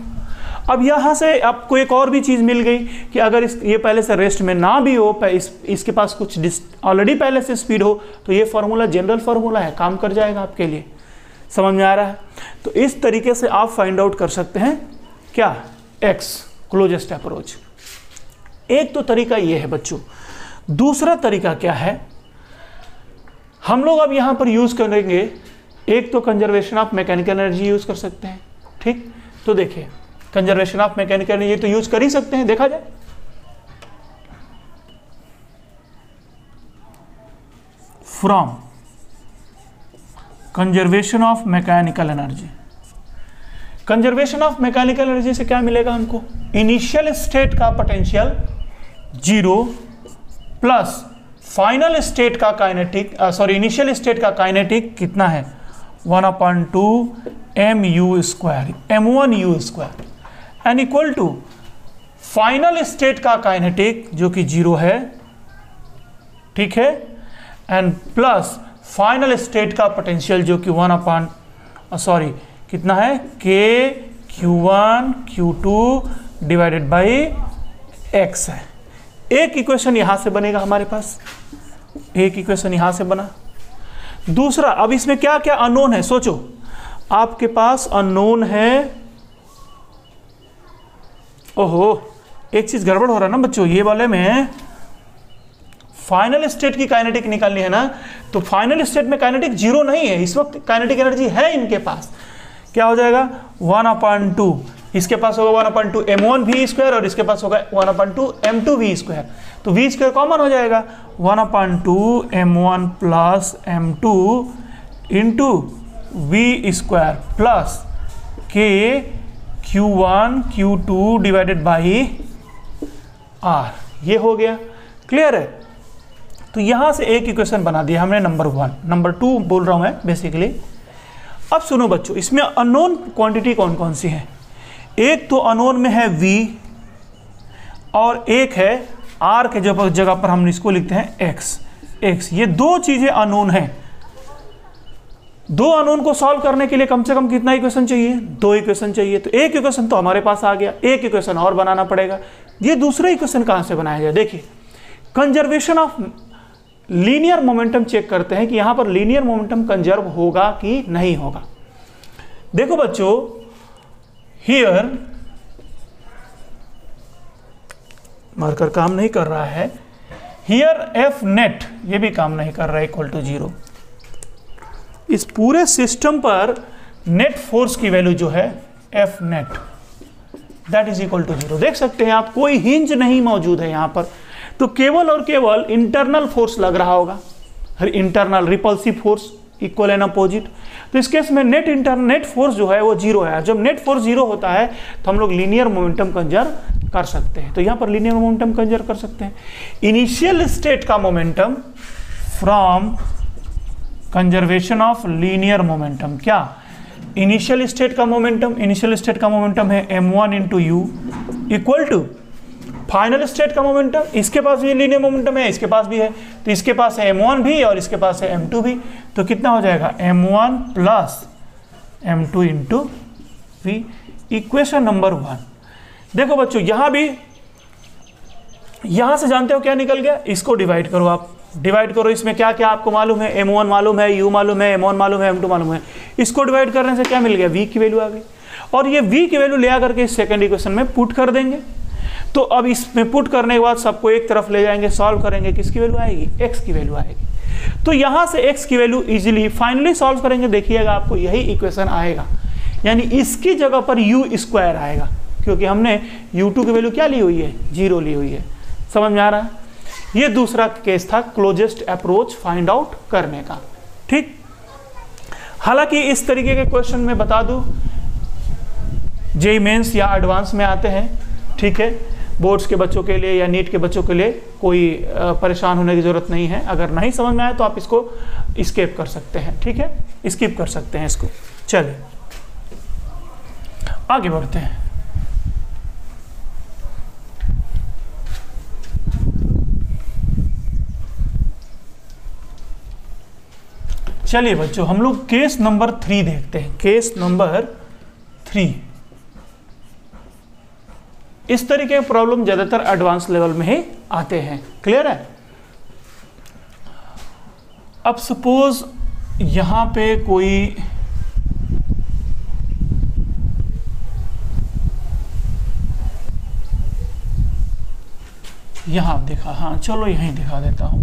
अब यहाँ से आपको एक और भी चीज़ मिल गई कि अगर ये पहले से रेस्ट में ना भी हो, इसके पास कुछ ऑलरेडी पहले से स्पीड हो, तो ये फार्मूला जनरल फार्मूला है, काम कर जाएगा आपके लिए। समझ में आ रहा है? तो इस तरीके से आप फाइंड आउट कर सकते हैं क्या, x क्लोजेस्ट अप्रोच। एक तो तरीका ये है बच्चों। दूसरा तरीका क्या है, हम लोग अब यहाँ पर यूज करेंगे, एक तो conservation of mechanical energy use कर सकते हैं। ठीक, तो देखिए कंजर्वेशन ऑफ मैकेनिकल एनर्जी तो यूज कर ही सकते हैं, देखा जाए। From conservation of mechanical energy, conservation of mechanical energy से क्या मिलेगा हमको, इनिशियल स्टेट का पोटेंशियल 0 प्लस फाइनल स्टेट का काइनेटिक, इनिशियल स्टेट का काइनेटिक कितना है, 1/2 mu square m1 u square, and equal to final state का काइनेटिक जो कि 0 है, ठीक है, एंड प्लस फाइनल स्टेट का पोटेंशियल जो कि कितना है, k q1 q2 divided by x है। एक इक्वेशन यहां से बनेगा हमारे पास, एक इक्वेशन यहां से बना, दूसरा, अब इसमें क्या क्या अननोन है, सोचो आपके पास अननोन है, ओहो एक चीज गड़बड़ हो रहा है ना बच्चों, ये वाले में फाइनल स्टेट की काइनेटिक निकालनी है ना, तो फाइनल स्टेट में काइनेटिक जीरो नहीं है, इस वक्त काइनेटिक एनर्जी है इनके पास, क्या हो जाएगा 1/2, इसके पास होगा 1/2 m1v² और इसके पास होगा 1/2 m2v², तो v² कॉमन हो जाएगा 1/2 m1 plus m2 into v² plus k q1 q2 divided by r, ये हो गया, क्लियर है। तो यहां से एक इक्वेशन बना दिया हमने नंबर 1, नंबर 2 बोल रहा हूं मैं बेसिकली। अब सुनो बच्चों, इसमें अननोन क्वांटिटी कौन कौन सी है, एक तो अननोन में है v और एक है r के जगह पर हम इसको लिखते हैं x, ये दो चीजें अननोन हैं। दो अननोन को सॉल्व करने के लिए कम से कम कितना इक्वेशन चाहिए, 2 इक्वेशन चाहिए, तो एक इक्वेशन तो हमारे पास आ गया, एक इक्वेशन और बनाना पड़ेगा। ये दूसरा इक्वेशन कहां से बनाया जाए, देखिए conservation of linear momentum check करते हैं कि यहां पर लीनियर मोमेंटम कंजर्व होगा कि नहीं होगा। देखो बच्चों, हियर मार्कर काम नहीं कर रहा है, हियर एफ नेट ये भी काम नहीं कर रहा है इक्वल टू 0। इस पूरे सिस्टम पर नेट फोर्स की वैल्यू जो है F net that is equal to 0। देख सकते हैं आप, कोई हिंज नहीं मौजूद है यहां पर, तो केवल और केवल इंटरनल फोर्स लग रहा होगा, internal repulsive force equal and opposite. तो इस केस में नेट फोर्स जो है वो 0 है। जब नेट फोर्स 0 होता है तो हम लोग लीनियर मोमेंटम कंजर्व कर सकते हैं, तो यहां पर लीनियर मोमेंटम कंजर्व कर सकते हैं। इनिशियल स्टेट का momentum from conservation of linear momentum, क्या इनिशियल स्टेट का मोमेंटम है m1 into u equal to final state का मोमेंटम, इसके पास भी लीनियर मोमेंटम है, इसके पास भी है, तो इसके पास है m1 भी और इसके पास है m2 भी, तो कितना हो जाएगा m1 plus m2 into v, equation number 1। देखो बच्चों, यहां से जानते हो क्या निकल गया, इसको डिवाइड करो, आप डिवाइड करो, इसमें क्या क्या आपको मालूम है, m1 मालूम है, u मालूम है, m1 मालूम है, m2 मालूम है, इसको डिवाइड करने से क्या मिल गया, v की वैल्यू आ गई, और ये v की वैल्यू ले आकर के इस सेकंड इक्वेशन में पुट कर देंगे। तो अब इसमें पुट करने के बाद सबको एक तरफ ले जाएंगे, सॉल्व करेंगे, किसकी वैल्यू आएगी, x की वैल्यू आएगी। तो यहां से x की वैल्यू इजीली फाइनली सॉल्व करेंगे, देखिएगा आपको यही इक्वेशन आएगा, यानी इसकी जगह पर u² आएगा, क्योंकि हमने u2 की वैल्यू क्या ली हुई है, 0 ली हुई है। समझ में आ रहा है। ये दूसरा केस था क्लोजेस्ट अप्रोच फाइंड आउट करने का, ठीक। हालांकि इस तरीके के क्वेश्चन में बता दूं जेईई मेंस या एडवांस में आते हैं, ठीक है। बोर्ड्स के बच्चों के लिए या नीट के बच्चों के लिए कोई परेशान होने की जरूरत नहीं है। अगर नहीं समझ में आए तो आप इसको स्किप कर सकते हैं, ठीक है, स्किप कर सकते हैं इसको। चलिए आगे बढ़ते हैं। चलिए बच्चों, हम लोग केस नंबर 3 देखते हैं। केस नंबर 3, इस तरीके के प्रॉब्लम ज्यादातर एडवांस लेवल में ही आते हैं, क्लियर है। अब सपोज यहां पे कोई यहां दिखा, हाँ चलो यहीं दिखा देता हूं।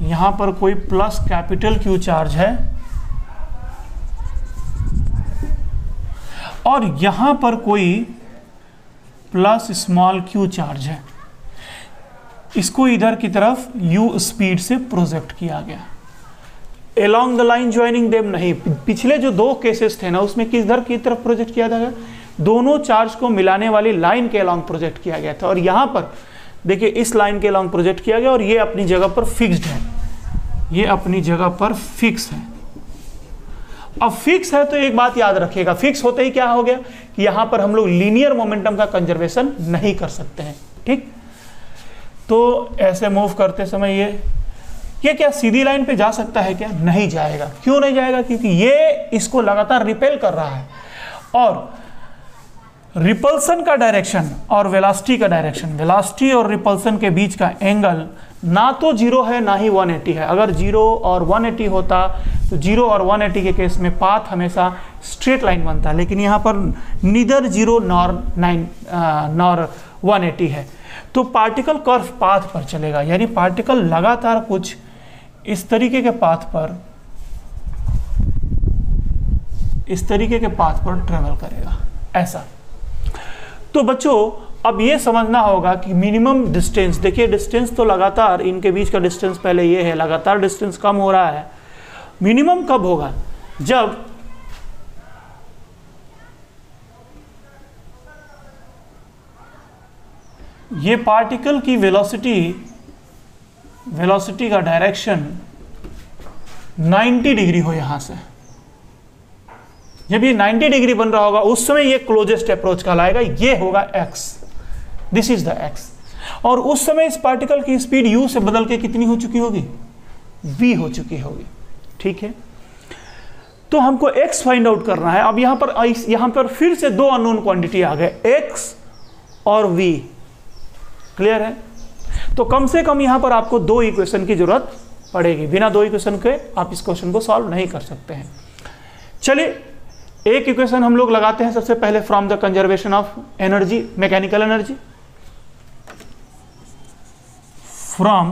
यहां पर कोई प्लस कैपिटल Q चार्ज है और यहां पर कोई प्लस स्मॉल q चार्ज है। इसको इधर की तरफ u स्पीड से प्रोजेक्ट किया गया। Along the line joining them नहीं, पिछले जो 2 केसेस थे ना उसमें किधर की तरफ प्रोजेक्ट किया था, दोनों चार्ज को मिलाने वाली लाइन के अलोंग प्रोजेक्ट किया गया था। और यहां पर देखिए इस लाइन के अलोंग प्रोजेक्ट किया गया और ये अपनी जगह पर फिक्स्ड है, ये अपनी जगह पर फिक्स है। अब फिक्स है तो एक बात याद रखिएगा, फिक्स होते ही क्या हो गया कि यहां पर हम लोग लीनियर मोमेंटम का कंजर्वेशन नहीं कर सकते हैं, ठीक। तो ऐसे मूव करते समय ये क्या सीधी लाइन पे जा सकता है क्या, नहीं जाएगा। क्यों नहीं जाएगा, क्योंकि ये इसको लगातार रिपेल कर रहा है और रिपल्सन का डायरेक्शन और वेलोसिटी का डायरेक्शन, वेलोसिटी और रिपल्सन के बीच का एंगल ना तो 0 है ना ही 180 है। अगर 0 और 180 होता तो 0 और 180 के केस में पाथ हमेशा स्ट्रेट लाइन बनता है, लेकिन यहाँ पर नीदर 0 नॉर 180 है, तो पार्टिकल कर्व पाथ पर चलेगा, यानी पार्टिकल लगातार कुछ इस तरीके के पाथ पर ट्रेवल करेगा, ऐसा। तो बच्चों अब ये समझना होगा कि मिनिमम डिस्टेंस, देखिए डिस्टेंस तो लगातार इनके बीच का डिस्टेंस पहले ये है, लगातार डिस्टेंस कम हो रहा है। मिनिमम कब होगा? जब ये पार्टिकल की वेलोसिटी का डायरेक्शन 90 डिग्री हो यहां से। जब ये 90 डिग्री बन रहा होगा उस समय ये क्लोजेस्ट अप्रोच कहलाएगा, ये होगा x, this is the x। और उस समय इस पार्टिकल की स्पीड u से बदल के कितनी हो चुकी होगी? v हो चुकी होगी, ठीक है। तो हमको x फाइंड आउट करना है। अब यहां पर फिर से दो अननोन क्वांटिटी आ गए, x और v, क्लियर है। तो कम से कम यहां पर आपको दो इक्वेशन की जरूरत पड़ेगी, बिना दो इक्वेशन के आप इस क्वेश्चन को सॉल्व नहीं कर सकते हैं। चलिए एक इक्वेशन हम लोग लगाते हैं सबसे पहले, from the conservation of energy, mechanical energy, from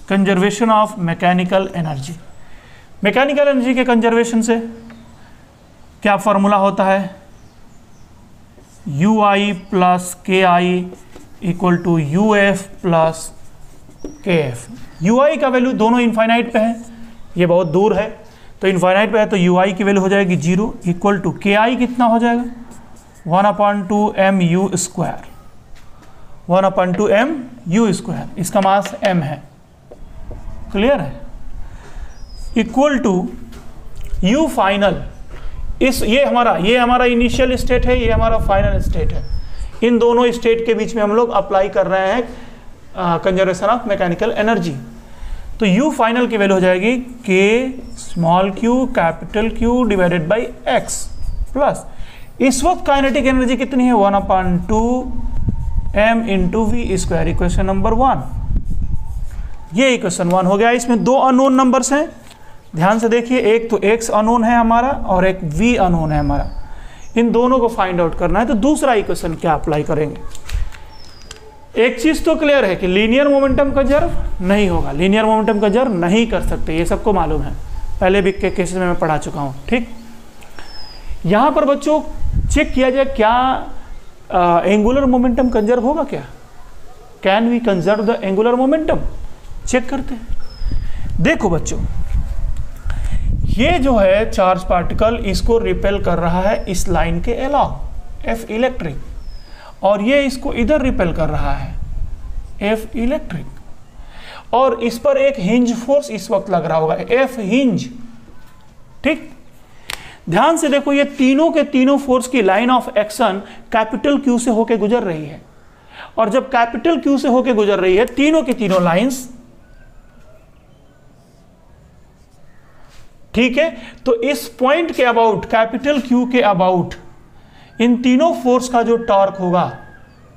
conservation of mechanical energy. Mechanical energy के कंजर्वेशन से क्या फॉर्मूला होता है? ui प्लस के आई इक्वल टू uf प्लस के एफ। ui का वैल्यू दोनों इनफाइनाइट पे है, ये बहुत दूर है तो इनफाइनाइट पे है, तो ui की वैल्यू हो जाएगी 0 इक्वल टू के आई कितना हो जाएगा? 1/2 mu स्क्वायर, 1/2 mu स्क्वायर, इसका मास m है, क्लियर है, इक्वल टू u फाइनल। ये हमारा इनिशियल स्टेट है, ये हमारा फाइनल स्टेट है। इन दोनों स्टेट के बीच में हम लोग अप्लाई कर रहे हैं कंजर्वेशन ऑफ मैकेनिकल एनर्जी। तो u फाइनल की वैल्यू हो जाएगी k small q capital Q divided by x plus, इस वक्त काइनेटिक एनर्जी कितनी है? 1/2 m into v square, equation number 1। ये इक्वेशन 1 हो गया। इसमें दो अननोन नंबर्स हैं, ध्यान से देखिए, एक तो x अननोन है हमारा और एक v अननोन है हमारा। इन दोनों को फाइंड आउट करना है, तो दूसरा इक्वेशन क्या अप्लाई करेंगे? एक चीज तो क्लियर है कि लीनियर मोमेंटम कंजर्व नहीं होगा, लीनियर मोमेंटम कंजर्व नहीं कर सकते, ये सबको मालूम है, पहले भी के केसेस में मैं पढ़ा चुका हूं, ठीक। यहां पर बच्चों चेक किया जाए क्या एंगुलर मोमेंटम कंजर्व होगा क्या? Can we conserve the angular momentum? Check करते हैं। देखो बच्चों, ये जो है चार्ज पार्टिकल इसको रिपेल कर रहा है इस लाइन के अलावा, F इलेक्ट्रिक, और ये इसको इधर रिपेल कर रहा है F इलेक्ट्रिक, और इस पर एक हिंज फोर्स इस वक्त लग रहा होगा F हिंज, ठीक। ध्यान से देखो, ये तीनों के तीनों फोर्स की line of action capital Q से होके गुजर रही है, और जब कैपिटल Q से होके गुजर रही है तीनों की तीनों लाइंस, ठीक है। तो इस पॉइंट के अबाउट, कैपिटल Q के अबाउट, इन तीनों फोर्स का जो टॉर्क होगा,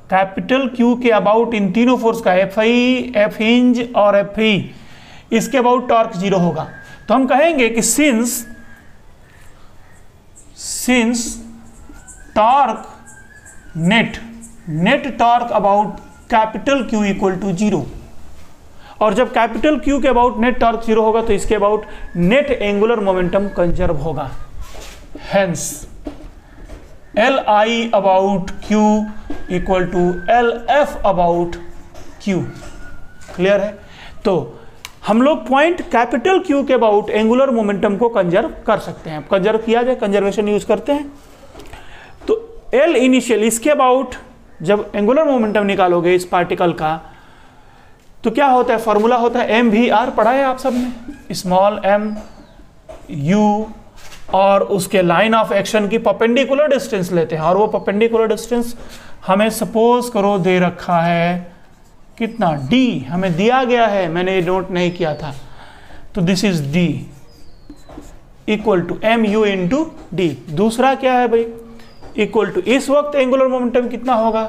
कैपिटल Q के अबाउट इन तीनों फोर्स का Fi, F हिंज और F, इसके अबाउट टॉर्क 0 होगा। तो हम कहेंगे कि since torque net torque about capital Q equal to 0, और जब कैपिटल Q के अबाउट नेट टॉर्क 0 होगा तो इसके about net angular momentum conserve होगा। Hence Li about Q equal to Lf about Q, clear है। तो हम लोग पॉइंट कैपिटल Q के अबाउट एंगुलर मोमेंटम को कंजर्व कर सकते हैं। कंजर्व किया जाए, कंजर्वेशन यूज करते हैं। तो L इनिशियल, इसके अबाउट जब एंगुलर मोमेंटम निकालोगे इस पार्टिकल का, तो क्या होता है? फॉर्मूला होता है mvr, पढ़ा है आप सबने, स्मॉल m u, और उसके लाइन ऑफ एक्शन की परपेंडिकुलर डिस्टेंस लेते हैं, और वो परपेंडिकुलर डिस्टेंस हमें सपोज करो दे रखा है कितना? d हमें दिया गया है, मैंने नोट नहीं किया था, तो this is d equal to mu into d. दूसरा क्या है भाई? इक्वल टू, इस वक्त एंगुलर मोमेंटम कितना होगा,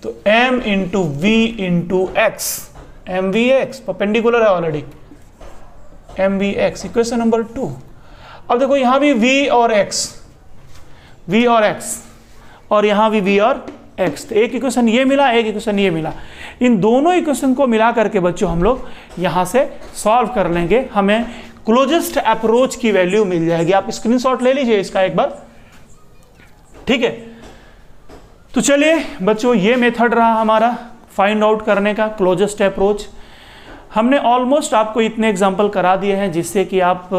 तो m into v into x, m v x perpendicular है already, m v x, equation number 2। अब देखो यहां भी v और x और यहां भी v और x, तो एक इक्वेशन ये मिला, एक इक्वेशन ये मिला। इन दोनों इक्वेशन को मिला करके बच्चों हम लोग यहां से सॉल्व कर लेंगे, हमें क्लोजेस्ट अप्रोच की वैल्यू मिल जाएगी। आप स्क्रीनशॉट ले लीजिए इसका एक बार, ठीक है। तो चलिए बच्चों, ये मेथड रहा हमारा फाइंड आउट करने का क्लोजेस्ट अप्रोच। हमने ऑलमोस्ट आपको इतने एग्जाम्पल करा दिए हैं जिससे कि आप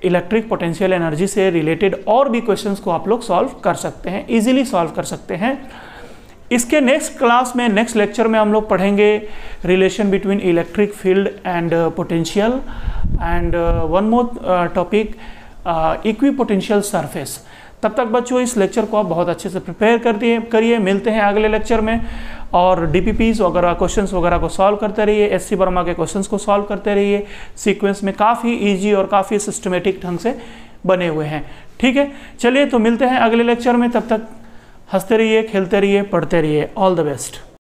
इलेक्ट्रिक पोटेंशियल एनर्जी से रिलेटेड और भी क्वेश्चंस को आप लोग सॉल्व कर सकते हैं, इजीली सॉल्व कर सकते हैं। इसके नेक्स्ट क्लास में, नेक्स्ट लेक्चर में हम लोग पढ़ेंगे relation between electric field and potential and one more topic equipotential surface. तब तक बच्चों इस लेक्चर को आप बहुत अच्छे से प्रिपेयर करिए। मिलते हैं अगले लेक्चर में, और डीपीपीस वगैरह क्वेश्चंस वगैरह को सॉल्व करते रहिए, एससी वर्मा के क्वेश्चंस को सॉल्व करते रहिए। सीक्वेंस में काफ़ी इजी और काफ़ी सिस्टमेटिक ढंग से बने हुए हैं, ठीक है। चलिए तो मिलते हैं अगले लेक्चर में, तब तक हंसते रहिए, खेलते रहिए, पढ़ते रहिए। All the best.